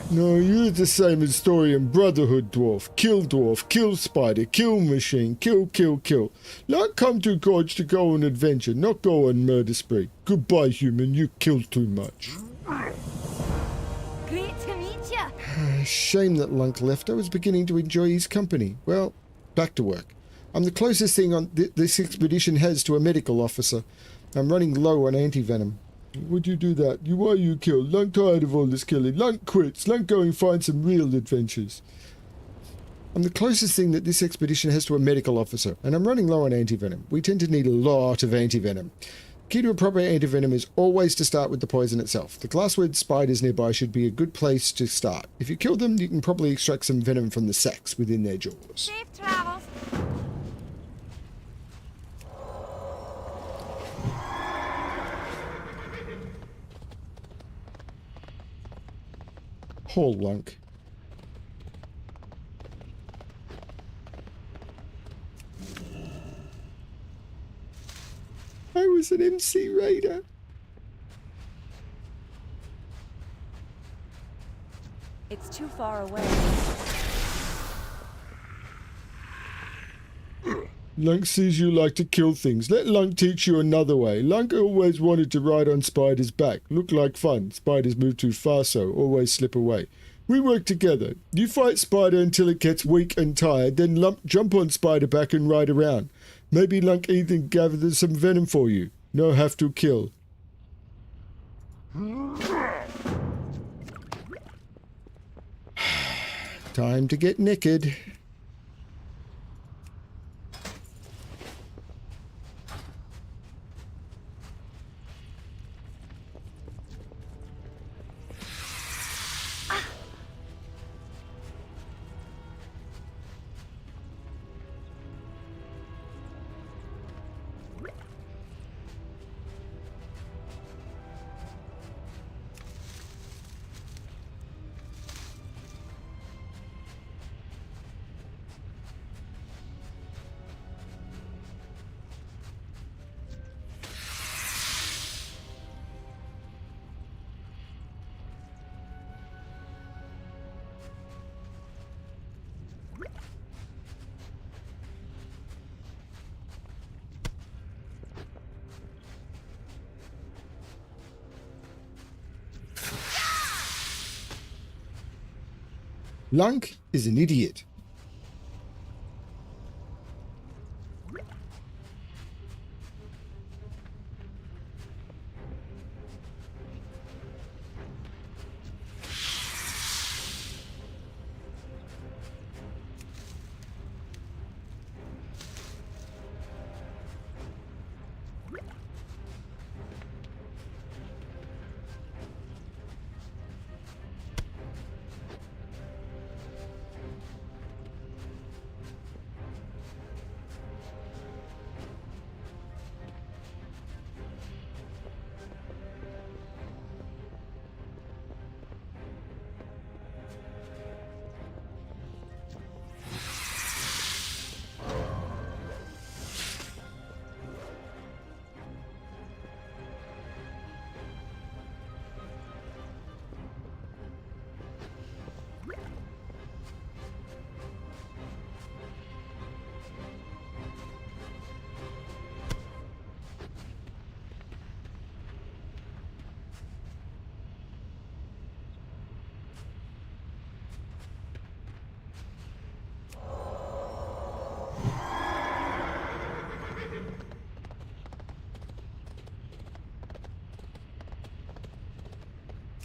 A: No, you're the same as Storian Brotherhood Dwarf. Kill spider, kill machine, kill. Like come to Gorge to go on adventure, not go on murder spree. Goodbye, human, you kill too much.
C: Great to meet you.
A: Shame that Lunk left. I was beginning to enjoy his company. Well, back to work. I'm the closest thing on this expedition has to a medical officer. I'm running low on anti-venom. Would you do that? Why you kill? Lunk tired of all this killing. Lunk quits. Lunk go and find some real adventures. I'm the closest thing that this expedition has to a medical officer, and I'm running low on anti-venom. We tend to need a lot of anti-venom. Key to a proper anti-venom is always to start with the poison itself. The glasswood spiders nearby should be a good place to start. If you kill them, you can probably extract some venom from the sacs within their jaws.
C: Safe travels.
A: Poor Lunk. I was an MC Raider.
E: It's too far away.
A: Lunk sees you like to kill things. Let Lunk teach you another way. Lunk always wanted to ride on Spider's back. Looked like fun. Spiders move too fast, so always slip away. We work together. You fight Spider until it gets weak and tired, then jump on Spider back and ride around. Maybe Lunk even gathers some venom for you. No have to kill. Time to get naked. Lunk is an idiot.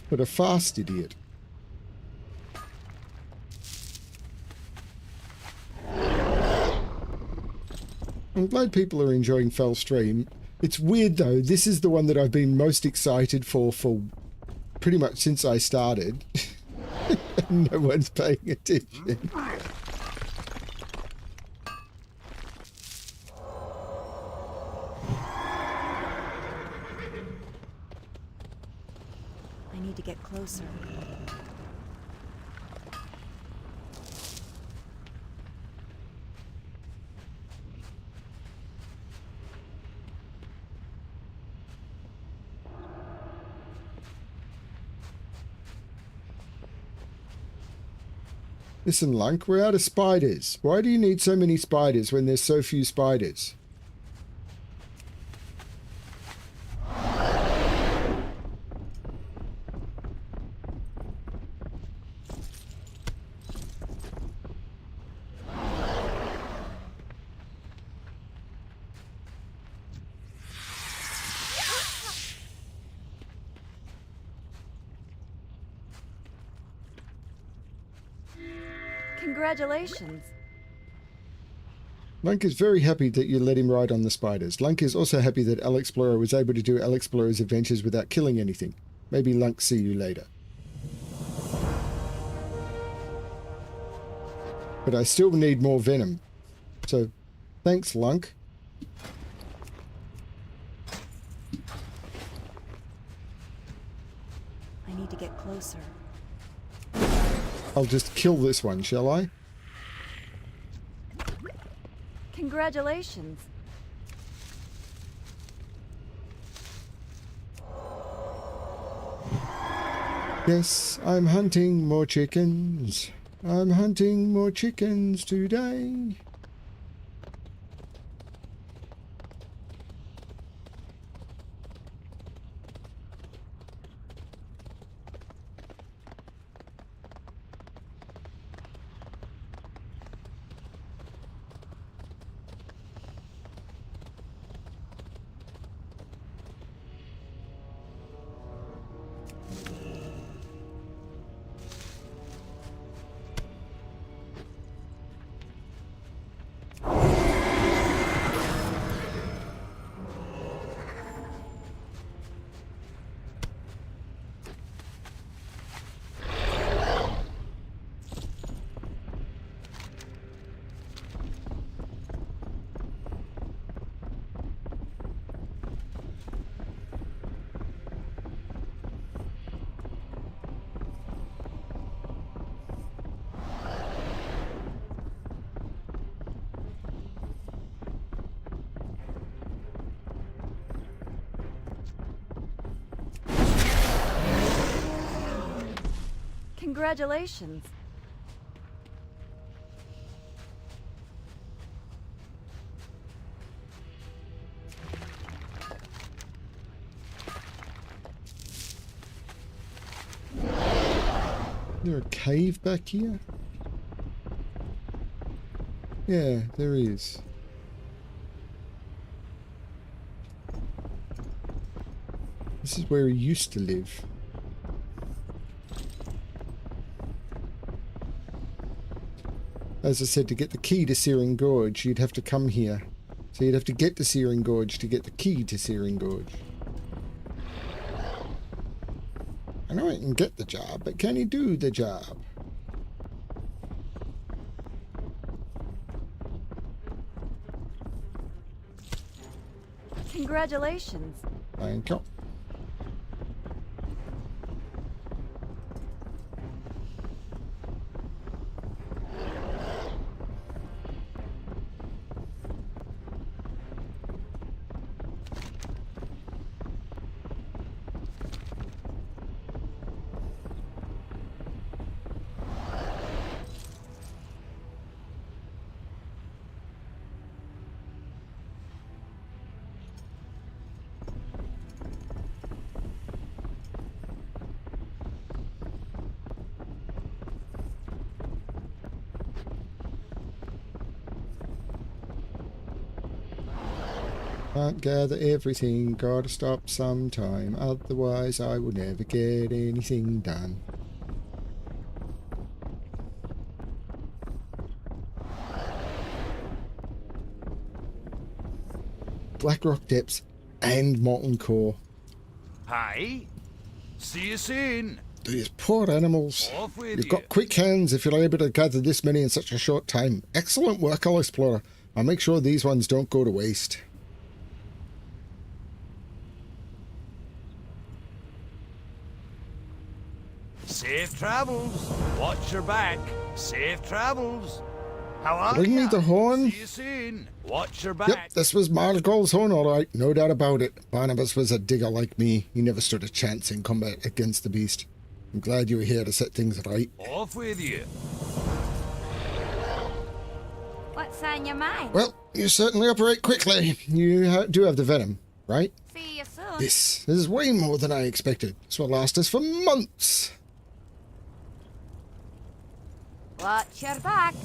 A: But a fast idiot. I'm glad people are enjoying Fell Stream. It's weird though, this is the one that I've been most excited for pretty much since I started. No one's paying attention.
E: I need to get closer.
A: Listen, Lunk, we're out of spiders. Why do you need so many spiders when there's so few spiders?
E: Congratulations.
A: Lunk is very happy that you let him ride on the spiders. Lunk is also happy that Alexplorer was able to do Alexplorer's adventures without killing anything. Maybe Lunk see you later. But I still need more venom. So, thanks, Lunk.
E: I need to get closer.
A: I'll just kill this one, shall I?
E: Congratulations.
A: Yes, I'm hunting more chickens. I'm hunting more chickens today.
E: Congratulations.
A: Is there a cave back here? Yeah, there is. This is where he used to live. As I said, to get the key to Searing Gorge, you'd have to come here. So you'd have to get to Searing Gorge to get the key to Searing Gorge. I know I can get the job, but can he do the job?
E: Congratulations.
A: Thank you. Can't gather everything, gotta stop sometime, otherwise I will never get anything done. Blackrock Depths and Molten Core.
H: Hi. See you soon.
A: These poor animals.
H: Off with
A: You've
H: you.
A: got quick hands if you're able to gather this many in such a short time. Excellent work, Alexplorer. I'll make sure these ones don't go to waste.
H: Safe travels. Watch your back. Safe travels. How are
A: Bring me
H: ya?
A: the horn.
H: See you soon. Watch your back.
A: Yep, this was Margol's horn, all right. No doubt about it. Barnabas was a digger like me. He never stood a chance in combat against the beast. I'm glad you were here to set things right.
H: Off with you.
C: What's on your mind?
A: Well, you certainly operate quickly. You do have the venom, right?
C: See you soon.
A: This is way more than I expected. This will last us for months.
C: Watch your back.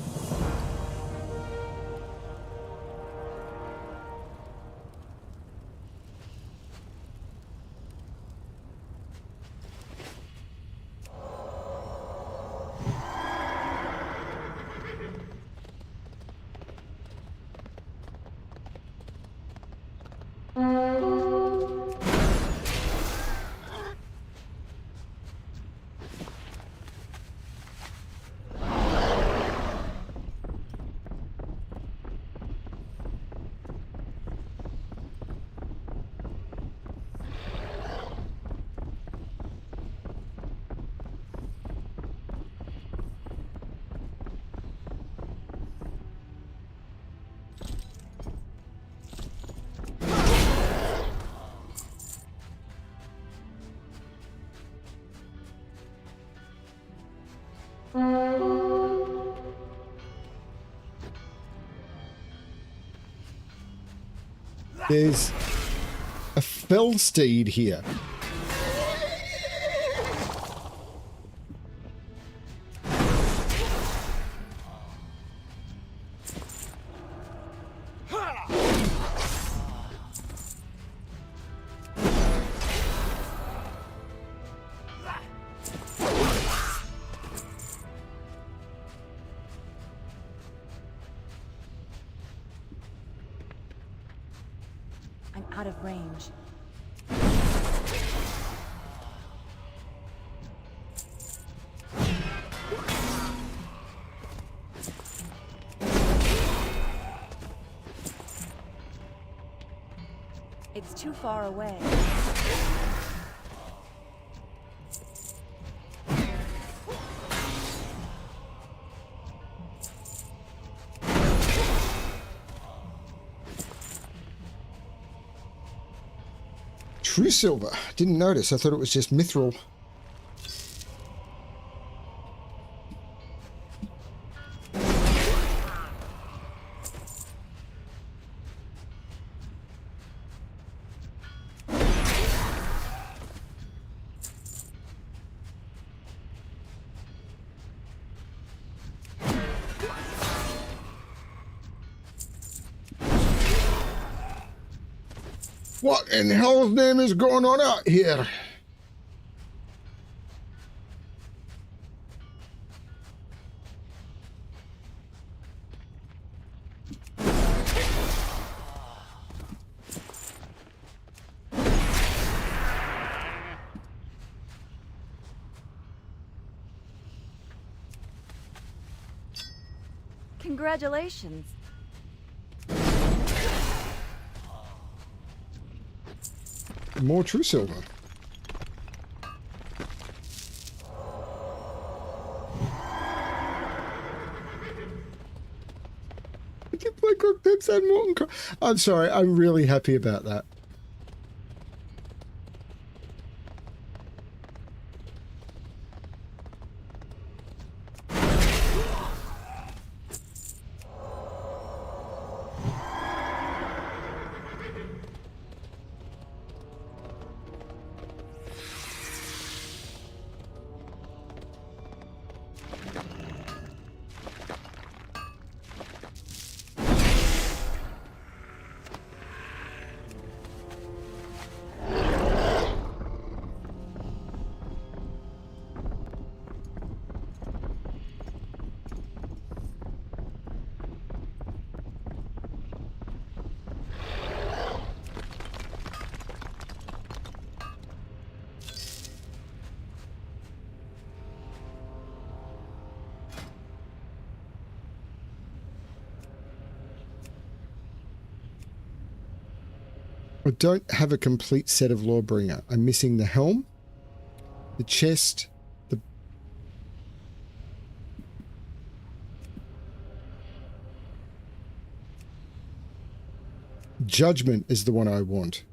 A: There's a Felsteed here.
E: I'm out of range. It's too far away.
A: True silver. Didn't notice. I thought it was just mithril. What in hell's name is going on out here?
E: Congratulations.
A: More true silver. Blackrock Pips and Morton. I'm sorry, I'm really happy about that. I don't have a complete set of Lawbringer. I'm missing the helm, the chest, the... Judgment is the one I want.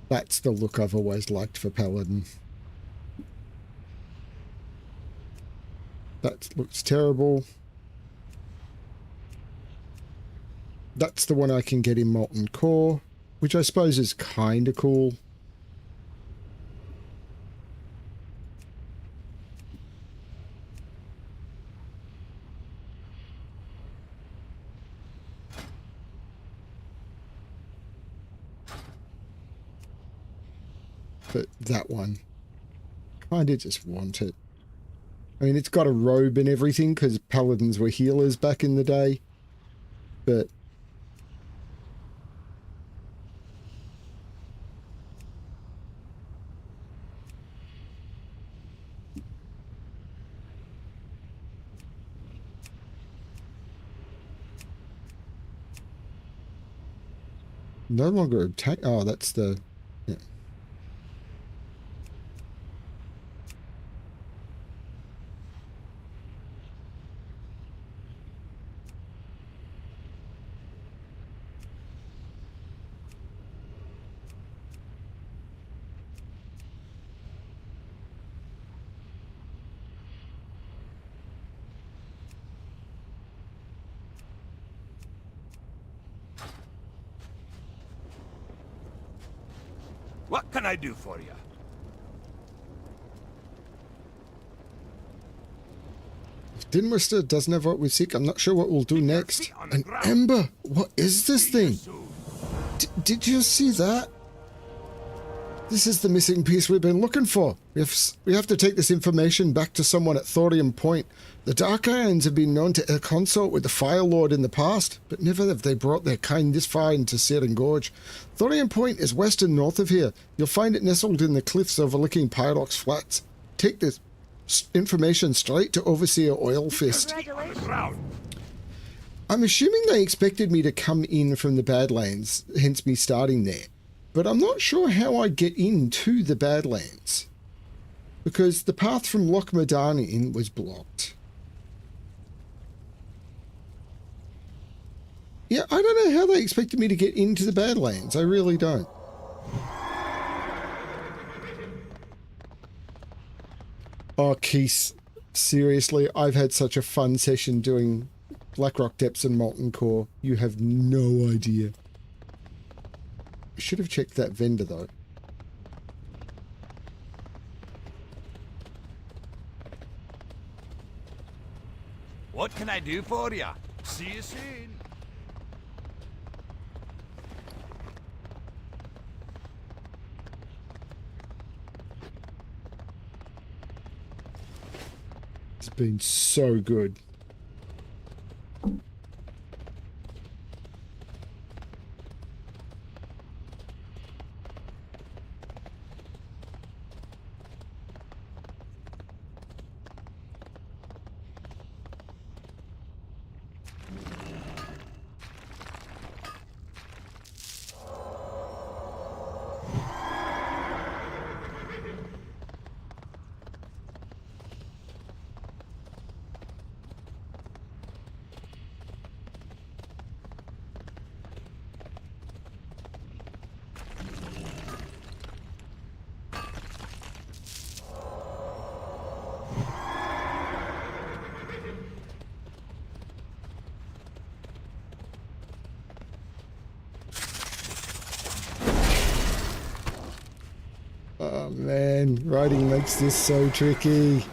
A: That's the look I've always liked for Paladin. That looks terrible. That's the one I can get in Molten Core, which I suppose is kind of cool. But that one, kind of just want it. I mean, it's got a robe and everything because paladins were healers back in the day. But no longer obtain. Oh, that's the... Yeah.
H: What can I do for you?
A: If Dinwister doesn't have what we seek, I'm not sure what we'll do next. An ember? What is this thing? Did you see that? This is the missing piece we've been looking for. We have to take this information back to someone at Thorium Point. The Dark Irons have been known to consort with the Fire Lord in the past, but never have they brought their kind this far into Searing Gorge. Thorium Point is west and north of here. You'll find it nestled in the cliffs overlooking Pyrox Flats. Take this information straight to Overseer Oilfist. I'm assuming they expected me to come in from the Badlands, hence me starting there. But I'm not sure how I get into the Badlands, because the path from Loch Madani was blocked. Yeah, I don't know how they expected me to get into the Badlands. I really don't. Oh, Keith, seriously, I've had such a fun session doing Blackrock Depths and Molten Core. You have no idea. I should have checked that vendor, though.
H: What can I do for ya? See you soon.
A: It's been so good. Oh man, writing makes this so tricky.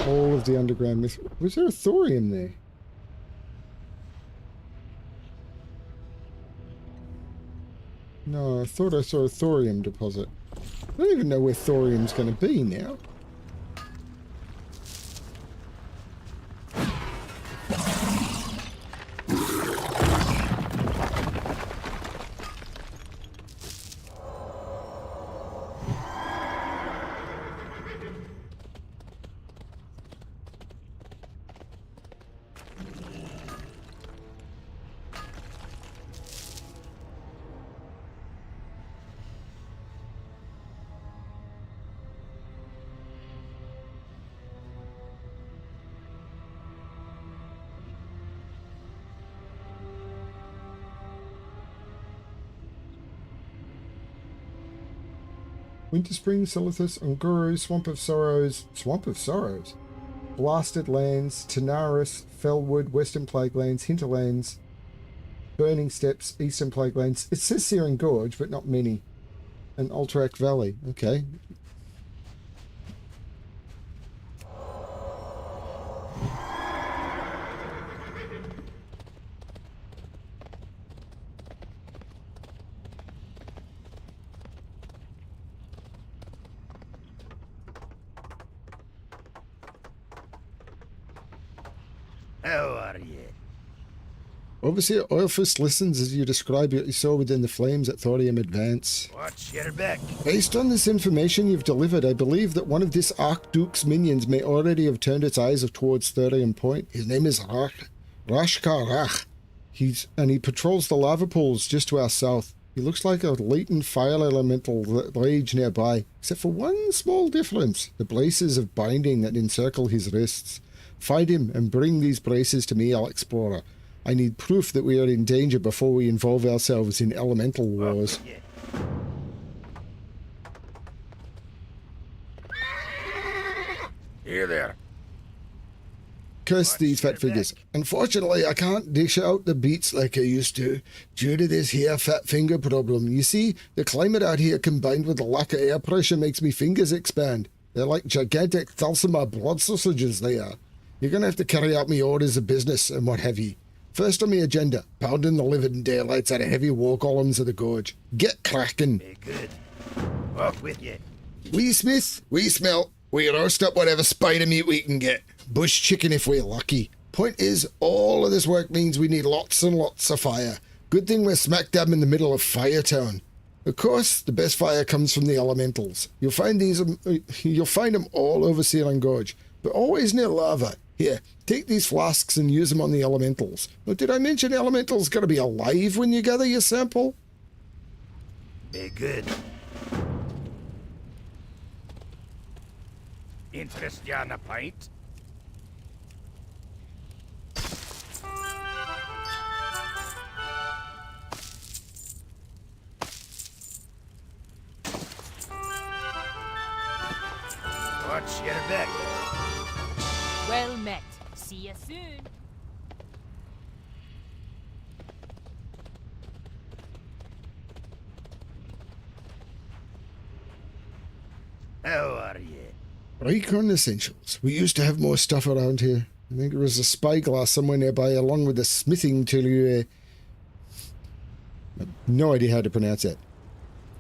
A: All of the underground myth. Was there a thorium there? No, I thought I saw a thorium deposit. I don't even know where thorium's going to be now. Winter Spring, Silithus, Unguru, Swamp of Sorrows, Blasted Lands, Tanaris, Fellwood, Western Plaguelands, Hinterlands, Burning Steppes, Eastern Plaguelands. It says Searing Gorge, but not many. And Alterac Valley. Okay.
D: How are you?
A: Overseer Oilfist listens as you describe what you saw within the flames at Thorium Advance.
D: Watch your back.
A: Based on this information you've delivered, I believe that one of this Archduke's minions may already have turned its eyes towards Thorium Point. His name is Rashkar Rach. He patrols the lava pools just to our south. He looks like a latent fire elemental that rage nearby, except for one small difference: the braces of binding that encircle his wrists. Find him and bring these braces to me, Alexplorer. I need proof that we are in danger before we involve ourselves in elemental wars.
D: Here there.
A: Curse these fat fingers. Unfortunately, I can't dish out the beats like I used to, due to this here fat finger problem. You see, the climate out here combined with the lack of air pressure makes me fingers expand. They're like gigantic Thalsima blood sausages they are. You're going to have to carry out me orders of business and what have you. First on me agenda, pounding the living daylights out of heavy war columns of the gorge. Get cracking.
D: Be good. Off with you.
A: We Smith, we smell. We roast up whatever spider meat we can get. Bush chicken if we're lucky. Point is, all of this work means we need lots and lots of fire. Good thing we're smack dab in the middle of Fire Town. Of course, the best fire comes from the elementals. You'll find them all over Sealing Gorge, but always near lava. Here, take these flasks and use them on the elementals. Oh, did I mention elementals gotta be alive when you gather your sample?
D: Be good. Interest you on a pint? Watch your back.
I: Well met. See you soon.
D: How are you?
A: Recon Essentials. We used to have more stuff around here. I think there was a spyglass somewhere nearby, along with a smithing tool. I have no idea how to pronounce that.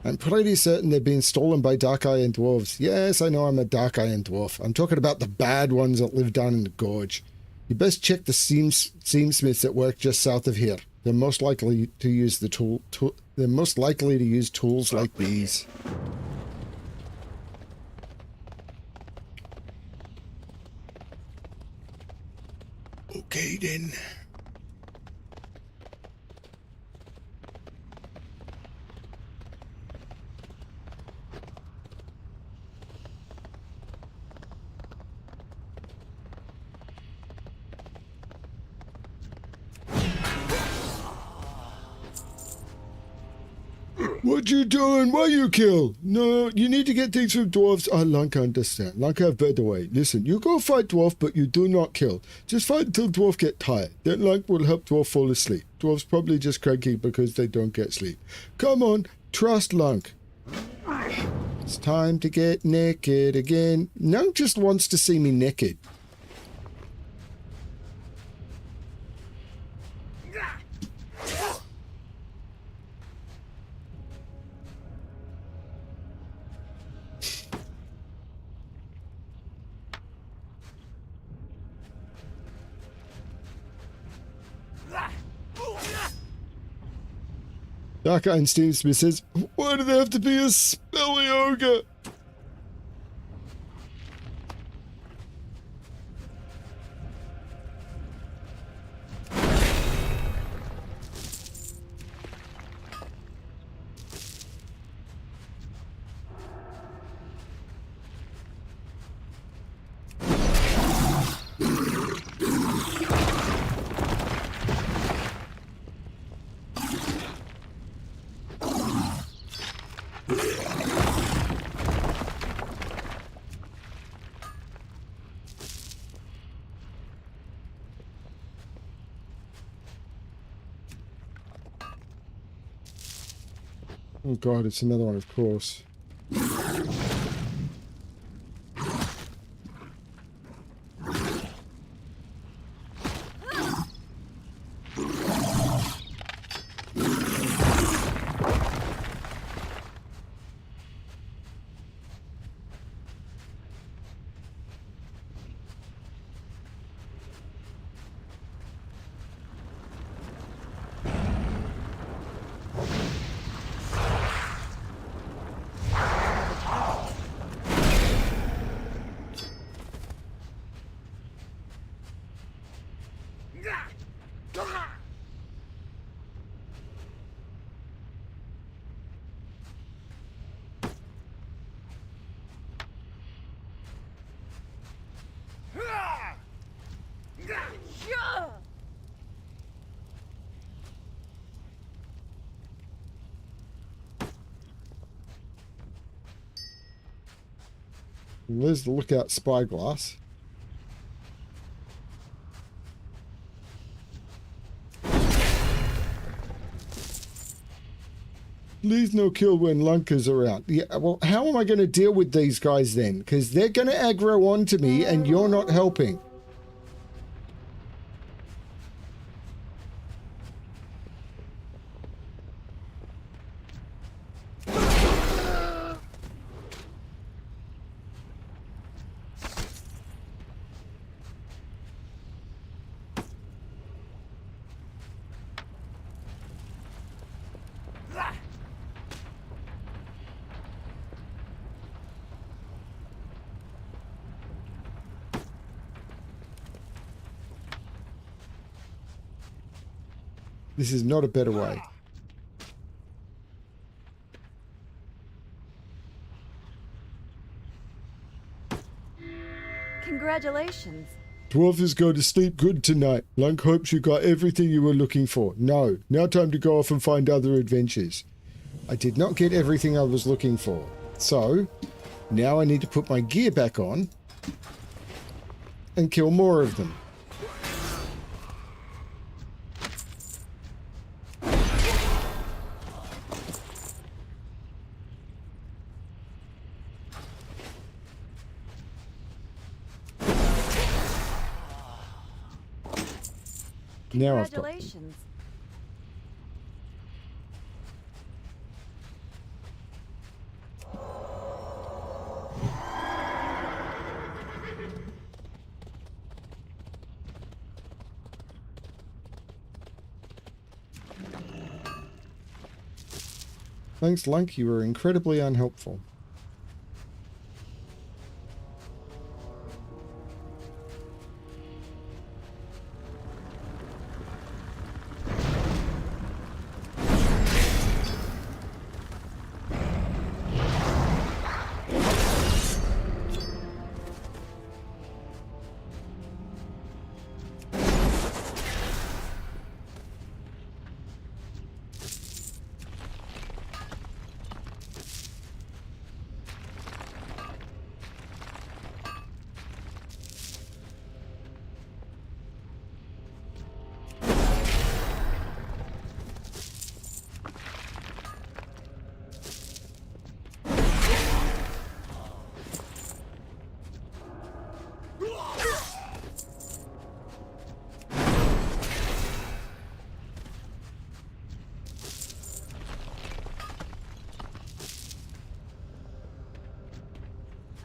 A: I'm pretty certain they're being stolen by Dark Iron Dwarves. Yes, I know I'm a Dark Iron Dwarf. I'm talking about the bad ones that live down in the gorge. You best check the seamsmiths that work just south of here. They're most likely to use they're most likely to use tools like these. Okay then. What you doing? Why you kill? No, you need to get things from dwarves. Oh, Lunk understand. Lunk have better way. Listen, you go fight dwarf, but you do not kill. Just fight until dwarf get tired. Then Lunk will help dwarf fall asleep. Dwarf's probably just cranky because they don't get sleep. Come on, trust Lunk. It's time to get naked again. Lunk just wants to see me naked. Dark Iron Steamsmith says, why do they have to be a smelly ogre? Oh god, it's another one, of course. There's the lookout spyglass. Please no kill when Lunker's around. Yeah, well, how am I going to deal with these guys then? Because they're going to aggro onto me and you're not helping. This is not a better way.
E: Congratulations.
A: Dwarf is going to sleep good tonight. Lunk hopes you got everything you were looking for. No, now time to go off and find other adventures. I did not get everything I was looking for. So, now I need to put my gear back on and kill more of them. Now I've got them.
E: Congratulations.
A: Thanks, Lunk. You were incredibly unhelpful.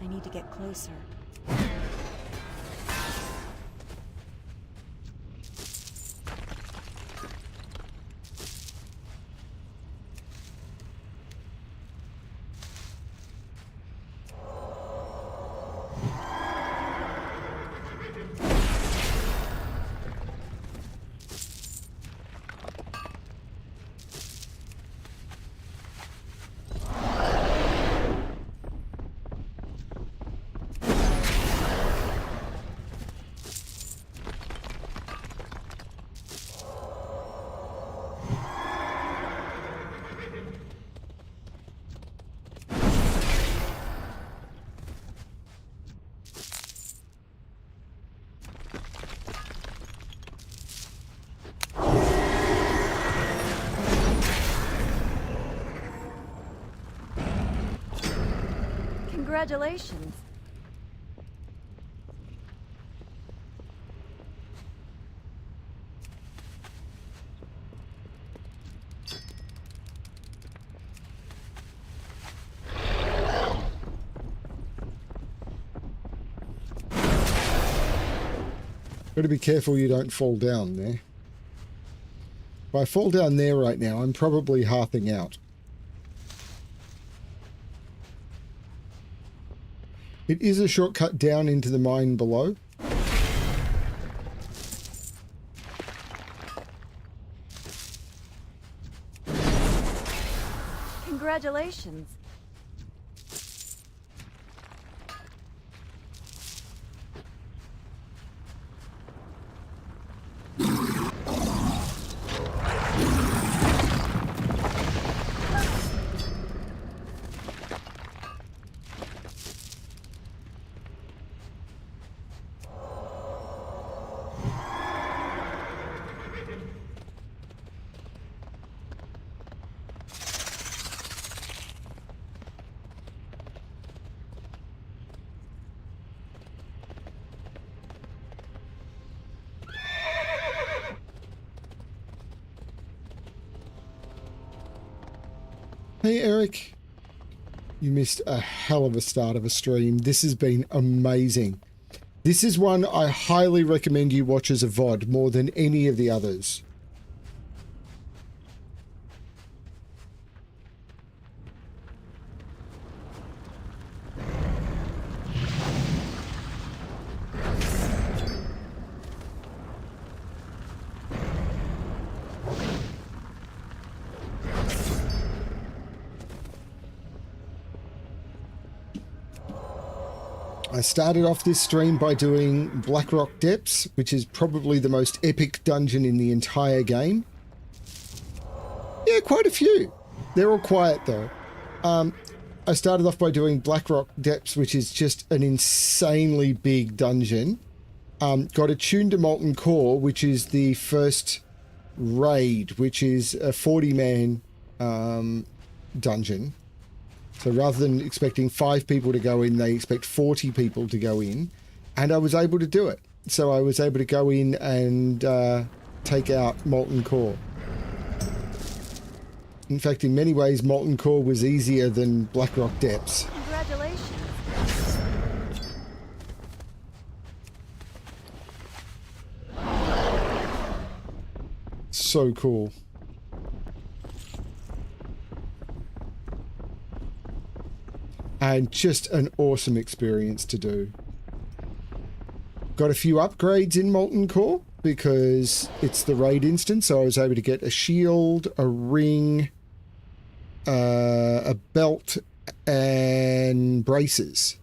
E: I need to get closer. Congratulations.
A: Gotta be careful you don't fall down there. If I fall down there right now, I'm probably halving out. It is a shortcut down into the mine below.
E: Congratulations.
A: Hey Eric, you missed a hell of a start of a stream. This has been amazing. This is one I highly recommend you watch as a VOD more than any of the others. I started off this stream by doing Blackrock Depths, which is probably the most epic dungeon in the entire game. Yeah, quite a few. They're all quiet though. I started off by doing Blackrock Depths, which is just an insanely big dungeon. Got attuned to Molten Core, which is the first raid, which is a 40-man dungeon. So rather than expecting 5 people to go in, they expect 40 people to go in. And I was able to do it. So I was able to go in and take out Molten Core. In fact, in many ways, Molten Core was easier than Blackrock Depths.
E: Congratulations.
A: So cool. And just an awesome experience to do. Got a few upgrades in Molten Core because it's the raid instance, so I was able to get a shield, a ring, a belt, and braces.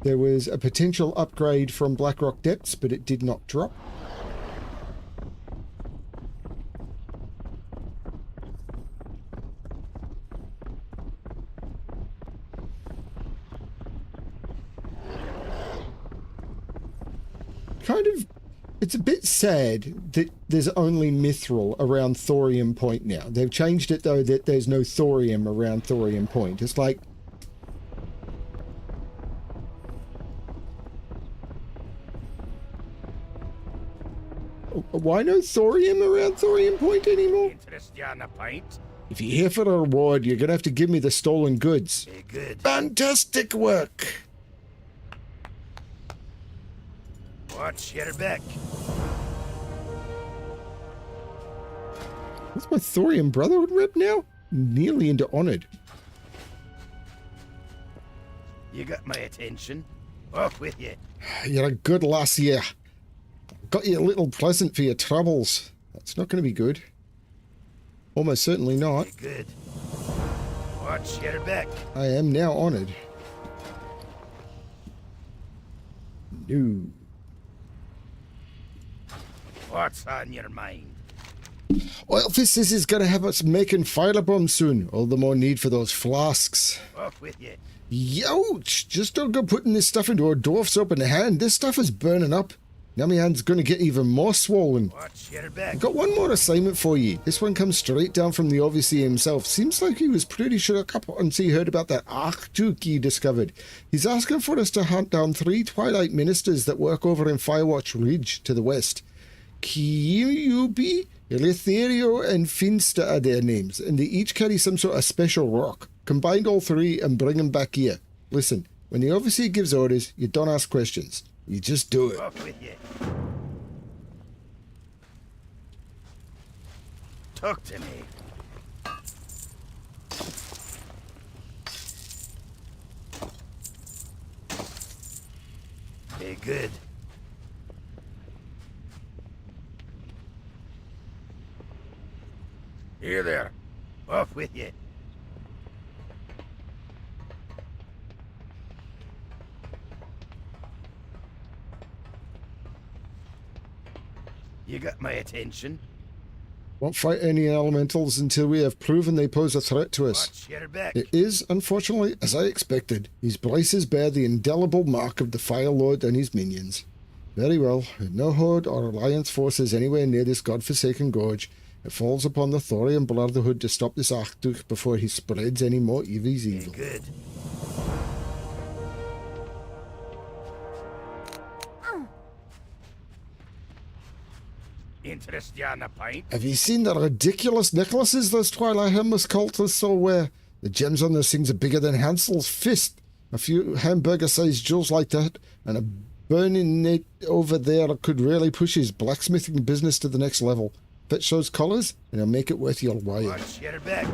A: There was a potential upgrade from Blackrock Depths, but it did not drop. Kind of, it's a bit sad that there's only mithril around Thorium Point now. They've changed it though that there's no thorium around Thorium Point. It's like, why no thorium around Thorium Point anymore?
D: Interest you on a pint?
A: If you're here for a reward, you're gonna have to give me the stolen goods.
D: Be good.
A: Fantastic work!
D: Watch your back.
A: What's my Thorium Brotherhood rep now? Nearly into Honored.
D: You got my attention. Off with you.
A: You're a good lass, yeah. Got you a little present for your troubles. That's not going to be good. Almost certainly not.
D: Be good. Watch your back.
A: I am now honoured. No.
D: What's on your mind?
A: Well, this is going to have us making firebombs soon. All the more need for those flasks.
D: Off with you.
A: Youch! Just don't go putting this stuff into a dwarf's open hand. This stuff is burning up. Now my hand's going to get even more swollen.
D: Watch your back.
A: I've got one more assignment for you. This one comes straight down from the overseer himself. Seems like he was pretty shook up once he heard about that Archduke he discovered. He's asking for us to hunt down 3 Twilight Ministers that work over in Firewatch Ridge to the west. Kyubi, Eleutherio, and Finsta are their names, and they each carry some sort of special rock. Combine all 3 and bring them back here. Listen, when the overseer gives orders, you don't ask questions. You just do it.
D: Off with you. Talk to me. Be good. Here there. Off with you. You got my attention.
A: Won't fight any elementals until we have proven they pose a threat to us.
D: Watch your back.
A: It is, unfortunately, as I expected. These braces bear the indelible mark of the Fire Lord and his minions. Very well. No Horde or Alliance forces anywhere near this godforsaken gorge. It falls upon the Thorium Brotherhood to stop this Archduke before he spreads any more of his evil.
D: Be good. Interest you on a pint?
A: Have you seen the ridiculous necklaces those Twilight Helmets cultists all wear? The gems on those things are bigger than Hansel's fist. A few hamburger-sized jewels like that, and a burning net over there could really push his blacksmithing business to the next level. Fetch those collars, and I'll make it worth your while.
D: Watch your back.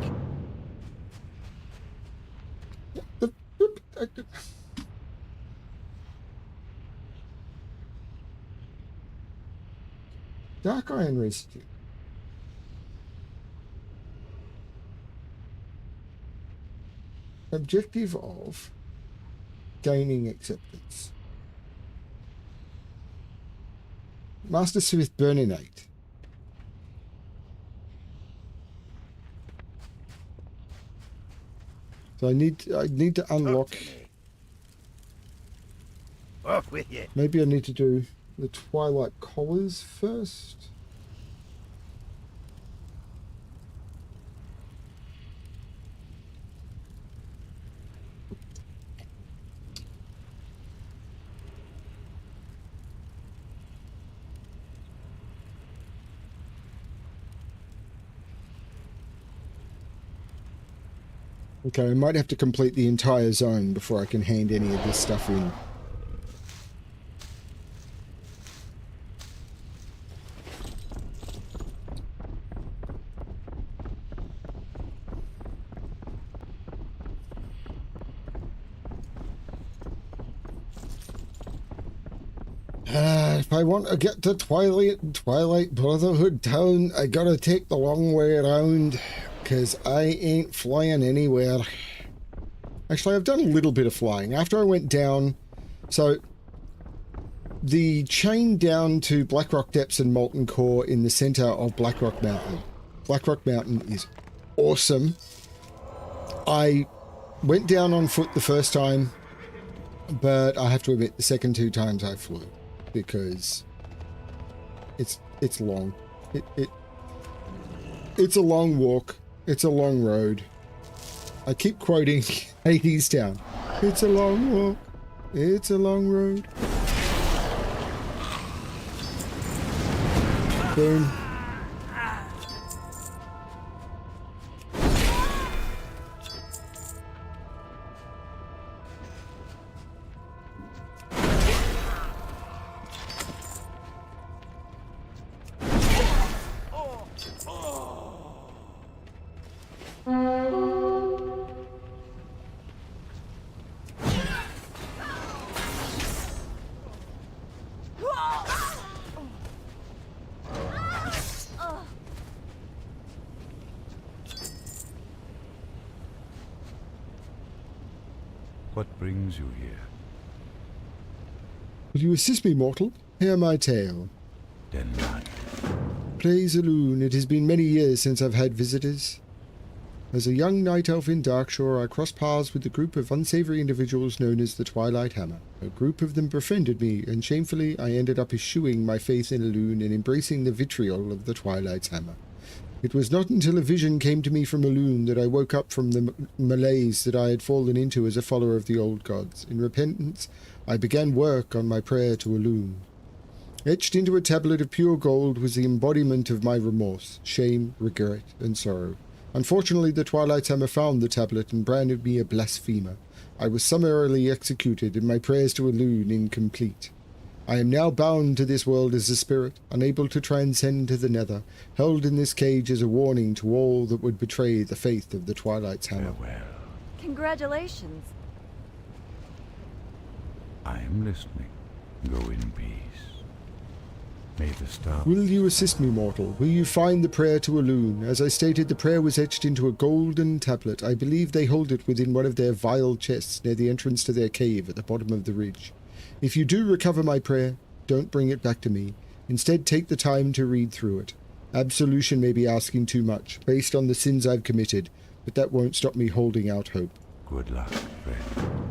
A: Dark Iron Residue. Objective of gaining acceptance. Master Smith Burninate. So I need to unlock.
D: Off with you.
A: Maybe I need to do the Twilight Collars first. Okay, I might have to complete the entire zone before I can hand any of this stuff in. If I want to get to Twilight Brotherhood Town, I gotta take the long way around, because I ain't flying anywhere. Actually, I've done a little bit of flying. After I went down, so the chain down to Blackrock Depths and Molten Core in the center of Blackrock Mountain. Blackrock Mountain is awesome. I went down on foot the first time, but I have to admit the second two times I flew, because it's long. It's a long walk. It's a long road. I keep quoting Hades Town. It's a long walk. It's a long road. Boom.
G: What brings you here?
A: Will you assist me, mortal? Hear my tale.
G: Then not.
A: Praise Elune, it has been many years since I've had visitors. As a young night elf in Darkshore, I crossed paths with a group of unsavory individuals known as the Twilight Hammer. A group of them befriended me, and shamefully I ended up eschewing my faith in Elune and embracing the vitriol of the Twilight's Hammer. It was not until a vision came to me from Elune that I woke up from the malaise that I had fallen into as a follower of the old gods. In repentance, I began work on my prayer to Elune. Etched into a tablet of pure gold was the embodiment of my remorse, shame, regret, and sorrow. Unfortunately, the Twilight's Hammer found the tablet and branded me a blasphemer. I was summarily executed, and my prayers to Elune incomplete. I am now bound to this world as a spirit, unable to transcend to the nether, held in this cage as a warning to all that would betray the faith of the Twilight's Hammer.
G: Farewell.
E: Congratulations.
G: I am listening. Go in peace. May the stars...
A: Will you assist me, mortal? Will you find the prayer to Elune? As I stated, the prayer was etched into a golden tablet. I believe they hold it within one of their vile chests near the entrance to their cave at the bottom of the ridge. If you do recover my prayer, don't bring it back to me. Instead, take the time to read through it. Absolution may be asking too much, based on the sins I've committed, but that won't stop me holding out hope.
G: Good luck, friend.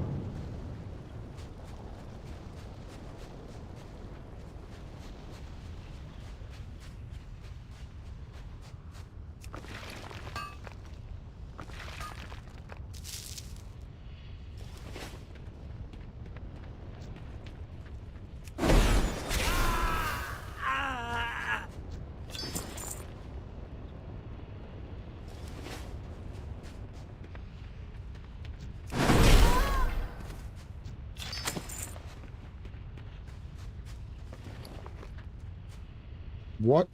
A: What?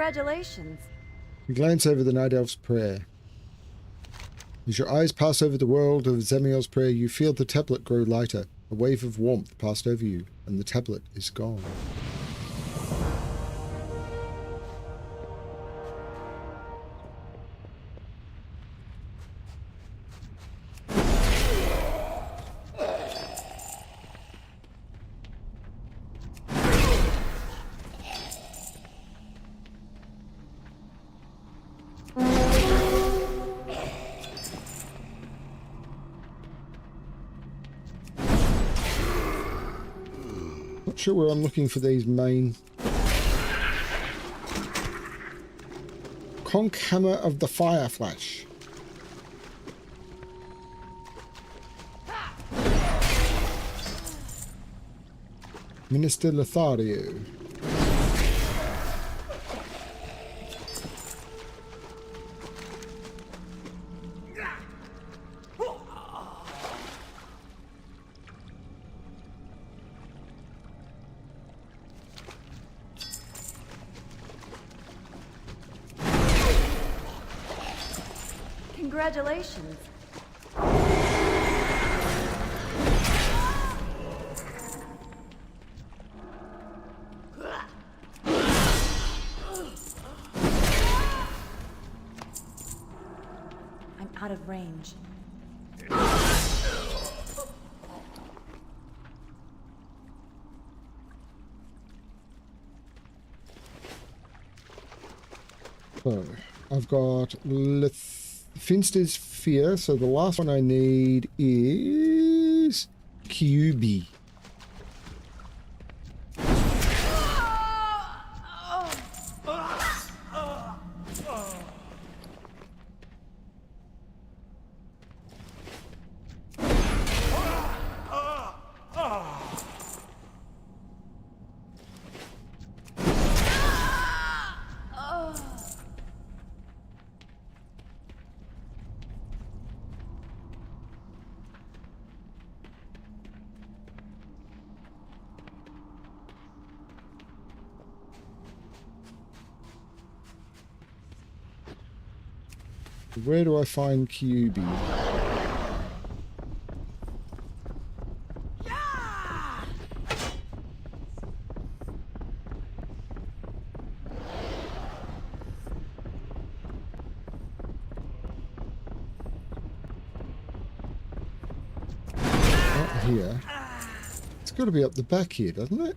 E: Congratulations.
A: You glance over the Night Elf's prayer. As your eyes pass over the world of Zemiel's prayer, you feel the tablet grow lighter. A wave of warmth passed over you, and the tablet is gone. Not sure where I'm looking for these main. Conch Hammer of the Fire Flash. Minister Lothario.
E: Congratulations. I'm out of range.
A: So, I've got Finster's Fear, so the last one I need is QB. Where do I find QB? Not here. It's got to be up the back here, doesn't it?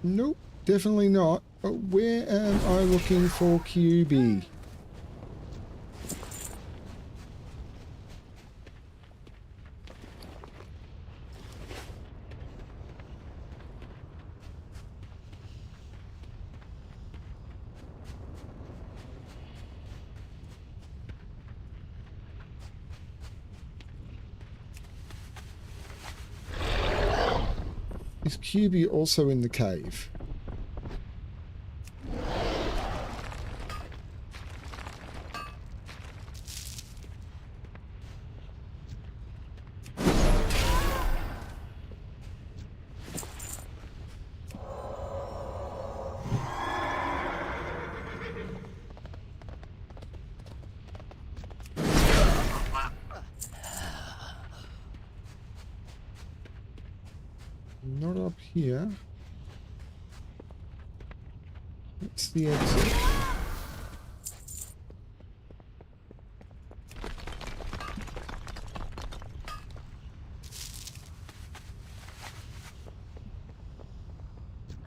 A: Nope, definitely not. But where am I looking for QB? Is QB also in the cave? Not up here. What's the exit?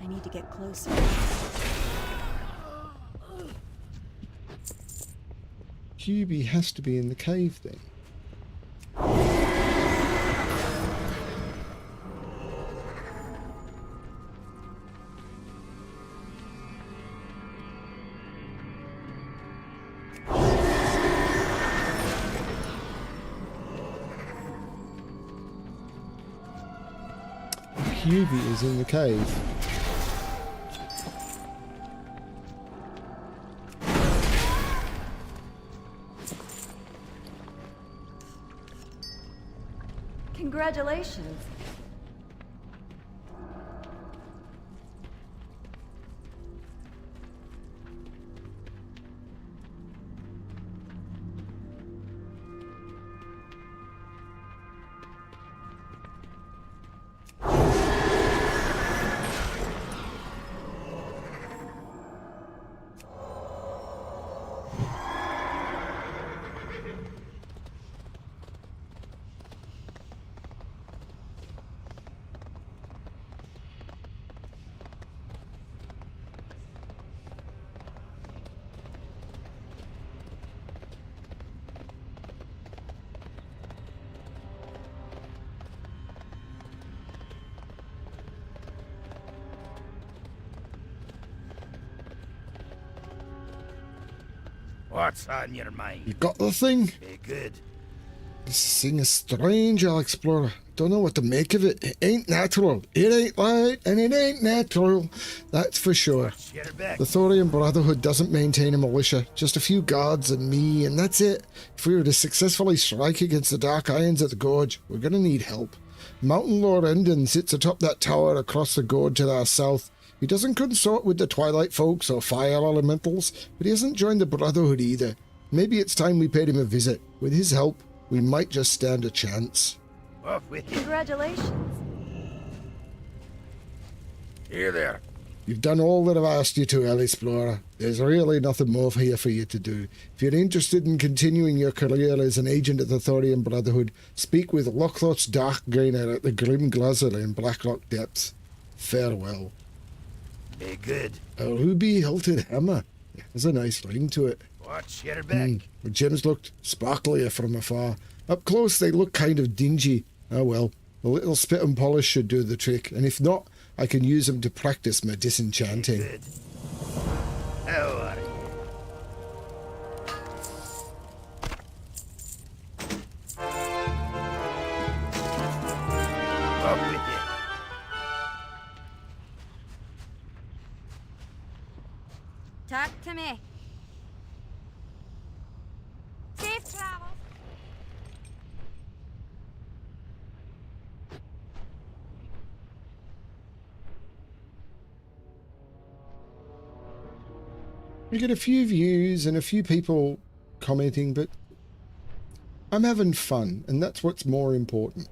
E: I need to get closer.
A: QB has to be in the cave then. Yuvi is in the cave.
E: Congratulations.
D: What's on your mind?
A: You got the thing?
D: Be good.
A: This thing is strange, Alexplorer. Don't know what to make of it. It ain't natural. It ain't right, and it ain't natural. That's for sure.
D: Get her back.
A: The Thorian Brotherhood doesn't maintain a militia. Just a few guards and me, and that's it. If we were to successfully strike against the Dark Irons at the Gorge, we're gonna need help. Mountain Lord Endon sits atop that tower across the gorge to our south. He doesn't consort with the Twilight folks or fire elementals, but he hasn't joined the Brotherhood either. Maybe it's time we paid him a visit. With his help, we might just stand a chance.
D: Off with you.
E: Congratulations.
D: Here there.
A: You've done all that I've asked you to, Alexplorer. There's really nothing more here for you to do. If you're interested in continuing your career as an agent of the Thorian Brotherhood, speak with Lochlot's Darkgainer at the Grim Glazer in Blackrock Depths. Farewell.
D: Be good.
A: A ruby-hilted hammer. There's a nice ring to it.
D: Watch your back.
A: The gems looked sparklier from afar. Up close, they look kind of dingy. Oh well, a little spit and polish should do the trick, and if not, I can use them to practice my disenchanting.
D: Good. How are you? Off with you.
C: Talk to me. Safe travels.
A: We get a few views and a few people commenting, but I'm having fun, and that's what's more important.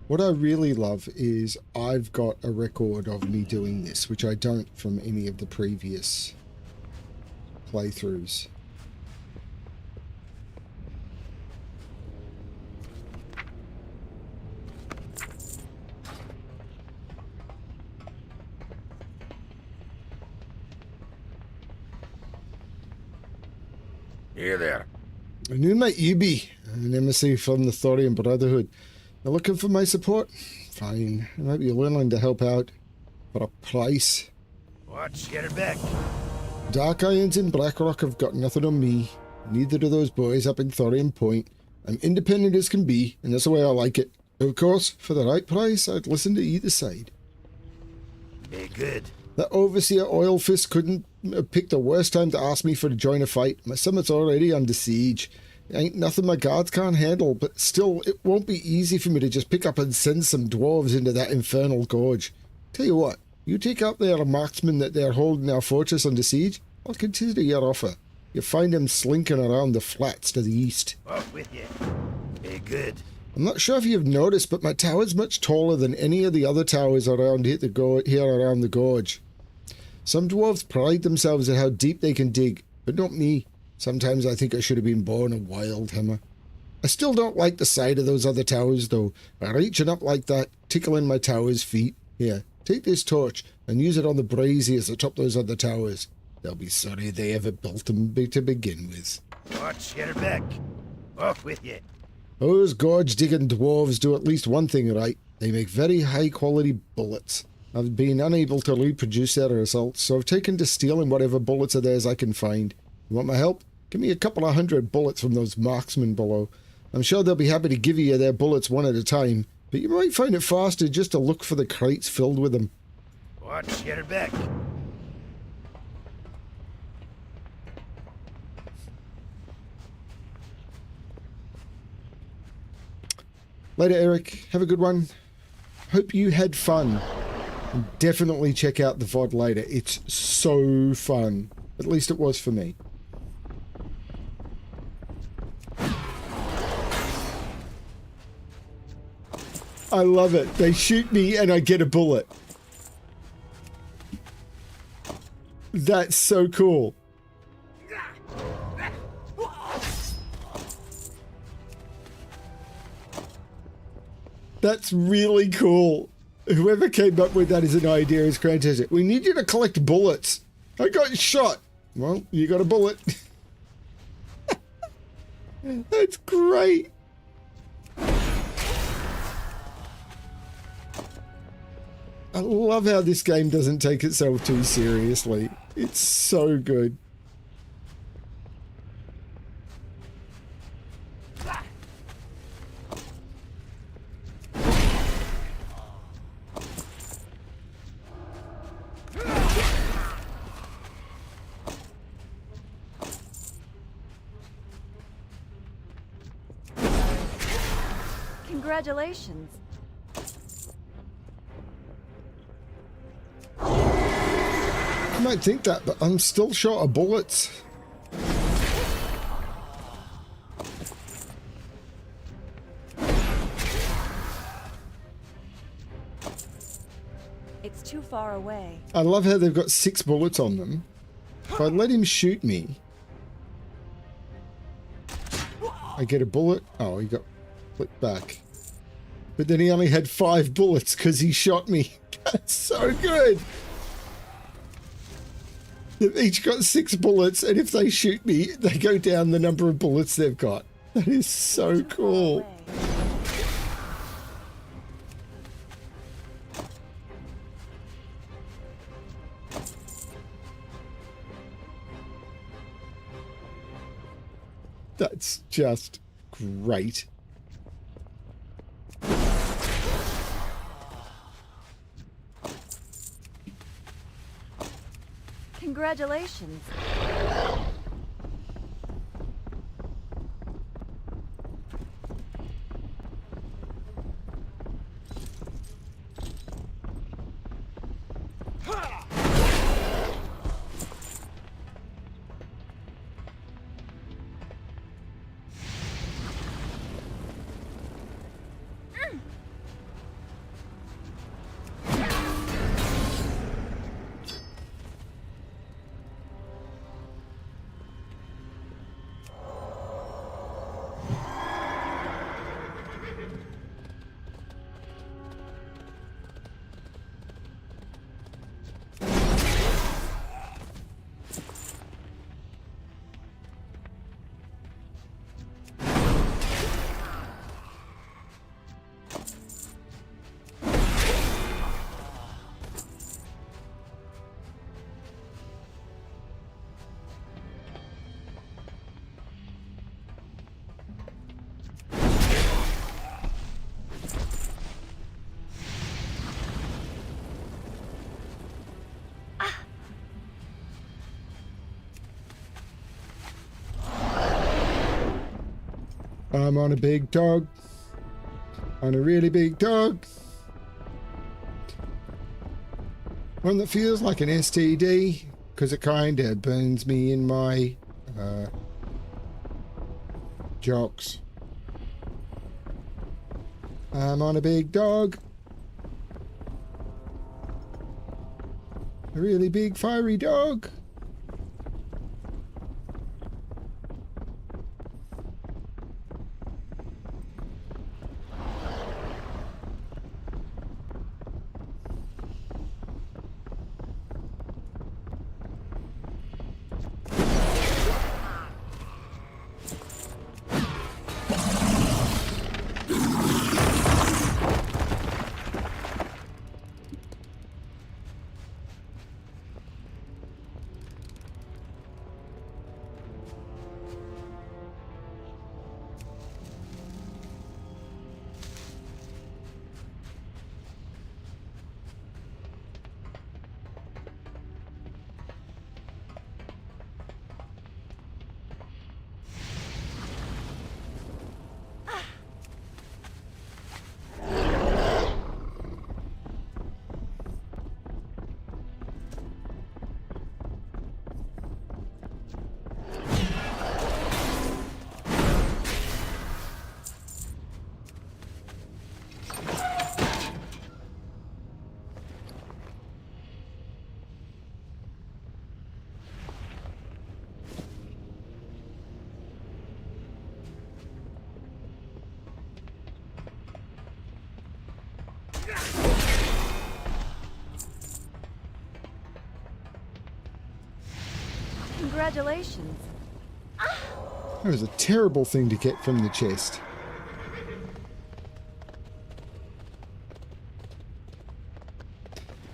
A: What I really love is I've got a record of me doing this, which I don't from any of the previous playthroughs.
D: Here there.
A: I knew my Ubi, an emissary from the Thorian Brotherhood. They're looking for my support? Fine. I might be willing to help out. For a price.
D: Watch your back.
A: Dark Irons in Blackrock have got nothing on me. Neither do those boys up in Thorian Point. I'm independent as can be, and that's the way I like it. Of course, for the right price, I'd listen to either side.
D: Be good.
A: That Overseer Oilfist couldn't have picked a worse time to ask me for to join a fight. My summit's already under siege. Ain't nothing my guards can't handle, but still, it won't be easy for me to just pick up and send some dwarves into that infernal gorge. Tell you what, you take out there a marksman that they're holding our fortress under siege, I'll consider your offer. You'll find him slinking around the flats to the east.
D: Off with you. Be good.
A: I'm not sure if you've noticed, but my tower's much taller than any of the other towers around here around the gorge. Some dwarves pride themselves at how deep they can dig, but not me. Sometimes I think I should have been born a wild hammer. I still don't like the sight of those other towers, though. Reaching up like that, tickling my tower's feet. Here, take this torch and use it on the braziers atop those other towers. They'll be sorry they ever built them to begin with.
D: Watch your back. Off with you.
A: Those gorge-digging dwarves do at least one thing right. They make very high-quality bullets. I've been unable to reproduce their results, so I've taken to stealing whatever bullets of theirs I can find. You want my help? Give me a couple of 100 bullets from those marksmen below. I'm sure they'll be happy to give you their bullets one at a time, But you might find it faster just to look for the crates filled with them.
D: Watch your back.
A: Later, Eric. Have a good one. Hope you had fun. And definitely check out the VOD later. It's so fun. At least it was for me. I love it. They shoot me and I get a bullet. That's so cool. That's really cool. Whoever came up with that as an idea is fantastic. We need you to collect bullets. I got shot. Well, you got a bullet. That's great. I love how this game doesn't take itself too seriously. It's so good.
E: Congratulations.
A: You might think that, but I'm still short of bullets.
E: It's too far away.
A: I love how they've got 6 bullets on them. If I let him shoot me, I get a bullet. Oh, he got flipped back. But then he only had 5 bullets because he shot me. That's so good. They've each got 6 bullets, and if they shoot me, they go down the number of bullets they've got. That is so cool. That's just great.
E: Congratulations.
A: I'm on a big dog. On a really big dog. One that feels like an STD, because it kind of burns me in my jocks. I'm on a big dog. A really big fiery dog.
E: Congratulations.
A: That was a terrible thing to get from the chest.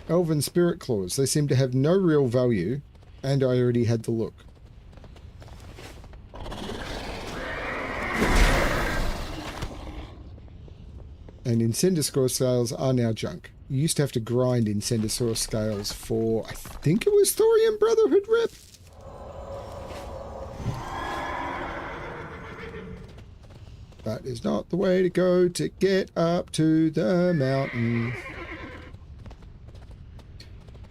A: Elven spirit claws. They seem to have no real value, and I already had the look. And Incendisaur scales are now junk. You used to have to grind Incendisaur scales for, I think it was Thorium Brotherhood rep? That is not the way to go to get up to the mountain.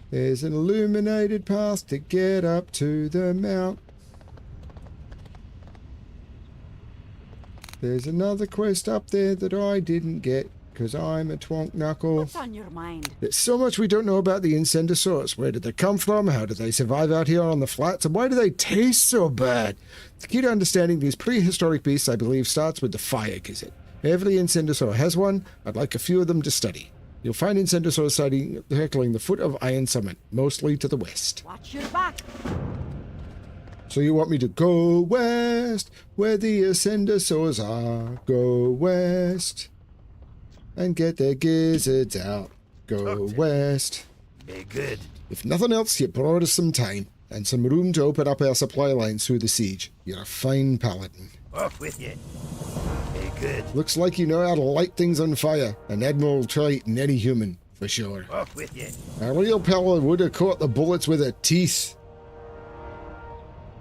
A: There's an illuminated path to get up to the mount. There's another quest up there that I didn't get because I'm a twonk knuckle.
E: What's on your mind?
A: There's so much we don't know about the Incendisaurs. Where did they come from? How did they survive out here on the flats? And why do they taste so bad? The key to understanding these prehistoric beasts, I believe, starts with the fire gizzard. Every Incendisaur has one. I'd like a few of them to study. You'll find Incendisaurs circling the foot of Iron Summit, mostly to the west.
E: Watch your back.
A: So you want me to go west, where the Incendisaurs are. Go west, and get their gizzards out. Go west.
D: Be good.
A: If nothing else, you brought us some time, and some room to open up our supply lines through the siege. You're a fine paladin.
D: Off with you. Be good.
A: Looks like you know how to light things on fire. An admirable trait in any human, for sure.
D: Off with you.
A: A real paladin would have caught the bullets with her teeth.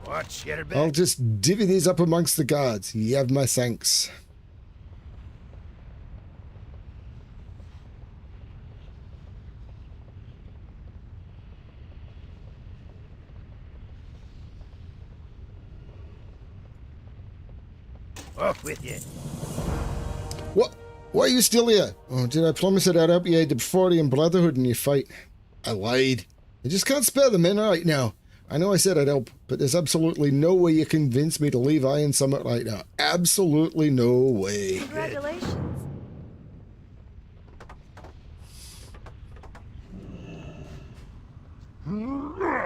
D: Watch your back.
A: I'll just divvy these up amongst the guards. You have my thanks.
D: Off with you.
A: What? Why are you still here? Oh, did I promise that I'd help you aid the Freudian Brotherhood in your fight? I lied. I just can't spare the men right now. I know I said I'd help, but there's absolutely no way you convince me to leave Iron Summit right now. Absolutely no way.
E: Congratulations.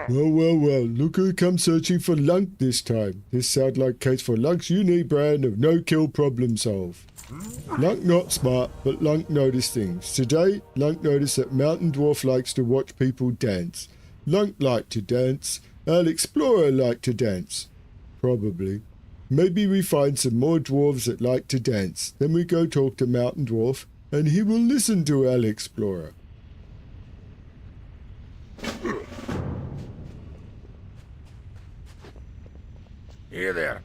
A: Well, look who come searching for Lunk this time. This sounds like case for Lunk's unique brand of no-kill problem solve. Lunk not smart, but Lunk noticed things. Today, Lunk noticed that Mountain Dwarf likes to watch people dance. Lunk liked to dance. Alexplorer liked to dance. Probably. Maybe we find some more dwarves that like to dance. Then we go talk to Mountain Dwarf, and he will listen to Alexplorer.
D: Here there.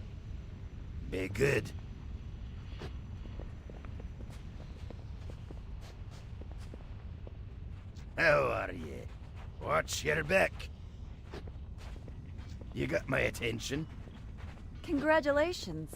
D: Be good. How are you? Watch your back. You got my attention.
E: Congratulations.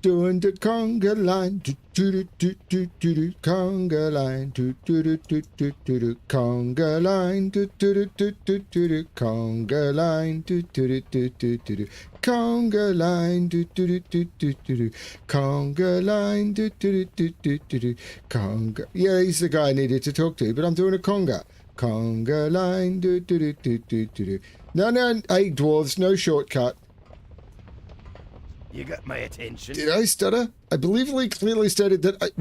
A: Doing the conga line, do do do do do do conga line, do do do do do do do conga line, do do do do do do do conga line, do do do do do do do conga line, do do do do do do do conga line, do do do do do do conga. Yeah, he's the guy I needed to talk to, but I'm doing a conga. Conga line, do do do do do do do. No, hey dwarves, no shortcut.
D: You got my attention.
A: Did I stutter? I believe Lee clearly stated that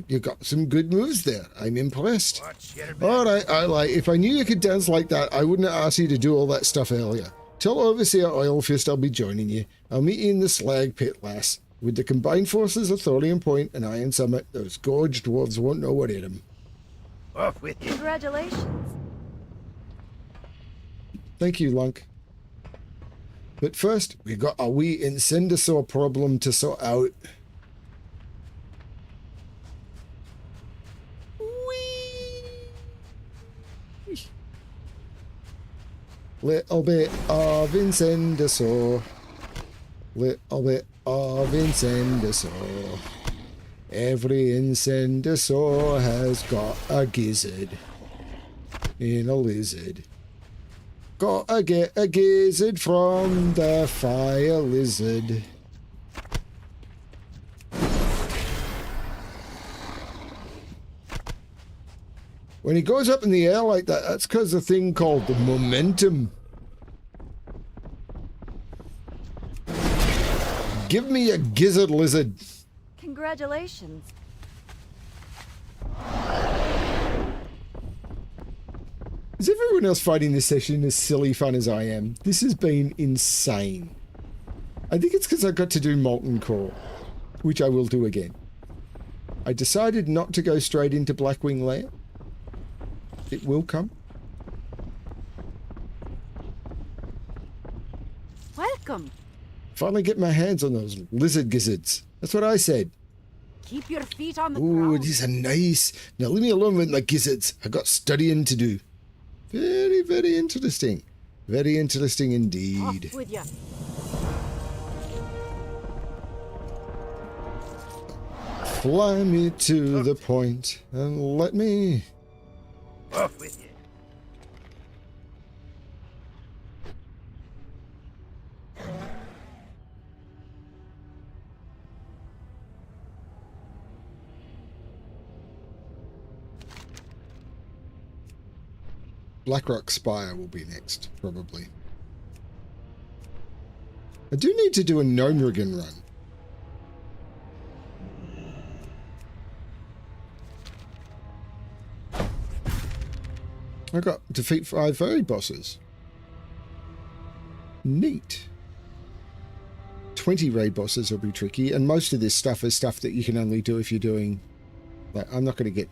A: you got some good moves there. I'm impressed.
D: Watch your back.
A: All right, I like. If I knew you could dance like that, I wouldn't have asked you to do all that stuff earlier. Tell Overseer Oilfist I'll be joining you. I'll meet you in the Slag Pit, lass. With the combined forces of Thorium Point and Iron Summit, those gorge dwarves won't know what hit them.
D: Off with you.
E: Congratulations.
A: Thank you, Lunk. But first, we got a wee Incendisaur problem to sort out. Whee! Little bit of Incendisaur. Little bit of Incendisaur. Every Incendisaur has got a gizzard in a lizard. Gotta get a gizzard from the fire lizard. When he goes up in the air like that, that's because of a thing called the momentum. Give me a gizzard lizard.
E: Congratulations.
A: Is everyone else finding this session as silly fun as I am? This has been insane. I think it's because I got to do Molten Core, which I will do again. I decided not to go straight into Blackwing Lair. It will come.
E: Welcome.
A: Finally get my hands on those lizard gizzards. That's what I said.
E: Keep your feet on the
A: Ooh,
E: ground.
A: these are nice. Now leave me alone with my gizzards. I got studying to do. Very, very interesting. Very interesting indeed.
E: Off with you.
A: Fly me to the point and let me...
D: Off with you.
A: Blackrock Spire will be next, probably. I do need to do a Gnomrigan run. I got defeat 5 fairy bosses. Neat. 20 raid bosses will be tricky, and most of this stuff is stuff that you can only do if you're doing... Like, I'm not going to get...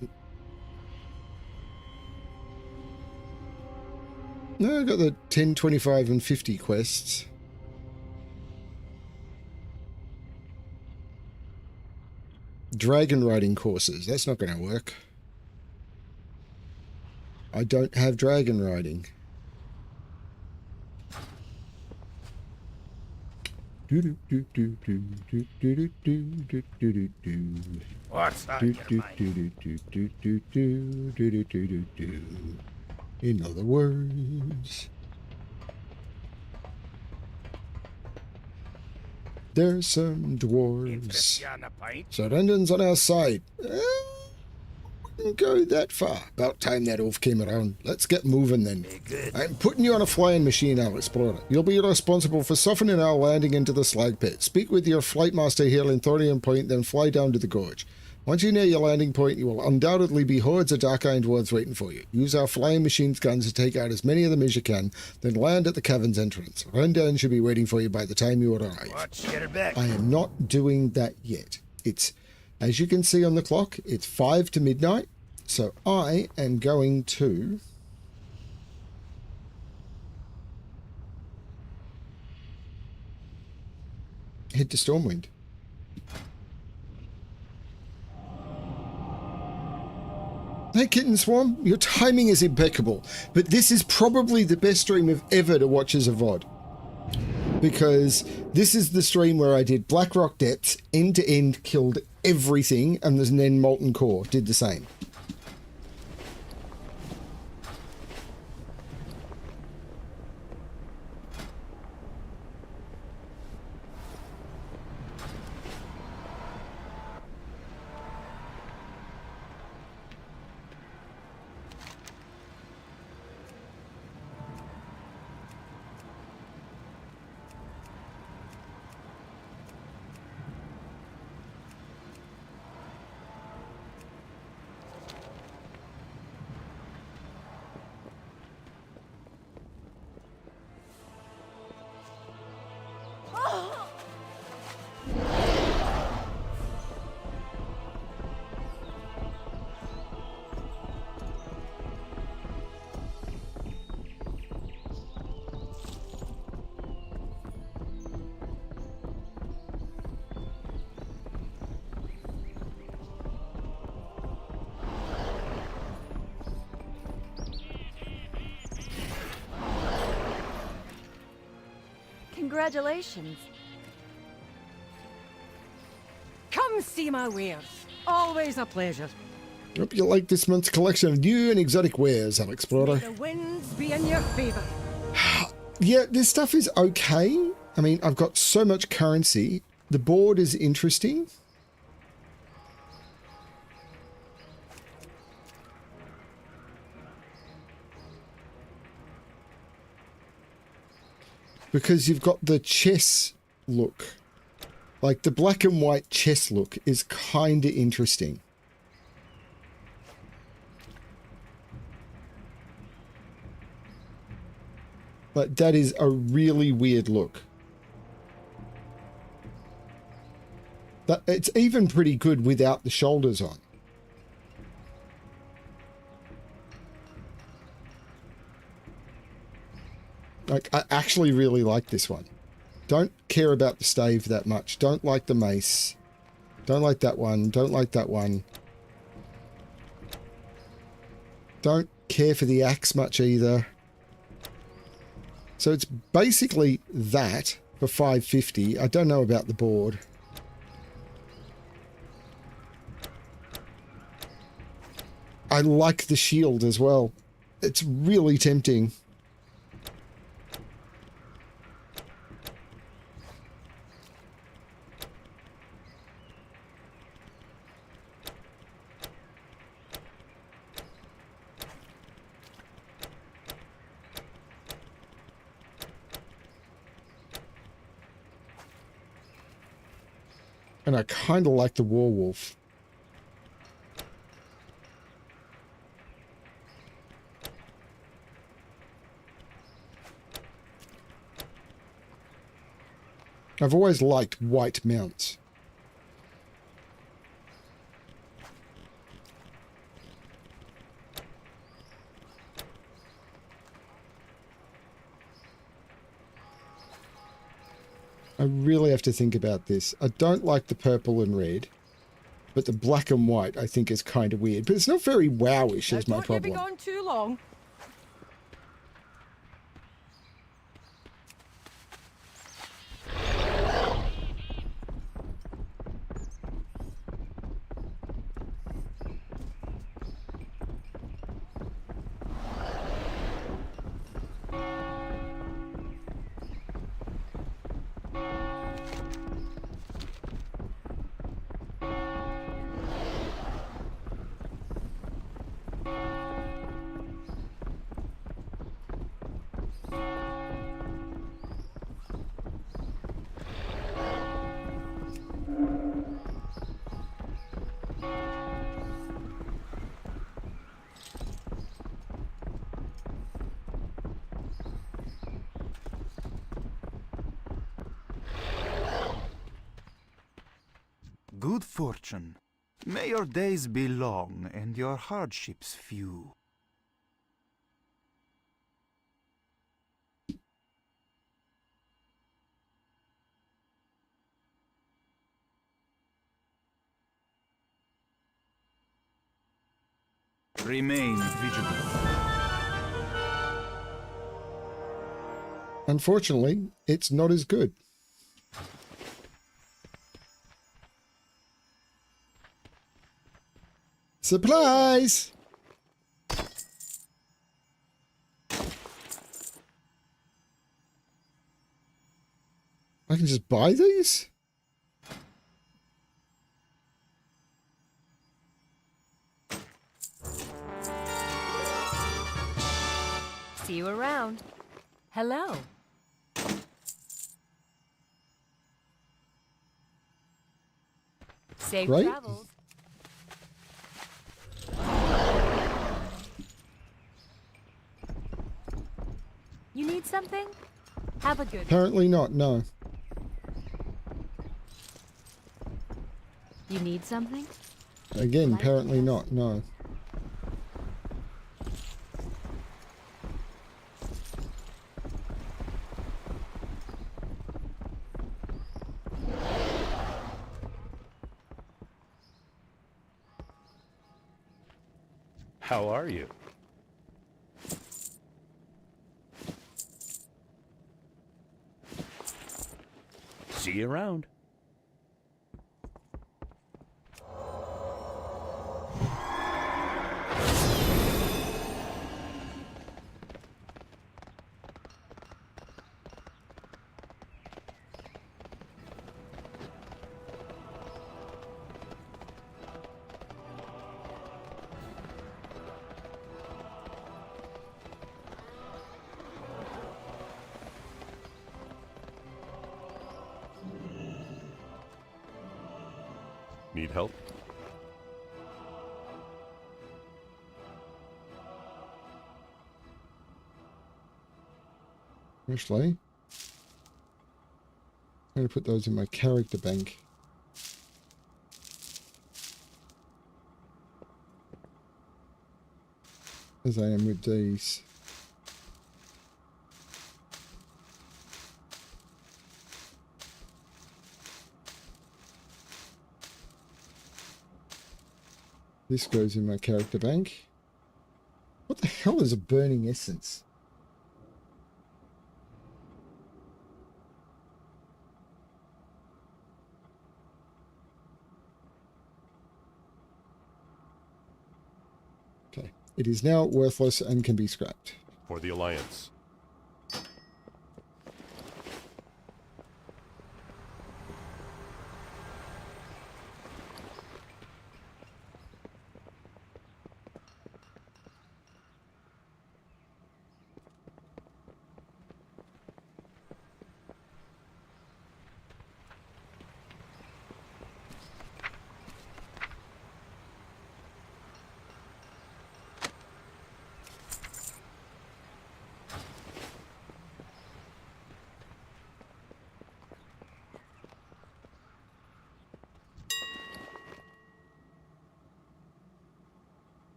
A: No, I got the 10, 25, and 50 quests. Dragon riding courses. That's not going to work. I don't have dragon riding.
D: What's on your mind?
A: In other words, there's some dwarves.
D: Interest you on a pint?
A: Surrender's on our side. Wouldn't go that far. About time that oaf came around. Let's get moving then.
D: Be good.
A: I'm putting you on a flying machine, Alexplorer. You'll be responsible for softening our landing into the slag pit. Speak with your flight master here in Thorium Point, then fly down to the gorge. Once you're near your landing point, you will undoubtedly be hordes of dark iron dwarves waiting for you. Use our flying machine's guns to take out as many of them as you can, then land at the cavern's entrance. Rundown should be waiting for you by the time you arrive.
D: Watch, get her back.
A: I am not doing that yet. It's, as you can see on the clock, it's 5 to midnight. So I am going to... head to Stormwind. Hey Kitten Swarm, your timing is impeccable, but this is probably the best stream of ever to watch as a VOD. Because this is the stream where I did Blackrock Depths, end to end, killed everything, and then Molten Core did the same.
E: Congratulations.
I: Come see my wares. Always a pleasure.
A: Hope you like this month's collection of new and exotic wares, Alexplorer.
I: The winds be in your favor.
A: Yeah, this stuff is okay. I mean, I've got so much currency. The board is interesting. Because you've got the chess look. Like, the black and white chess look is kind of interesting. But that is a really weird look. It's even pretty good without the shoulders on. Like, I actually really like this one. Don't care about the stave that much. Don't like the mace. Don't like that one. Don't like that one. Don't care for the axe much either. So it's basically that for 550. I don't know about the board. I like the shield as well. It's really tempting. And I kind of like the werewolf. I've always liked white mounts. I really have to think about this. I don't like the purple and red, but the black and white I think is kind of weird. But it's not very wowish is my problem.
I: Don't you be gone too long.
J: Good fortune. May your days be long and your hardships few. Remain vigilant.
A: Unfortunately, it's not as good. Supplies! I can just buy these?
E: See you around. Hello. Safe
A: Right?
E: travels. You need something? Have a good one.
A: Apparently not, no.
E: You need something?
A: Again, apparently not, no.
B: How are you? See you around.
K: Need help?
A: Actually, I'm going to put those in my character bank. As I am with these. This goes in my character bank. What the hell is a burning essence? Okay. It is now worthless and can be scrapped.
K: For the Alliance.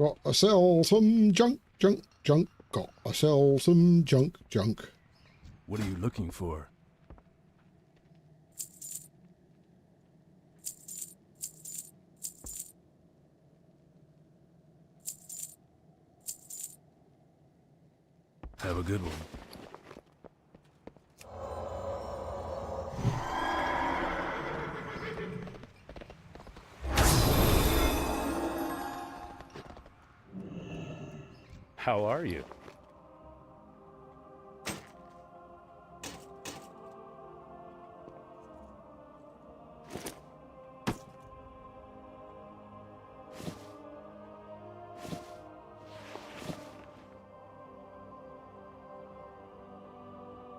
A: Got to sell some junk. Got to sell some junk.
B: What are you looking for? Have a good one. How are you?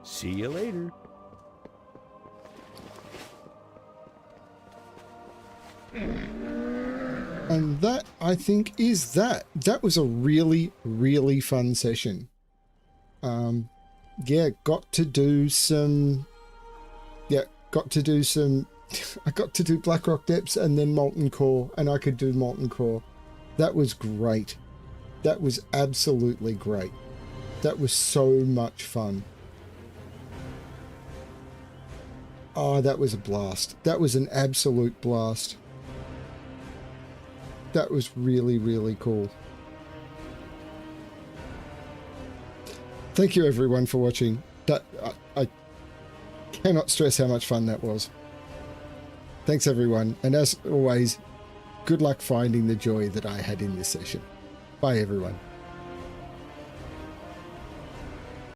B: See you later.
A: And that, I think, is that. That was a really, really fun session. Yeah, got to do some... I got to do Blackrock Depths and then Molten Core, and I could do Molten Core. That was great. That was absolutely great. That was so much fun. Oh, that was a blast. That was an absolute blast. That was really, really cool. Thank you everyone for watching. That I cannot stress how much fun that was. Thanks everyone, and as always, good luck finding the joy that I had in this session. Bye everyone.